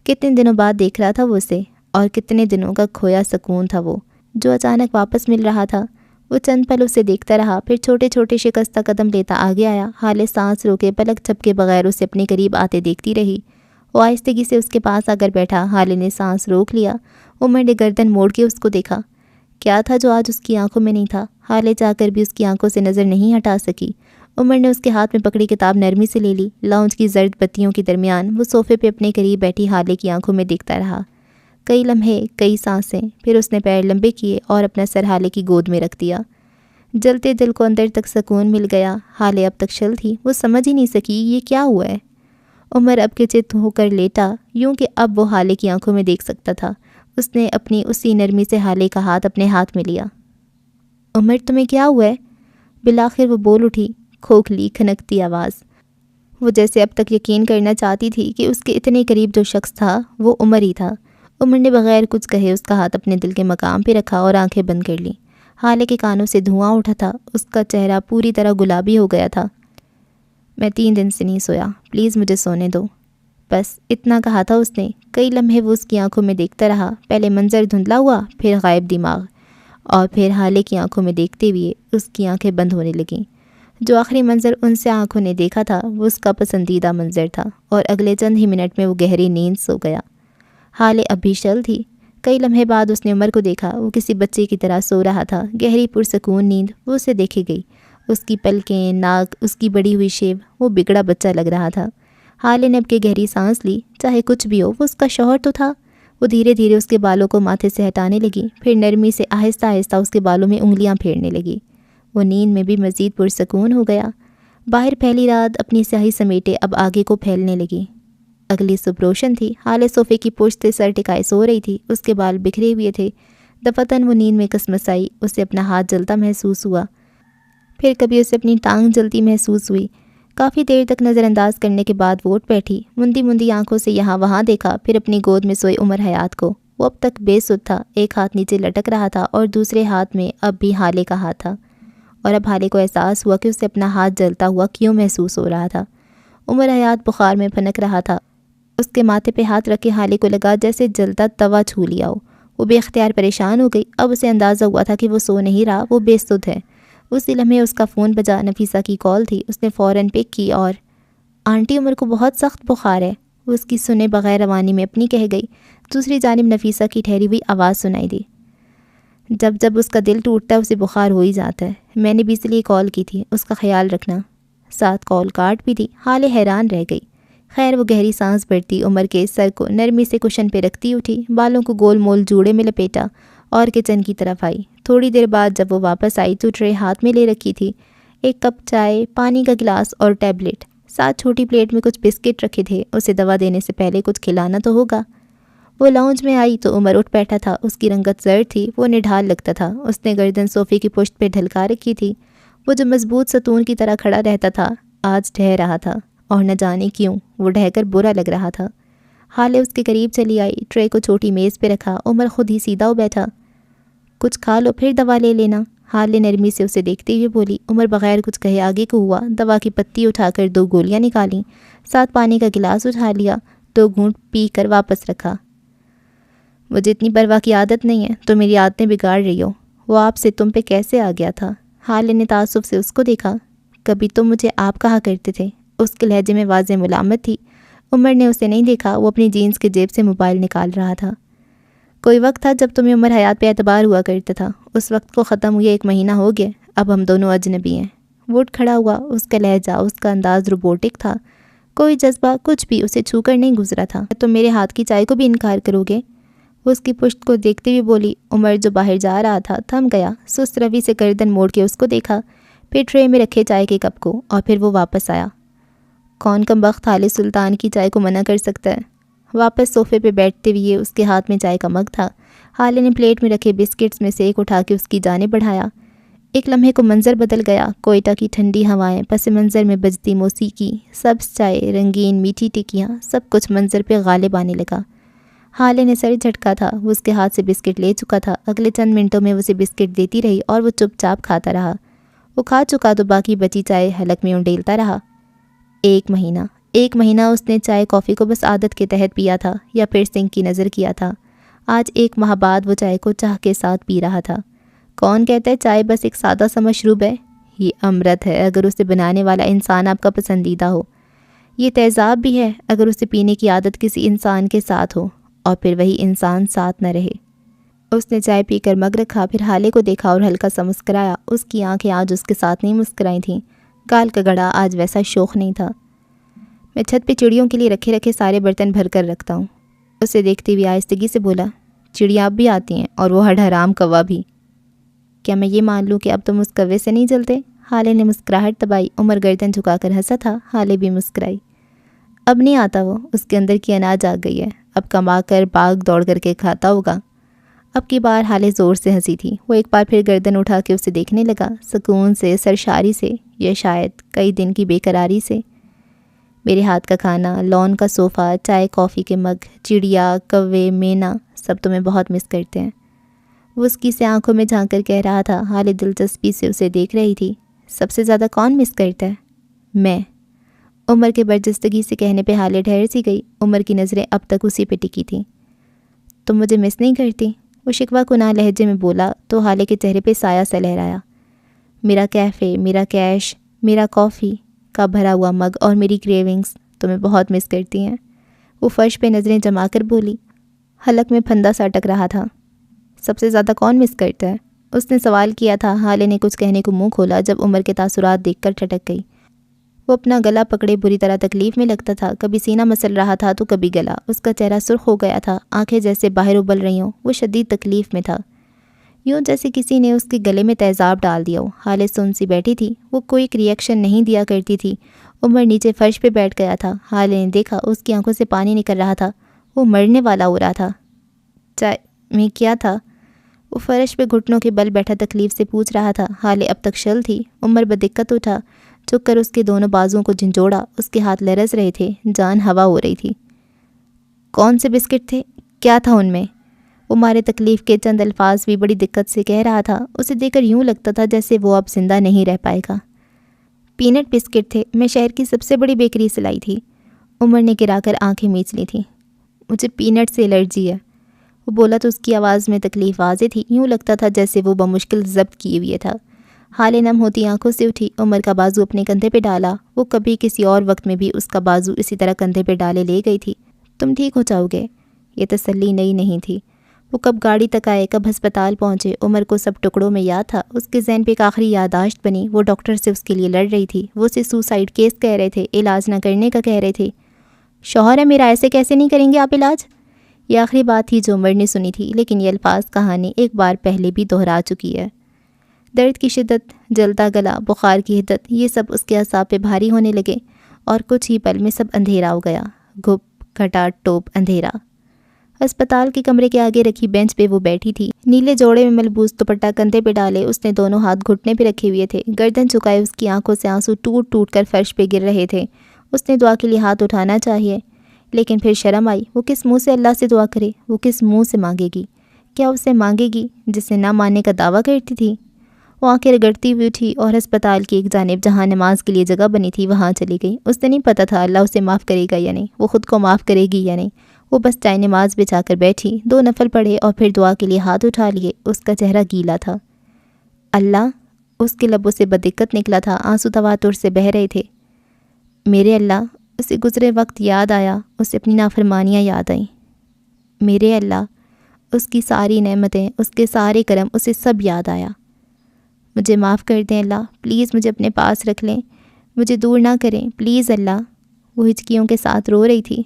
S1: کتنے دنوں بعد دیکھ رہا تھا وہ اسے، اور کتنے دنوں کا کھویا سکون تھا وہ جو اچانک واپس مل رہا تھا۔ وہ چند پل اسے دیکھتا رہا، پھر چھوٹے چھوٹے شکستہ قدم لیتا آگے آیا۔ حالے سانس روکے، پلک جھپکے بغیر اسے اپنے قریب آتے دیکھتی رہی۔ وہ آہستگی سے اس کے پاس آ کر بیٹھا۔ حالے نے سانس روک لیا۔ عمر نے گردن موڑ کے اس کو دیکھا۔ کیا تھا جو آج اس کی آنکھوں میں نہیں تھا؟ حالے چاہ کر بھی اس کی آنکھوں سے نظر نہیں ہٹا سکی۔ عمر نے اس کے ہاتھ میں پکڑی کتاب نرمی سے لے لی۔ لاؤنج کی زرد بتیوں کے درمیان وہ صوفے پہ اپنے قریب بیٹھی حالے کی آنکھوں میں دیکھتا رہا۔ کئی لمحے، کئی سانسیں، پھر اس نے پیر لمبے کیے اور اپنا سر حالے کی گود میں رکھ دیا۔ جلتے دل کو اندر تک سکون مل گیا۔ حالے اب تک شل تھی، وہ سمجھ ہی نہیں سکی یہ کیا ہوا ہے۔ عمر اب کے چت ہو کر لیٹا، یوں کہ اب وہ حالے کی آنکھوں میں دیکھ سکتا تھا۔ اس نے اپنی اسی نرمی سے حالے کا ہاتھ اپنے ہاتھ میں لیا۔ عمر، تمہیں کیا ہوا ہے؟ بالآخر وہ بول اٹھی، کھوکھلی کھنکتی آواز۔ وہ جیسے اب تک یقین کرنا چاہتی تھی کہ اس کے اتنے قریب جو شخص تھا وہ عمر ہی تھا۔ عمر نے بغیر کچھ کہے اس کا ہاتھ اپنے دل کے مقام پہ رکھا اور آنکھیں بند کر لیں۔ حالے کے کانوں سے دھواں اٹھا تھا، اس کا چہرہ پوری طرح گلابی ہو گیا تھا۔ میں 3 دن سے نہیں سویا، پلیز مجھے سونے دو، بس اتنا کہا تھا اس نے۔ کئی لمحے وہ اس کی آنکھوں میں دیکھتا رہا، پہلے منظر دھندلا ہوا، پھر غائب دماغ، اور پھر حالے کی آنکھوں میں دیکھتے ہوئے اس کی آنکھیں بند ہونے لگیں۔ جو آخری منظر ان سے آنکھوں نے دیکھا تھا وہ اس کا پسندیدہ منظر تھا، اور اگلے چند ہی منٹ میں وہ گہری نیند سو گیا۔ حالے اب بھی شل تھی۔ کئی لمحے بعد اس نے عمر کو دیکھا، وہ کسی بچے کی طرح سو رہا تھا، گہری پرسکون نیند وہ اسے دیکھے گئی۔ اس کی پلکیں، ناک، اس کی بڑی ہوئی شیو، وہ بگڑا بچہ لگ رہا تھا۔ حالے نے اب کے گہری سانس لی، چاہے کچھ بھی ہو وہ اس کا شوہر تو تھا۔ وہ دھیرے دھیرے اس کے بالوں کو ماتھے سے ہٹانے لگی، پھر نرمی سے آہستہ آہستہ اس کے بالوں میں انگلیاں پھیرنے لگی۔ وہ نیند میں بھی مزید پرسکون ہو گیا۔ باہر پھیلی رات اپنی سیاہی سمیٹے اب آگے کو پھیلنے لگی۔ اگلی صبح روشن تھی۔ حالے صوفے کی پشت سے سر ٹکائے سو رہی تھی، اس کے بال بکھرے ہوئے تھے۔ دفتن وہ نیند میں کسمسائی، اسے اپنا ہاتھ جلتا محسوس ہوا، پھر کبھی اسے اپنی ٹانگ جلتی محسوس ہوئی۔ کافی دیر تک نظر انداز کرنے کے بعد وہ اٹھ بیٹھی، مندی مندی آنکھوں سے یہاں وہاں دیکھا، پھر اپنی گود میں سوئے عمر حیات کو۔ وہ اب تک بے سدھ تھا، ایک ہاتھ نیچے لٹک رہا تھا اور دوسرے ہاتھ میں اب بھی حالے کا ہاتھ تھا، اور اب حالے کو احساس ہوا کہ اسے اپنا ہاتھ جلتا ہوا کیوں محسوس ہو رہا تھا۔ عمر حیات بخار میں پھنک رہا تھا، اس کے ماتھے پہ ہاتھ رکھے حالے کو لگا جیسے جلتا توا چھو لیا ہو۔ وہ بے اختیار پریشان ہو گئی، اب اسے اندازہ ہوا تھا کہ وہ سو نہیں رہا، وہ بے سدھ ہے۔ اسی لمحے اس کا فون بجا، نفیسہ کی کال تھی۔ اس نے فوراً پک کی اور آنٹی عمر کو بہت سخت بخار ہے، وہ اس کی سنے بغیر روانی میں اپنی کہہ گئی۔ دوسری جانب نفیسہ کی ٹھہری ہوئی آواز سنائی دی، جب جب اس کا دل ٹوٹتا ہے اسے بخار ہو ہی جاتا ہے، میں نے بھی اس لیے کال کی تھی، اس کا خیال رکھنا۔ ساتھ کال کاٹ بھی دی۔ حالے حیران رہ گئی۔ خیر وہ گہری سانس بھرتی عمر کے سر کو نرمی سے کشن پہ رکھتی اٹھی، بالوں کو گول مول جوڑے میں لپیٹا اور کچن کی طرف آئی۔ تھوڑی دیر بعد جب وہ واپس آئی تو ٹرے ہاتھ میں لے رکھی تھی، ایک کپ چائے، پانی کا گلاس اور ٹیبلٹ، ساتھ چھوٹی پلیٹ میں کچھ بسکٹ رکھے تھے۔ اسے دوا دینے سے پہلے کچھ کھلانا تو ہوگا۔ وہ لاؤنج میں آئی تو عمر اٹھ بیٹھا تھا، اس کی رنگت زرد تھی، وہ نڈھال لگتا تھا۔ اس نے گردن صوفے کی پشت پہ ڈھلکا رکھی تھی، وہ جو مضبوط ستون کی طرح کھڑا رہتا تھا آج ڈھہ رہا تھا، اور نہ جانے کیوں وہ ڈھہ کر برا لگ رہا تھا۔ حالے اس کے قریب چلی آئی، ٹرے کو چھوٹی میز پہ رکھا۔ عمر خود ہی سیدھا ہو بیٹھا۔ کچھ کھا لو پھر دوا لے لینا، حالے نرمی سے اسے دیکھتے ہوئے بولی۔ عمر بغیر کچھ کہے آگے کو ہوا، دوا کی پتی اٹھا کر 2 گولیاں نکالیں، ساتھ پانی کا گلاس اٹھا لیا، 2 گھونٹ پی کر واپس رکھا۔ مجھے اتنی پرواہ کی عادت نہیں ہے، تو میری عادتیں بگاڑ رہی ہو۔ وہ آپ سے تم پہ کیسے آ گیا تھا؟ حالے نے تعصب سے اس کو دیکھا۔ کبھی تم مجھے آپ کہا کرتے تھے، اس کے لہجے میں واضح ملامت تھی۔ عمر نے اسے نہیں دیکھا، وہ اپنی جینز کے جیب سے موبائل نکال رہا تھا۔ کوئی وقت تھا جب تمہیں عمر حیات پہ اعتبار ہوا کرتا تھا، اس وقت کو ختم ہوئے 1 مہینہ ہو گیا، اب ہم دونوں اجنبی ہیں۔ وہ اٹھ کھڑا ہوا، اس کا لہجہ، اس کا انداز روبوٹک تھا، کوئی جذبہ کچھ بھی اسے چھو کر نہیں گزرا تھا۔ تم میرے ہاتھ کی چائے کو بھی انکار کرو گے؟ وہ اس کی پشت کو دیکھتے ہوئے بولی۔ عمر جو باہر جا رہا تھا تھم گیا، سست روی سے گردن موڑ کے اس کو دیکھا، پھر ٹرے میں رکھے چائے کے کپ کو، اور پھر وہ واپس آیا۔ کون کم بخت حالے سلطان کی چائے کو منع کر سکتا ہے؟ واپس صوفے پہ بیٹھتے ہوئے اس کے ہاتھ میں چائے کا مگ تھا۔ حالے نے پلیٹ میں رکھے بسکٹس میں سے ایک اٹھا کے اس کی جانب بڑھایا۔ ایک لمحے کو منظر بدل گیا، کوئٹہ کی ٹھنڈی ہوائیں، پس منظر میں بجتی موسیقی، سبز چائے، رنگین میٹھی ٹکیاں، سب کچھ منظر پہ غالب آنے لگا۔ حالے نے سر جھٹکا تھا، وہ اس کے ہاتھ سے بسکٹ لے چکا تھا۔ اگلے چند منٹوں میں اسے بسکٹ دیتی رہی اور وہ چپ چاپ کھاتا رہا۔ وہ کھا چکا تو باقی بچی چائے حلق میں انڈیلتا رہا۔ 1 مہینہ اس نے چائے کافی کو بس عادت کے تحت پیا تھا یا پھر سنک کی نظر کیا تھا۔ آج 1 ماہ بعد وہ چائے کو چاہ کے ساتھ پی رہا تھا۔ کون کہتا ہے چائے بس ایک سادہ سا مشروب ہے؟ یہ امرت ہے اگر اسے بنانے والا انسان آپ کا پسندیدہ ہو۔ یہ تیزاب بھی ہے اگر اسے پینے کی عادت کسی انسان کے ساتھ ہو اور پھر وہی انسان ساتھ نہ رہے۔ اس نے چائے پی کر مگ رکھا، پھر حالے کو دیکھا اور ہلکا سا مسکرایا۔ اس کی آنکھیں آج اس کے ساتھ نہیں مسکرائی تھیں، گال کا گڑا آج ویسا شوخ نہیں تھا۔ میں چھت پہ چڑیوں کے لیے رکھے سارے برتن بھر کر رکھتا ہوں، اسے دیکھتے ہوئے آہستگی سے بولا۔ چڑیاں اب بھی آتی ہیں اور وہ ہڈ حرام کوا بھی۔ کیا میں یہ مان لوں کہ اب تم اس کوے سے نہیں جلتے؟ حالے نے مسکراہٹ دبائی۔ عمر گردن جھکا کر ہنسا تھا، حالے بھی مسکرائی۔ اب نہیں آتا وہ، اس کے اندر کی انا جاگ گئی ہے، اب کما کر باغ دوڑ کر کے کھاتا ہوگا۔ اب کی بار حالے زور سے ہنسی تھی۔ وہ ایک بار پھر گردن اٹھا کے اسے دیکھنے لگا، سکون سے، سرشاری سے، یا شاید کئی دن کی بے قراری سے۔ میرے ہاتھ کا کھانا، لون کا صوفہ، چائے کافی کے مگ، چڑیا، کوے، مینا، سب تمہیں بہت مس کرتے ہیں۔ وہ اس کی سے آنکھوں میں جھانک کر کہہ رہا تھا۔ حالے دلچسپی سے اسے دیکھ رہی تھی۔ سب سے زیادہ کون مس کرتا ہے؟ میں، عمر کے برجستگی سے کہنے پہ حالے ٹھہر سی گئی۔ عمر کی نظریں اب تک اسی پہ ٹکی تھیں۔ تم مجھے مس نہیں کرتی؟ وہ شکوہ کناں لہجے میں بولا تو حالے کے چہرے پہ سایہ سا لہرایا۔ میرا کیفے، میرا کیش، میرا کافی کا بھرا ہوا مگ اور میری کریونگز تمہیں بہت مس کرتی ہیں۔ وہ فرش پہ نظریں جما کر بولی۔ حلق میں پھندا سا اٹک رہا تھا۔ سب سے زیادہ کون مس کرتا ہے؟ اس نے سوال کیا تھا۔ حالے نے کچھ کہنے کو منہ کھولا جب عمر کے تاثرات دیکھ کر ٹھٹک گئی۔ وہ اپنا گلا پکڑے بری طرح تکلیف میں لگتا تھا، کبھی سینہ مسل رہا تھا تو کبھی گلا۔ اس کا چہرہ سرخ ہو گیا تھا، آنکھیں جیسے باہر ابل رہی ہوں۔ وہ شدید تکلیف میں تھا، یوں جیسے کسی نے اس کے گلے میں تیزاب ڈال دیا ہو۔ حالے سن سی بیٹھی تھی، وہ کوئی ریئیکشن نہیں دیا کرتی تھی۔ عمر نیچے فرش پہ بیٹھ گیا تھا۔ حالے نے دیکھا اس کی آنکھوں سے پانی نکل رہا تھا، وہ مرنے والا ہو رہا تھا۔ چائے میں کیا تھا؟ وہ فرش پہ گھٹنوں کے بل بیٹھا تکلیف سے پوچھ رہا تھا۔ حالے اب تک شل تھی۔ عمر بدقت اٹھا، جھک کر اس کے دونوں بازوؤں کو جھنجھوڑا۔ اس کے ہاتھ لرز رہے تھے، جان ہوا ہو رہی تھی۔ کون سے بسکٹ تھے؟ کیا تھا ان میں؟ وہ مارے تکلیف کے چند الفاظ بھی بڑی دقت سے کہہ رہا تھا۔ اسے دیکھ کر یوں لگتا تھا جیسے وہ اب زندہ نہیں رہ پائے گا۔ پینٹ بسکٹ تھے، میں شہر کی سب سے بڑی بیکری سے لائی تھی۔ عمر نے گرا کر آنکھیں میچ لی تھیں۔ مجھے پینٹ سے الرجی ہے، وہ بولا تو اس کی آواز میں تکلیف واضح تھی۔ یوں لگتا تھا جیسے وہ بمشکل ضبط کیے ہوئے تھا۔ حالے نم ہوتی آنکھوں سے اٹھی، عمر کا بازو اپنے کندھے پہ ڈالا۔ وہ کبھی کسی اور وقت میں بھی اس کا بازو اسی طرح کندھے پہ ڈالے لے گئی تھی۔ تم ٹھیک ہو جاؤ گے؟ یہ تسلی نئی نہیں تھی۔ وہ کب گاڑی تک آئے، کب ہسپتال پہنچے، عمر کو سب ٹکڑوں میں یاد تھا۔ اس کے ذہن پہ ایک آخری یادداشت بنی۔ وہ ڈاکٹر سے اس کے لیے لڑ رہی تھی۔ وہ اسے سوسائڈ کیس کہہ رہے تھے، علاج نہ کرنے کا کہہ رہے تھے۔ شوہر ہے میرا، ایسے کیسے نہیں کریں گے آپ علاج؟ یہ آخری بات تھی جو عمر نے سنی تھی، لیکن یہ الفاظ کہانی ایک بار پہلے بھی دہرا چکی ہے۔ درد کی شدت، جلتا گلا، بخار کی حدت، یہ سب اس کے اعصاب پہ بھاری ہونے لگے اور کچھ ہی پل میں سب اندھیرا ہو گیا۔ گھپ گھٹا ٹوپ اندھیرا۔ ہسپتال کے کمرے کے آگے رکھی بینچ پہ وہ بیٹھی تھی، نیلے جوڑے میں ملبوس دوپٹہ کندھے پہ ڈالے۔ اس نے دونوں ہاتھ گھٹنے پہ رکھے ہوئے تھے، گردن جھکائے۔ اس کی آنکھوں سے آنسو ٹوٹ ٹوٹ کر فرش پہ گر رہے تھے۔ اس نے دعا کے لیے ہاتھ اٹھانا چاہیے، لیکن پھر شرم آئی۔ وہ کس منہ سے اللہ سے دعا کرے؟ وہ کس منہ سے مانگے گی؟ کیا اسے مانگے گی جسے نہ ماننے کا دعویٰ کرتی تھی؟ وہ آنکھیں رگڑتی ہوئی اٹھی اور ہسپتال کی ایک جانب جہاں نماز کے لیے جگہ بنی تھی وہاں چلی گئی۔ اسے نہیں پتہ تھا اللہ اسے معاف کرے گا یا نہیں، وہ خود کو معاف کرے گی یا نہیں۔ وہ بس چائے نماز بچھا کر بیٹھی، 2 نفل پڑھے اور پھر دعا کے لیے ہاتھ اٹھا لیے۔ اس کا چہرہ گیلا تھا۔ اللہ، اس کے لبوں سے بدقت نکلا تھا، آنسو تواتر سے بہہ رہے تھے۔ میرے اللہ، اسے گزرے وقت یاد آیا، اسے اپنی نافرمانیاں یاد آئیں۔ میرے اللہ، اس کی ساری نعمتیں، اس کے سارے کرم، اسے سب یاد آیا۔ مجھے معاف کر دیں اللہ، پلیز مجھے اپنے پاس رکھ لیں، مجھے دور نہ کریں پلیز اللہ۔ وہ ہچکیوں کے ساتھ رو رہی تھی۔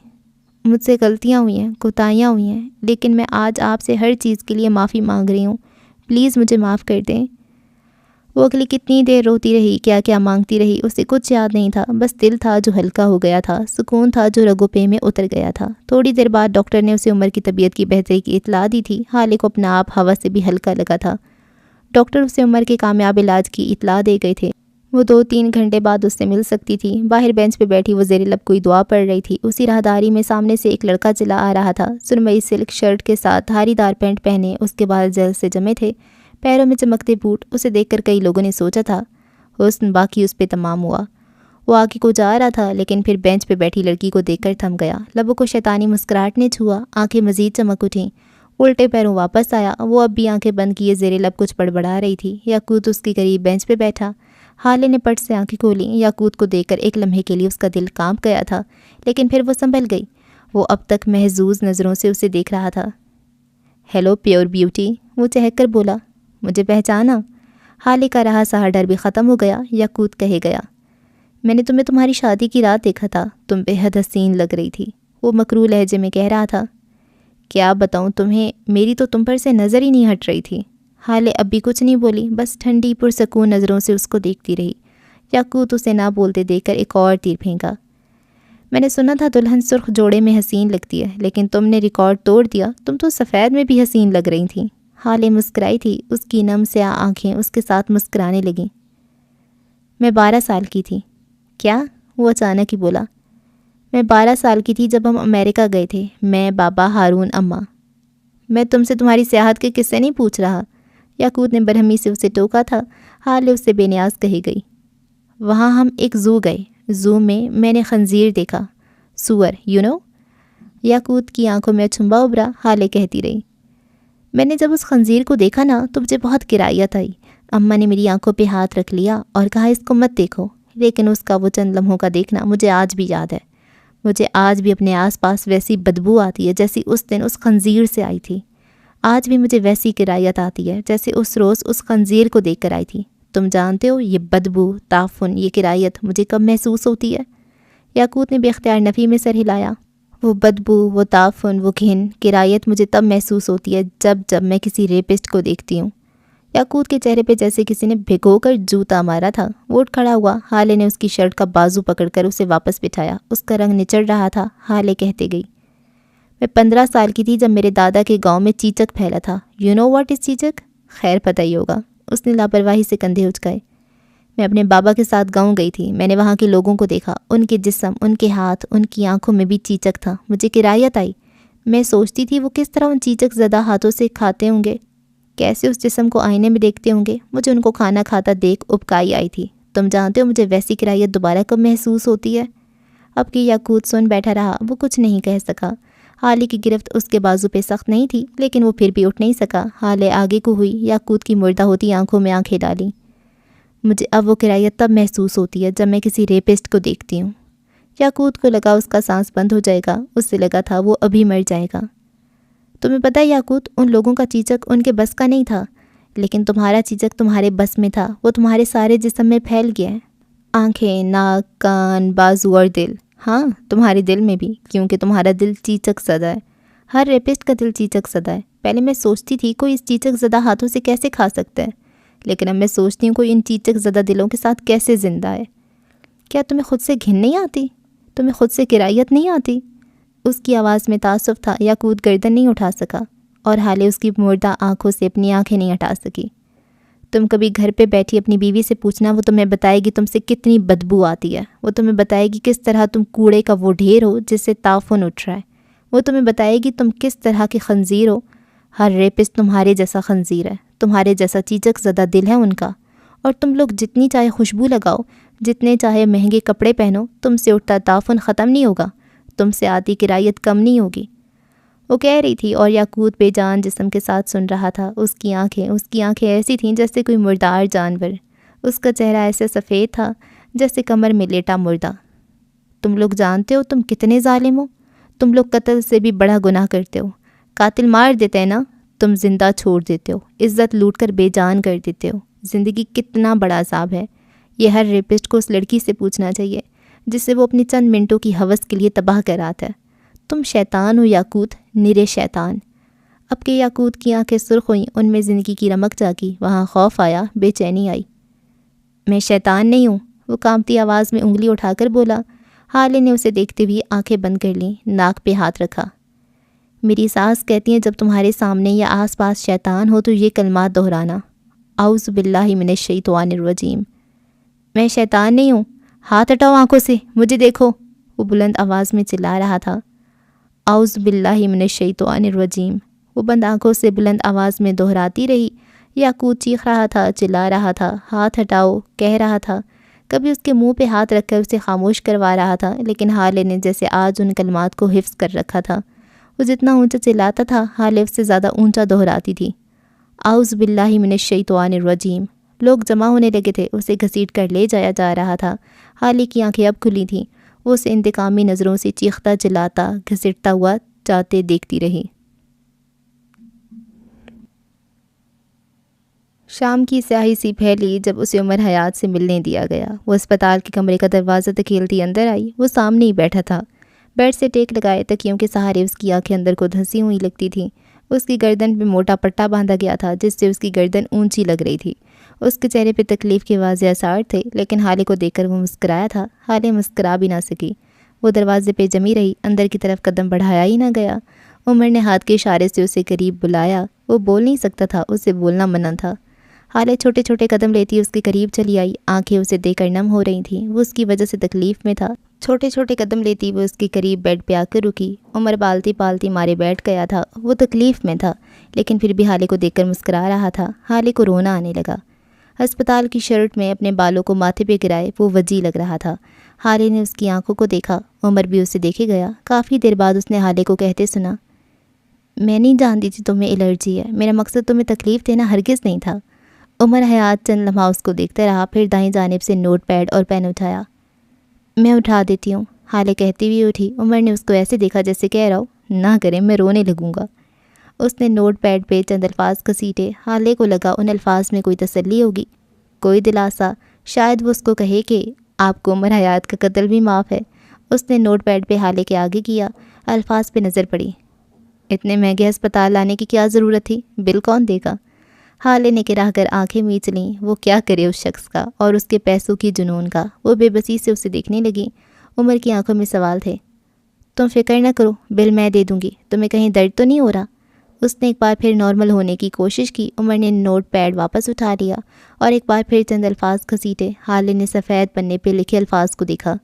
S1: مجھ سے غلطیاں ہوئی ہیں، کوتاہیاں ہوئی ہیں، لیکن میں آج آپ سے ہر چیز کے لیے معافی مانگ رہی ہوں، پلیز مجھے معاف کر دیں۔ وہ اگلی کتنی دیر روتی رہی، کیا کیا مانگتی رہی، اسے کچھ یاد نہیں تھا، بس دل تھا جو ہلکا ہو گیا تھا، سکون تھا جو رگو پے میں اتر گیا تھا۔ تھوڑی دیر بعد ڈاکٹر نے اسے عمر کی طبیعت کی بہتری کی اطلاع دی تھی۔ حالے کو اپنا آپ ہوا سے بھی ہلکا لگا تھا۔ ڈاکٹر اسے عمر کے کامیاب علاج کی اطلاع دے گئے تھے۔ وہ 2-3 گھنٹے بعد اس سے مل سکتی تھی۔ باہر بینچ پہ بیٹھی وہ زیر لب کوئی دعا پڑھ رہی تھی۔ اسی راہداری میں سامنے سے ایک لڑکا چلا آ رہا تھا، سرمئی سلک شرٹ کے ساتھ دھاری دار پینٹ پہنے، اس کے بال جل سے جمے تھے، پیروں میں چمکتے بوٹ۔ اسے دیکھ کر کئی لوگوں نے سوچا تھا حسن باقی اس پہ تمام ہوا۔ وہ آگے کو جا رہا تھا، لیکن پھر بینچ پہ بیٹھی لڑکی کو دیکھ کر تھم گیا۔ لبوں کو شیطانی مسکراہٹ نے چھوا، آنکھیں مزید چمک اٹھیں۔ الٹے پیروں واپس آیا۔ وہ اب بھی آنکھیں بند کیے زیر لب کچھ بڑبڑا رہی تھی۔ یاقوت اس کے قریب بینچ پہ بیٹھا۔ حالے نے پٹ سے آنکھیں کھولیں۔ یاقوت کو دیکھ کر ایک لمحے کے لیے اس کا دل کانپ گیا تھا، لیکن پھر وہ سنبھل گئی۔ وہ اب تک محظوظ نظروں سے اسے دیکھ رہا تھا۔ ہیلو پیور بیوٹی، وہ چہک کر بولا۔ مجھے پہچانا؟ حالے کا رہا سہا ڈر بھی ختم ہو گیا۔ یاقوت کہے گیا، میں نے تمہیں تمہاری شادی کی رات دیکھا تھا، تم بے حد حسین لگ رہی تھی۔ وہ مکروہ لہجے میں کہہ رہا تھا۔ کیا بتاؤں تمہیں، میری تو تم پر سے نظر ہی نہیں ہٹ رہی تھی۔ حالے اب بھی کچھ نہیں بولی، بس ٹھنڈی پرسکون نظروں سے اس کو دیکھتی رہی۔ یاقوت اسے نہ بولتے دیکھ کر ایک اور تیر پھینکا۔ میں نے سنا تھا دلہن سرخ جوڑے میں حسین لگتی ہے، لیکن تم نے ریکارڈ توڑ دیا، تم تو سفید میں بھی حسین لگ رہی تھیں۔ حالے مسکرائی تھی، اس کی نم سیاہ آنکھیں اس کے ساتھ مسکرانے لگیں۔ میں 12 سال کی تھی۔ کیا؟ وہ اچانک ہی بولا۔ میں 12 سال کی تھی جب ہم امریکہ گئے تھے، میں، بابا، ہارون، اماں۔ میں تم سے تمہاری سیاحت کے قصے نہیں پوچھ رہا، یاقوت نے برہمی سے اسے ٹوکا تھا۔ حالے اس سے بے نیاز کہی گئی۔ وہاں ہم ایک زو گئے، زو میں نے خنزیر دیکھا، سور، یاقوت کی آنکھوں میں چھمبا ابھرا۔ حالے کہتی رہی، میں نے جب اس خنزیر کو دیکھا نا تو مجھے بہت کرائیت آئی۔ اماں نے میری آنکھوں پہ ہاتھ رکھ لیا اور کہا اس کو مت دیکھو، لیکن اس کا وہ چند لمحوں کا دیکھنا مجھے آج بھی یاد ہے۔ مجھے آج بھی اپنے آس پاس ویسی بدبو آتی ہے جیسی اس دن اس خنزیر سے آئی تھی۔ آج بھی مجھے ویسی کرائیت آتی ہے جیسے اس روز اس خنزیر کو دیکھ کر آئی تھی۔ تم جانتے ہو یہ بدبو، تعفن، یہ کرائیت مجھے کب محسوس ہوتی ہے؟ یاقوت نے بے اختیار نفی میں سر ہلایا۔ وہ بدبو، وہ تعفن، وہ گھن، کرائیت مجھے تب محسوس ہوتی ہے جب میں کسی ریپسٹ کو دیکھتی ہوں۔ یاقوت کے چہرے پہ جیسے کسی نے بھگو کر جوتا مارا تھا۔ وہ اٹھ کھڑا ہوا۔ حالے نے اس کی شرٹ کا بازو پکڑ کر اسے واپس بٹھایا۔ اس کا رنگ نچڑ رہا تھا۔ حالے کہتے گئی، میں 15 سال کی تھی جب میرے دادا کے گاؤں میں چیچک پھیلا تھا۔ واٹ از چیچک؟ خیر پتہ ہی ہوگا۔ اس نے لاپرواہی سے کندھے اچکائے۔ میں اپنے بابا کے ساتھ گاؤں گئی تھی. میں نے وہاں کے لوگوں کو دیکھا، ان کے جسم، ان کے ہاتھ، ان کی آنکھوں میں بھی چیچک تھا. مجھے کرایت آئی. میں سوچتی تھی وہ کس طرح ان چیچک زدہ ہاتھوں سے کھاتے ہوں گے، کیسے اس جسم کو آئینے میں دیکھتے ہوں گے. مجھے ان کو کھانا کھاتا دیکھ ابکائی آئی تھی. تم جانتے ہو مجھے ویسی کرایت دوبارہ کب محسوس ہوتی ہے؟ اب کہ یاقوت سن بیٹھا رہا، وہ کچھ نہیں کہہ سکا. حالے کی گرفت اس کے بازو پہ سخت نہیں تھی، لیکن وہ پھر بھی اٹھ نہیں سکا. حالے آگے کو ہوئی. یاقوت کی مردہ ہوتی آنکھوں میں آنکھیں ڈالی. مجھے اب وہ کرایت تب محسوس ہوتی ہے جب میں کسی ریپسٹ کو دیکھتی ہوں. یاقوت کو لگا اس کا سانس بند ہو جائے گا. اس سے لگا تھا وہ ابھی مر جائے گا. تمہیں پتہ ہے یاقوت، ان لوگوں کا چیچک ان کے بس کا نہیں تھا، لیکن تمہارا چیچک تمہارے بس میں تھا. وہ تمہارے سارے جسم میں پھیل گیا ہے. آنکھیں، ناک، کان، بازو اور دل. ہاں، تمہارے دل میں بھی، کیونکہ تمہارا دل چیچک زدہ ہے. ہر ریپسٹ کا دل چیچک زدہ ہے. پہلے میں سوچتی تھی کوئی اس چیچک زدہ ہاتھوں سے کیسے کھا سکتا ہے، لیکن اب میں سوچتی ہوں کوئی ان چیچک زدہ دلوں کے ساتھ کیسے زندہ ہے. کیا تمہیں خود سے گھن نہیں آتی؟ تمہیں خود سے کرایت نہیں آتی؟ اس کی آواز میں تعصب تھا. یاقوت گردن نہیں اٹھا سکا اور حالے اس کی مردہ آنکھوں سے اپنی آنکھیں نہیں ہٹا سکی. تم کبھی گھر پہ بیٹھی اپنی بیوی سے پوچھنا، وہ تمہیں بتائے گی تم سے کتنی بدبو آتی ہے. وہ تمہیں بتائے گی کس طرح تم کوڑے کا وہ ڈھیر ہو جس سے تعفن اٹھ رہا ہے. وہ تمہیں بتائے گی تم کس طرح کے خنزیر ہو. ہر ریپسٹ تمہارے جیسا خنزیر ہے، تمہارے جیسا چیچک زدہ دل ہے ان کا. اور تم لوگ جتنی چاہے خوشبو لگاؤ، جتنے چاہے مہنگے کپڑے پہنو، تم سے اٹھتا تعفن ختم نہیں ہوگا، تم سے آتی کرایت کم نہیں ہوگی. وہ کہہ رہی تھی اور یاقوت بے جان جسم کے ساتھ سن رہا تھا. اس کی آنکھیں ایسی تھیں جیسے کوئی مردار جانور. اس کا چہرہ ایسے سفید تھا جیسے کمر میں لیٹا مردہ. تم لوگ جانتے ہو تم کتنے ظالم ہو. تم لوگ قتل سے بھی بڑا گناہ کرتے ہو. قاتل مار دیتے ہیں نا، تم زندہ چھوڑ دیتے ہو. عزت لوٹ کر بے جان کر دیتے ہو. زندگی کتنا بڑا عذاب ہے. یہ ہر ریپسٹ کو اس لڑکی سے پوچھنا چاہیے جس سے وہ اپنی چند منٹوں کی ہوس کے لیے تباہ کراتا ہے. تم شیطان ہو یاقوت، نرے شیطان. اب کہ یاقوت کی آنکھیں سرخ ہوئیں، ان میں زندگی کی رمق جاگی. وہاں خوف آیا، بے چینی آئی. میں شیطان نہیں ہوں، وہ کانپتی آواز میں انگلی اٹھا کر بولا. حالے نے اسے دیکھتے ہوئے آنکھیں بند کر لیں، ناک پہ ہاتھ رکھا. میری ساس کہتی ہیں جب تمہارے سامنے یا آس پاس شیطان ہو تو یہ کلمات دہرانا، اعوذ باللہ من الشیطان الرجیم. میں شیطان نہیں ہوں، ہاتھ ہٹاؤ آنکھوں سے، مجھے دیکھو. وہ بلند آواز میں چلا رہا تھا. اعوذ باللہ من الشیطان الرجیم. وہ بند آنکھوں سے بلند آواز میں دہراتی رہی. یاقوت چیخ رہا تھا، چلا رہا تھا، ہاتھ ہٹاؤ کہہ رہا تھا. کبھی اس کے منہ پہ ہاتھ رکھ کر اسے خاموش کروا رہا تھا، لیکن حالے نے جیسے آج ان کلمات کو حفظ کر رکھا تھا. وہ جتنا اونچا چلاتا تھا حالے اس سے زیادہ اونچا دہراتی تھی. اعوذ باللہ من الشیطان الرجیم. لوگ جمع ہونے لگے تھے. اسے گھسیٹ کر لے جایا جا رہا تھا. حالے کی آنکھیں اب کھلی تھیں. وہ اسے انتقامی نظروں سے چیختا چلاتا گھسیٹتا ہوا جاتے دیکھتی رہی. شام کی سیاہی سی پھیلی جب اسے عمر حیات سے ملنے دیا گیا. وہ اسپتال کے کمرے کا دروازہ دھکیلتی اندر آئی. وہ سامنے ہی بیٹھا تھا، بیڈ سے ٹیک لگائے تکیوں کے سہارے. اس کی آنکھیں اندر کو دھنسی ہوئی لگتی تھیں. اس کی گردن پہ موٹا پٹا باندھا گیا تھا جس سے اس کی گردن اونچی لگ رہی تھی. اس کے چہرے پہ تکلیف کے واضح آثار تھے، لیکن حالے کو دیکھ کر وہ مسکرایا تھا. حالے مسکرا بھی نہ سکی. وہ دروازے پہ جمی رہی، اندر کی طرف قدم بڑھایا ہی نہ گیا. عمر نے ہاتھ کے اشارے سے اسے قریب بلایا. وہ بول نہیں سکتا تھا، اسے بولنا منع تھا. حالے چھوٹے چھوٹے قدم لیتی اس کے قریب چلی آئی. آنکھیں اسے دیکھ کر نم ہو رہی تھیں. وہ اس کی وجہ سے تکلیف میں تھا. چھوٹے چھوٹے قدم لیتی وہ اس کے قریب بیڈ پہ آ کر رکی. عمر پالتی پالتی مارے بیٹھ گیا تھا. وہ تکلیف میں تھا، لیکن پھر بھی حالے کو دیکھ کر مسکرا رہا تھا. حالے کو رونا آنے لگا. ہسپتال کی شرٹ میں اپنے بالوں کو ماتھے پہ گرائے وہ وجی لگ رہا تھا. حالے نے اس کی آنکھوں کو دیکھا. عمر بھی اسے دیکھے گیا. کافی دیر بعد اس نے حالے کو کہتے سنا، میں نہیں جانتی تھی تمہیں الرجی ہے. میرا مقصد تمہیں تکلیف دینا ہرگز نہیں تھا. عمر حیات چند لمحہ اس کو دیکھتا رہا، پھر دائیں جانب سے نوٹ پیڈ اور پین اٹھایا. میں اٹھا دیتی ہوں، حالے کہتی ہوئی اٹھی. عمر نے اس کو ایسے دیکھا جیسے کہہ رہا ہو نہ کریں میں رونے لگوں گا. اس نے نوٹ پیڈ پہ چند الفاظ گھسیٹے. حالے کو لگا ان الفاظ میں کوئی تسلی ہوگی، کوئی دلاسا. شاید وہ اس کو کہے کہ آپ کو عمر حیات کا قتل بھی معاف ہے. اس نے نوٹ پیڈ پہ حالے کے آگے کیا. الفاظ پہ نظر پڑی. اتنے مہنگے ہسپتال لانے کی کیا ضرورت تھی؟ بل کون دے گا؟ حالے نے گرا کر آنکھیں میچ لیں. وہ کیا کرے اس شخص کا اور اس کے پیسوں کی جنون کا. وہ بے بسی سے اسے دیکھنے لگی. عمر کی آنکھوں میں سوال تھے. تم فکر نہ کرو، بل میں دے دوں گی. تمہیں کہیں درد تو نہیں ہو رہا؟ اس نے ایک بار پھر نارمل ہونے کی کوشش کی۔ عمر نے نوٹ پیڈ واپس اٹھا لیا اور ایک بار پھر چند الفاظ گھسیٹے۔ حالے نے سفید پنے پہ لکھے الفاظ کو دیکھا۔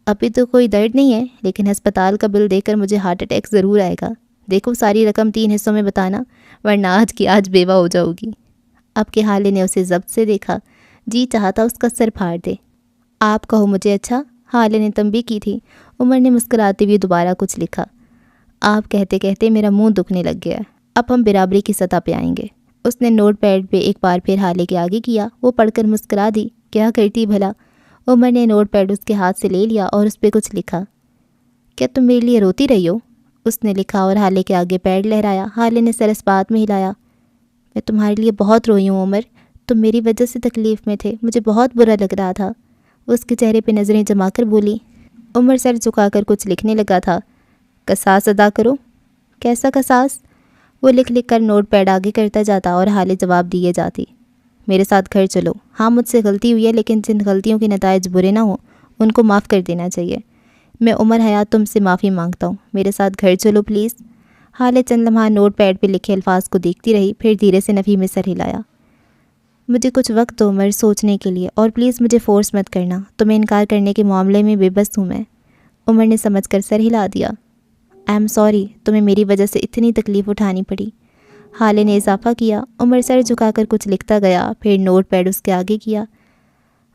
S1: ابھی تو کوئی درد نہیں ہے، لیکن ہسپتال کا بل دیکھ کر مجھے ہارٹ اٹیک ضرور آئے گا۔ دیکھو ساری رقم 3 حصوں میں بتانا، ورنہ آج کی آج بیوہ ہو جاؤ گی۔ اب کے حالے نے اسے ضبط سے دیکھا، جی چاہتا اس کا سر پھاڑ دے۔ آپ کہو مجھے اچھا، حالے نے تنبیہ کی تھی۔ عمر نے مسکراتے ہوئے دوبارہ کچھ لکھا۔ آپ کہتے کہتے میرا منہ دکھنے لگ گیا، اب ہم برابری کی سطح پہ آئیں گے۔ اس نے نوٹ پیڈ پہ ایک بار پھر حالے کے آگے کیا۔ وہ پڑھ کر مسکرا دی۔ کیا کرتی بھلا؟ عمر نے نوٹ پیڈ اس کے ہاتھ سے لے لیا اور اس پہ کچھ لکھا۔ کیا تم میرے لیے روتی رہی ہو؟ اس نے لکھا اور حالے کے آگے پیڈ لہرایا۔ حالے نے سر اس بات میں ہلایا۔ میں تمہارے لیے بہت روئی ہوں عمر، تم میری وجہ سے تکلیف میں تھے، مجھے بہت برا لگ رہا تھا۔ اس کے چہرے پہ نظریں جما کر بولی۔ عمر سر جھکا کر کچھ لکھنے لگا تھا۔ قصاص ادا کرو؟ کیسا قصاص؟ وہ لکھ لکھ کر نوٹ پیڈ آگے کرتا جاتا اور حالے جواب دیے جاتی۔ میرے ساتھ گھر چلو۔ ہاں مجھ سے غلطی ہوئی ہے، لیکن جن غلطیوں کے نتائج برے نہ ہوں ان کو معاف کر دینا چاہیے۔ میں عمر حیات تم سے معافی مانگتا ہوں، میرے ساتھ گھر چلو پلیز۔ حالے چند لمحہ نوٹ پیڈ پہ لکھے الفاظ کو دیکھتی رہی، پھر دھیرے سے نفی میں سر ہلایا۔ مجھے کچھ وقت دو عمر، سوچنے کے لیے، اور پلیز مجھے فورس مت کرنا، تمہیں انکار کرنے کے معاملے میں بے بس ہوں میں۔ عمر نے سمجھ کر سر ہلا دیا۔ آئی ایم سوری، تمہیں میری وجہ سے اتنی تکلیف اٹھانی پڑی، حالے نے اضافہ کیا۔ عمر سر جھکا کر کچھ لکھتا گیا، پھر نوٹ پیڈ اس کے آگے کیا۔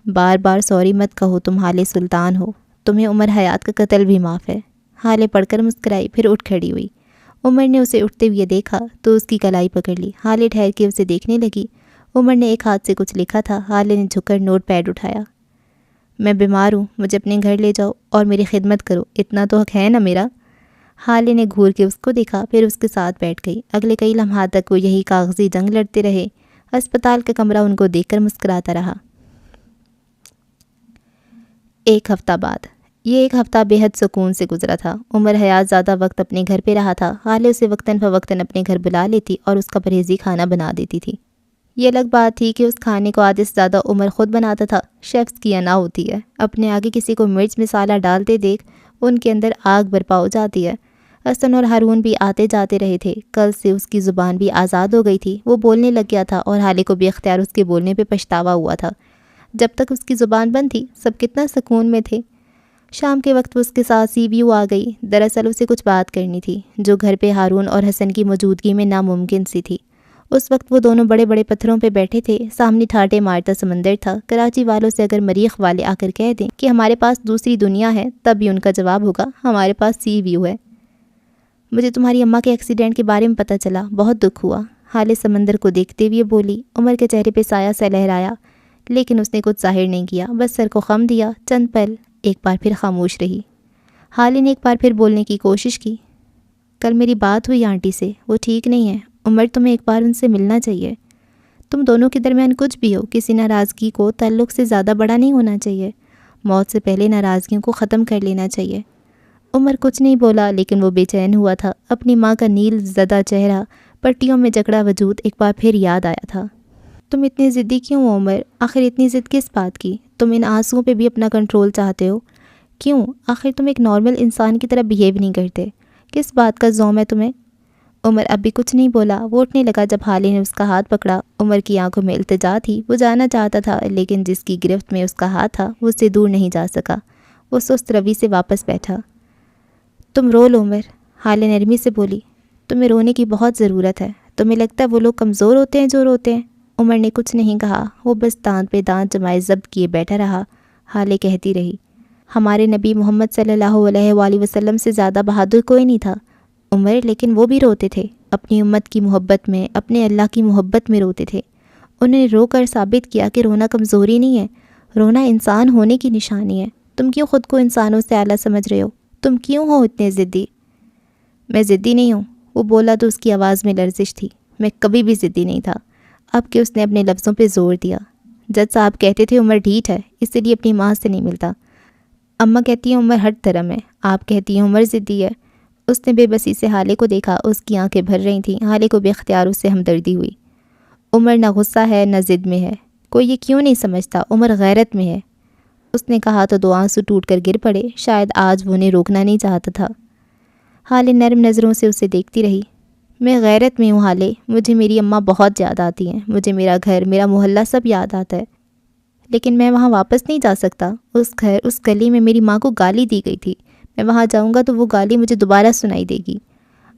S1: بار بار سوری مت کہو، تم حالے سلطان ہو، تمہیں عمر حیات کا قتل بھی معاف ہے۔ حالے پڑھ کر مسکرائی، پھر اٹھ کھڑی ہوئی۔ عمر نے اسے اٹھتے ہوئے دیکھا تو اس کی کلائی پکڑ لی۔ حالے ٹھہر کے اسے دیکھنے لگی۔ عمر نے ایک ہاتھ سے کچھ لکھا تھا۔ حالے نے جھک کر نوٹ پیڈ اٹھایا۔ میں بیمار ہوں، مجھے اپنے گھر لے جاؤ اور میری خدمت کرو، اتنا تو حق ہے نا میرا؟ حالے نے گھور کے اس کو دیکھا، پھر اس کے ساتھ بیٹھ گئی۔ اگلے کئی لمحات تک وہ یہی کاغذی جنگ لڑتے رہے۔ ہسپتال کا کمرہ ان کو دیکھ کر مسکراتا رہا۔ ایک ہفتہ بعد، یہ ایک ہفتہ بے حد سکون سے گزرا تھا۔ عمر حیات زیادہ وقت اپنے گھر پہ رہا تھا۔ حالے اسے وقتاً فوقتاً اپنے گھر بلا لیتی اور اس کا پرہیزی کھانا بنا دیتی تھی۔ یہ الگ بات تھی کہ اس کھانے کو آدھے سے زیادہ عمر خود بناتا تھا۔ شیفز کی انا ہوتی ہے، اپنے آگے کسی کو مرچ مسالہ ڈالتے دیکھ ان کے اندر آگ برپا ہو جاتی ہے۔ حسن اور ہارون بھی آتے جاتے رہے تھے۔ کل سے اس کی زبان بھی آزاد ہو گئی تھی، وہ بولنے لگ گیا تھا اور حالے کو بے اختیار اس کے بولنے پہ پچھتاوا ہوا تھا۔ جب تک اس کی زبان بند تھی سب کتنا سکون میں تھے۔ شام کے وقت وہ اس کے ساتھ سی ویو آ گئی۔ دراصل اسے کچھ بات کرنی تھی جو گھر پہ ہارون اور حسن کی موجودگی میں ناممکن سی تھی۔ اس وقت وہ دونوں بڑے بڑے پتھروں پہ بیٹھے تھے، سامنے ٹھاٹے مارتا سمندر تھا۔ کراچی والوں سے اگر مریخ والے آ کر کہہ دیں کہ ہمارے پاس دوسری دنیا ہے، تب بھی ان کا جواب ہوگا ہمارے پاس سی ویو ہے۔ مجھے تمہاری اماں کے ایکسیڈنٹ کے بارے میں پتہ چلا، بہت دکھ ہوا، حالے سمندر کو دیکھتے ہوئے بولی۔ عمر کے چہرے پہ سایہ سا لہرایا، لیکن اس نے کچھ ظاہر نہیں کیا، بس سر کو خم دیا۔ چند پل ایک بار پھر خاموش رہی۔ حالے نے ایک بار پھر بولنے کی کوشش کی۔ کل میری بات ہوئی آنٹی سے، وہ ٹھیک نہیں ہے، عمر تمہیں ایک بار ان سے ملنا چاہیے۔ تم دونوں کے درمیان کچھ بھی ہو، کسی ناراضگی کو تعلق سے زیادہ بڑا نہیں ہونا چاہیے۔ موت سے پہلے ناراضگیوں کو ختم کر لینا چاہیے۔ عمر کچھ نہیں بولا، لیکن وہ بے چین ہوا تھا۔ اپنی ماں کا نیل زدہ چہرہ، پٹیوں میں جکڑا وجود ایک بار پھر یاد آیا تھا۔ تم اتنی ضدی کیوں ہو عمر؟ آخر اتنی ضد کس بات کی؟ تم ان آنسوؤں پہ بھی اپنا کنٹرول چاہتے ہو؟ کیوں؟ آخر تم ایک نارمل انسان کی طرح بیہیو نہیں کرتے، کس بات کا زوم ہے تمہیں؟ عمر اب بھی کچھ نہیں بولا۔ وہ اٹھنے لگا جب حالے نے اس کا ہاتھ پکڑا۔ عمر کی آنکھوں میں التجا تھی، وہ جانا چاہتا تھا، لیکن جس کی گرفت میں اس کا ہاتھ تھا وہ اس سے دور نہیں جا سکا۔ وہ سست روی سے واپس بیٹھا۔ تم رو لو عمر، حالے نرمی سے بولی۔ تمہیں رونے کی بہت ضرورت ہے، تمہیں لگتا ہے وہ لوگ کمزور ہوتے ہیں جو روتے ہیں؟ عمر نے کچھ نہیں کہا، وہ بس دانت پہ دانت جمائے ضبط کیے بیٹھا رہا۔ حالے کہتی رہی، ہمارے نبی محمد صلی اللہ علیہ وآلہ وسلم سے زیادہ بہادر کوئی نہیں تھا عمر، لیکن وہ بھی روتے تھے، اپنی امت کی محبت میں، اپنے اللہ کی محبت میں روتے تھے۔ انہوں نے رو کر ثابت کیا کہ رونا کمزوری نہیں ہے، رونا انسان ہونے کی نشانی ہے۔ تم کیوں خود کو انسانوں سے اعلیٰ سمجھ رہے ہو؟ تم کیوں ہو اتنے ضدی؟ میں ضدی نہیں ہوں، وہ بولا تو اس کی آواز میں لرزش تھی۔ میں کبھی بھی ضدی نہیں تھا۔ اب کہ اس نے اپنے لفظوں پہ زور دیا۔ جج صاحب کہتے تھے عمر ڈھیٹ ہے، اس لیے اپنی ماں سے نہیں ملتا۔ اماں کہتی ہیں عمر ہٹ دھرم ہے، آپ کہتی ہیں عمر ضدی ہے۔ اس نے بے بسی سے حالے کو دیکھا، اس کی آنکھیں بھر رہی تھیں۔ حالے کو بے اختیار اس سے ہمدردی ہوئی۔ عمر نہ غصہ ہے نہ ضد میں ہے، کوئی یہ کیوں نہیں سمجھتا، عمر غیرت میں ہے۔ اس نے کہا تو 2 آنسو ٹوٹ کر گر پڑے، شاید آج وہ انہیں روکنا نہیں چاہتا تھا۔ حالے نرم نظروں سے اسے دیکھتی رہی۔ میں غیرت میں ہوں حالے، مجھے میری اماں بہت یاد آتی ہیں، مجھے میرا گھر، میرا محلہ سب یاد آتا ہے، لیکن میں وہاں واپس نہیں جا سکتا۔ اس گھر، اس گلی میں میری ماں کو گالی دی گئی تھی، میں وہاں جاؤں گا تو وہ گالی مجھے دوبارہ سنائی دے گی۔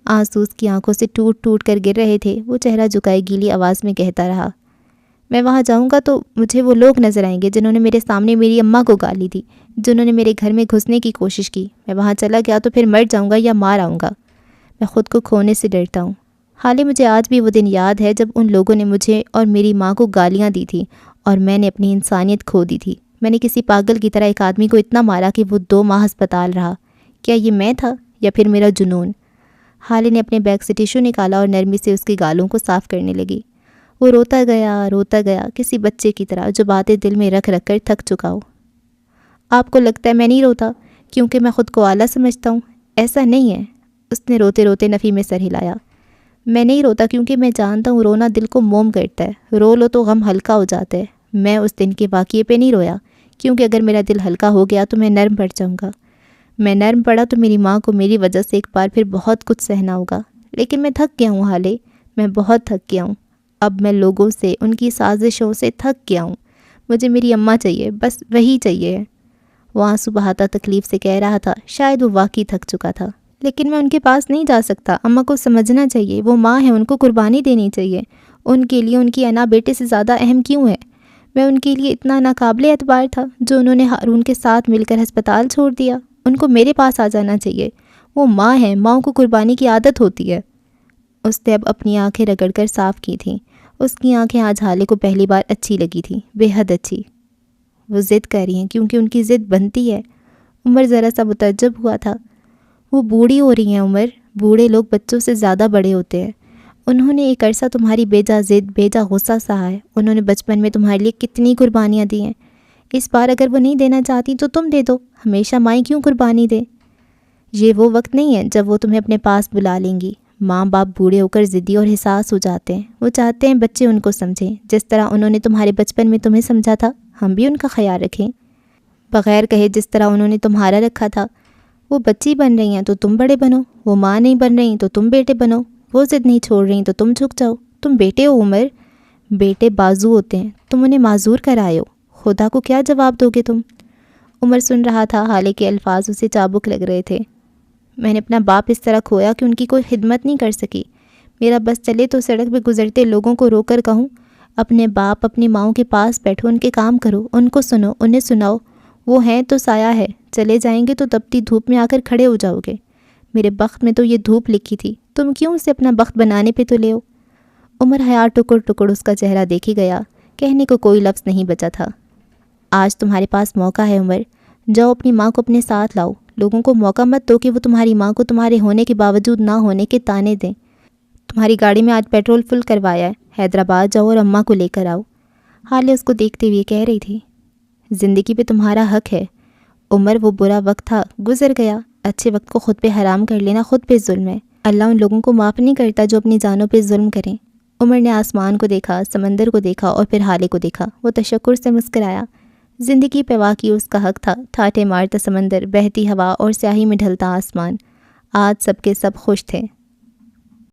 S1: آنسو اس کی آنکھوں سے ٹوٹ ٹوٹ کر گر رہے تھے، وہ چہرہ جھکائے گیلی آواز میں کہتا رہا، میں وہاں جاؤں گا تو مجھے وہ لوگ نظر آئیں گے جنہوں نے میرے سامنے میری اماں کو گالی دی، جنہوں نے میرے گھر میں گھسنے کی کوشش کی۔ میں وہاں چلا گیا تو پھر مر جاؤں گا یا مار آؤں گا۔ میں خود کو کھونے سے ڈرتا ہوں۔ حالانکہ مجھے آج بھی وہ دن یاد ہے جب ان لوگوں نے مجھے اور میری ماں کو گالیاں دی تھیں اور میں نے اپنی انسانیت کھو دی تھی۔ میں نے کسی پاگل کی طرح ایک آدمی کو اتنا مارا کہ وہ 2 ماہ ہسپتال رہا۔ کیا یہ میں تھا یا پھر میرا جنون؟ حالے نے اپنے بیگ سے ٹیشو نکالا اور نرمی سے اس کی گالوں کو صاف کرنے لگی۔ وہ روتا گیا کسی بچے کی طرح جو باتیں دل میں رکھ رکھ کر تھک چکا ہو۔ آپ کو لگتا ہے میں نہیں روتا کیونکہ میں خود کو اعلیٰ سمجھتا ہوں؟ ایسا نہیں ہے۔ اس نے روتے روتے نفی میں سر ہلایا۔ میں نہیں روتا کیونکہ میں جانتا ہوں رونا دل کو موم کرتا ہے، رو لو تو غم ہلکا ہو جاتا ہے۔ میں اس دن کے واقعے پہ نہیں رویا کیونکہ اگر میرا دل ہلکا ہو گیا تو میں نرم پڑ جاؤں گا۔ میں نرم پڑا تو میری ماں کو میری وجہ سے ایک بار پھر بہت کچھ سہنا ہوگا۔ لیکن میں تھک گیا ہوں حالے، میں بہت تھک گیا ہوں۔ اب میں لوگوں سے، ان کی سازشوں سے تھک گیا ہوں۔ مجھے میری اماں چاہیے، بس وہی چاہیے۔ وہ آنسو بہاتا تکلیف سے کہہ رہا تھا، شاید وہ واقعی تھک چکا تھا۔ لیکن میں ان کے پاس نہیں جا سکتا، اماں کو سمجھنا چاہیے، وہ ماں ہے، ان کو قربانی دینی چاہیے۔ ان کے لیے ان کی انا بیٹے سے زیادہ اہم کیوں ہے؟ میں ان کے لیے اتنا ناقابل اعتبار تھا جو انہوں نے ہارون کے ساتھ مل کر ہسپتال چھوڑ دیا۔ ان کو میرے پاس آ جانا چاہیے۔ وہ ماں ہے، ماؤں کو قربانی کی عادت ہوتی ہے۔ اس نے اب اپنی آنکھیں رگڑ کر صاف کی تھیں۔ اس کی آنکھیں آج حالے کو پہلی بار اچھی لگی تھیں، بے حد اچھی۔ وہ ضد کر رہی ہیں کیونکہ ان کی ضد بنتی ہے۔ عمر ذرا سا متعجب ہوا تھا۔ وہ بوڑھی ہو رہی ہیں عمر، بوڑھے لوگ بچوں سے زیادہ بڑے ہوتے ہیں۔ انہوں نے ایک عرصہ تمہاری بیجا ضد، بیجا غصہ سہا ہے۔ انہوں نے بچپن میں تمہارے لیے کتنی قربانیاں دی ہیں۔ اس بار اگر وہ نہیں دینا چاہتی تو تم دے دو، ہمیشہ مائیں کیوں قربانی دے؟ یہ وہ وقت نہیں ہے جب وہ تمہیں اپنے پاس بلا لیں گی۔ ماں باپ بوڑھے ہو کر ضدی اور حساس ہو جاتے ہیں، وہ چاہتے ہیں بچے ان کو سمجھیں، جس طرح انہوں نے تمہارے بچپن میں تمہیں سمجھا تھا، ہم بھی ان کا خیال رکھیں، بغیر کہے جس طرح انہوں نے تمہارا رکھا تھا۔ وہ بچی بن رہی ہیں تو تم بڑے بنو، وہ ماں نہیں بن رہی تو تم بیٹے بنو، وہ ضد نہیں چھوڑ رہی تو تم جھک جاؤ۔ تم بیٹے ہو عمر، بیٹے بازو ہوتے ہیں، تم انہیں معذور کرائے ہو، خدا کو کیا جواب دو گے تم؟ عمر سن رہا تھا، حالے کے الفاظ اسے چابک لگ رہے تھے۔ میں نے اپنا باپ اس طرح کھویا کہ ان کی کوئی خدمت نہیں کر سکی۔ میرا بس چلے تو سڑک پہ گزرتے لوگوں کو رو کر کہوں، اپنے باپ اپنی ماؤں کے پاس بیٹھو، ان کے کام کرو، ان کو سنو، انہیں سناؤ، وہ ہیں تو سایہ ہے، چلے جائیں گے تو تپتی دھوپ میں آ کر کھڑے ہو جاؤ گے۔ میرے بخت میں تو یہ دھوپ لکھی تھی، تم کیوں اسے اپنا بخت بنانے پہ تو لے ہو؟ عمر حیا ٹکڑ ٹکڑ اس کا چہرہ دیکھی گیا، کہنے کو کوئی لفظ نہیں بچا تھا۔ آج تمہارے پاس موقع ہے عمر، جاؤ اپنی ماں کو اپنے ساتھ لاؤ، لوگوں کو موقع مت دو کہ وہ تمہاری ماں کو تمہارے ہونے کے باوجود نہ ہونے کے تانے دیں۔ تمہاری گاڑی میں آج پیٹرول فل کروایا ہے، حیدرآباد جاؤ اور اماں کو لے کر آؤ۔ حالے اس کو دیکھتے ہوئے کہہ رہی تھی، زندگی پہ تمہارا حق ہے عمر، وہ برا وقت تھا، گزر گیا، اچھے وقت کو خود پہ حرام کر لینا خود پہ ظلم ہے۔ اللہ ان لوگوں کو معاف نہیں کرتا جو اپنی جانوں پہ ظلم کریں۔ عمر نے آسمان کو دیکھا، سمندر کو دیکھا اور پھر حالے کو دیکھا۔ وہ تشکر سے مسکرایا۔ زندگی پہ واقعی اس کا حق تھا۔ ٹھاٹھے مارتا سمندر، بہتی ہوا اور سیاہی میں ڈھلتا آسمان، آج سب کے سب خوش تھے۔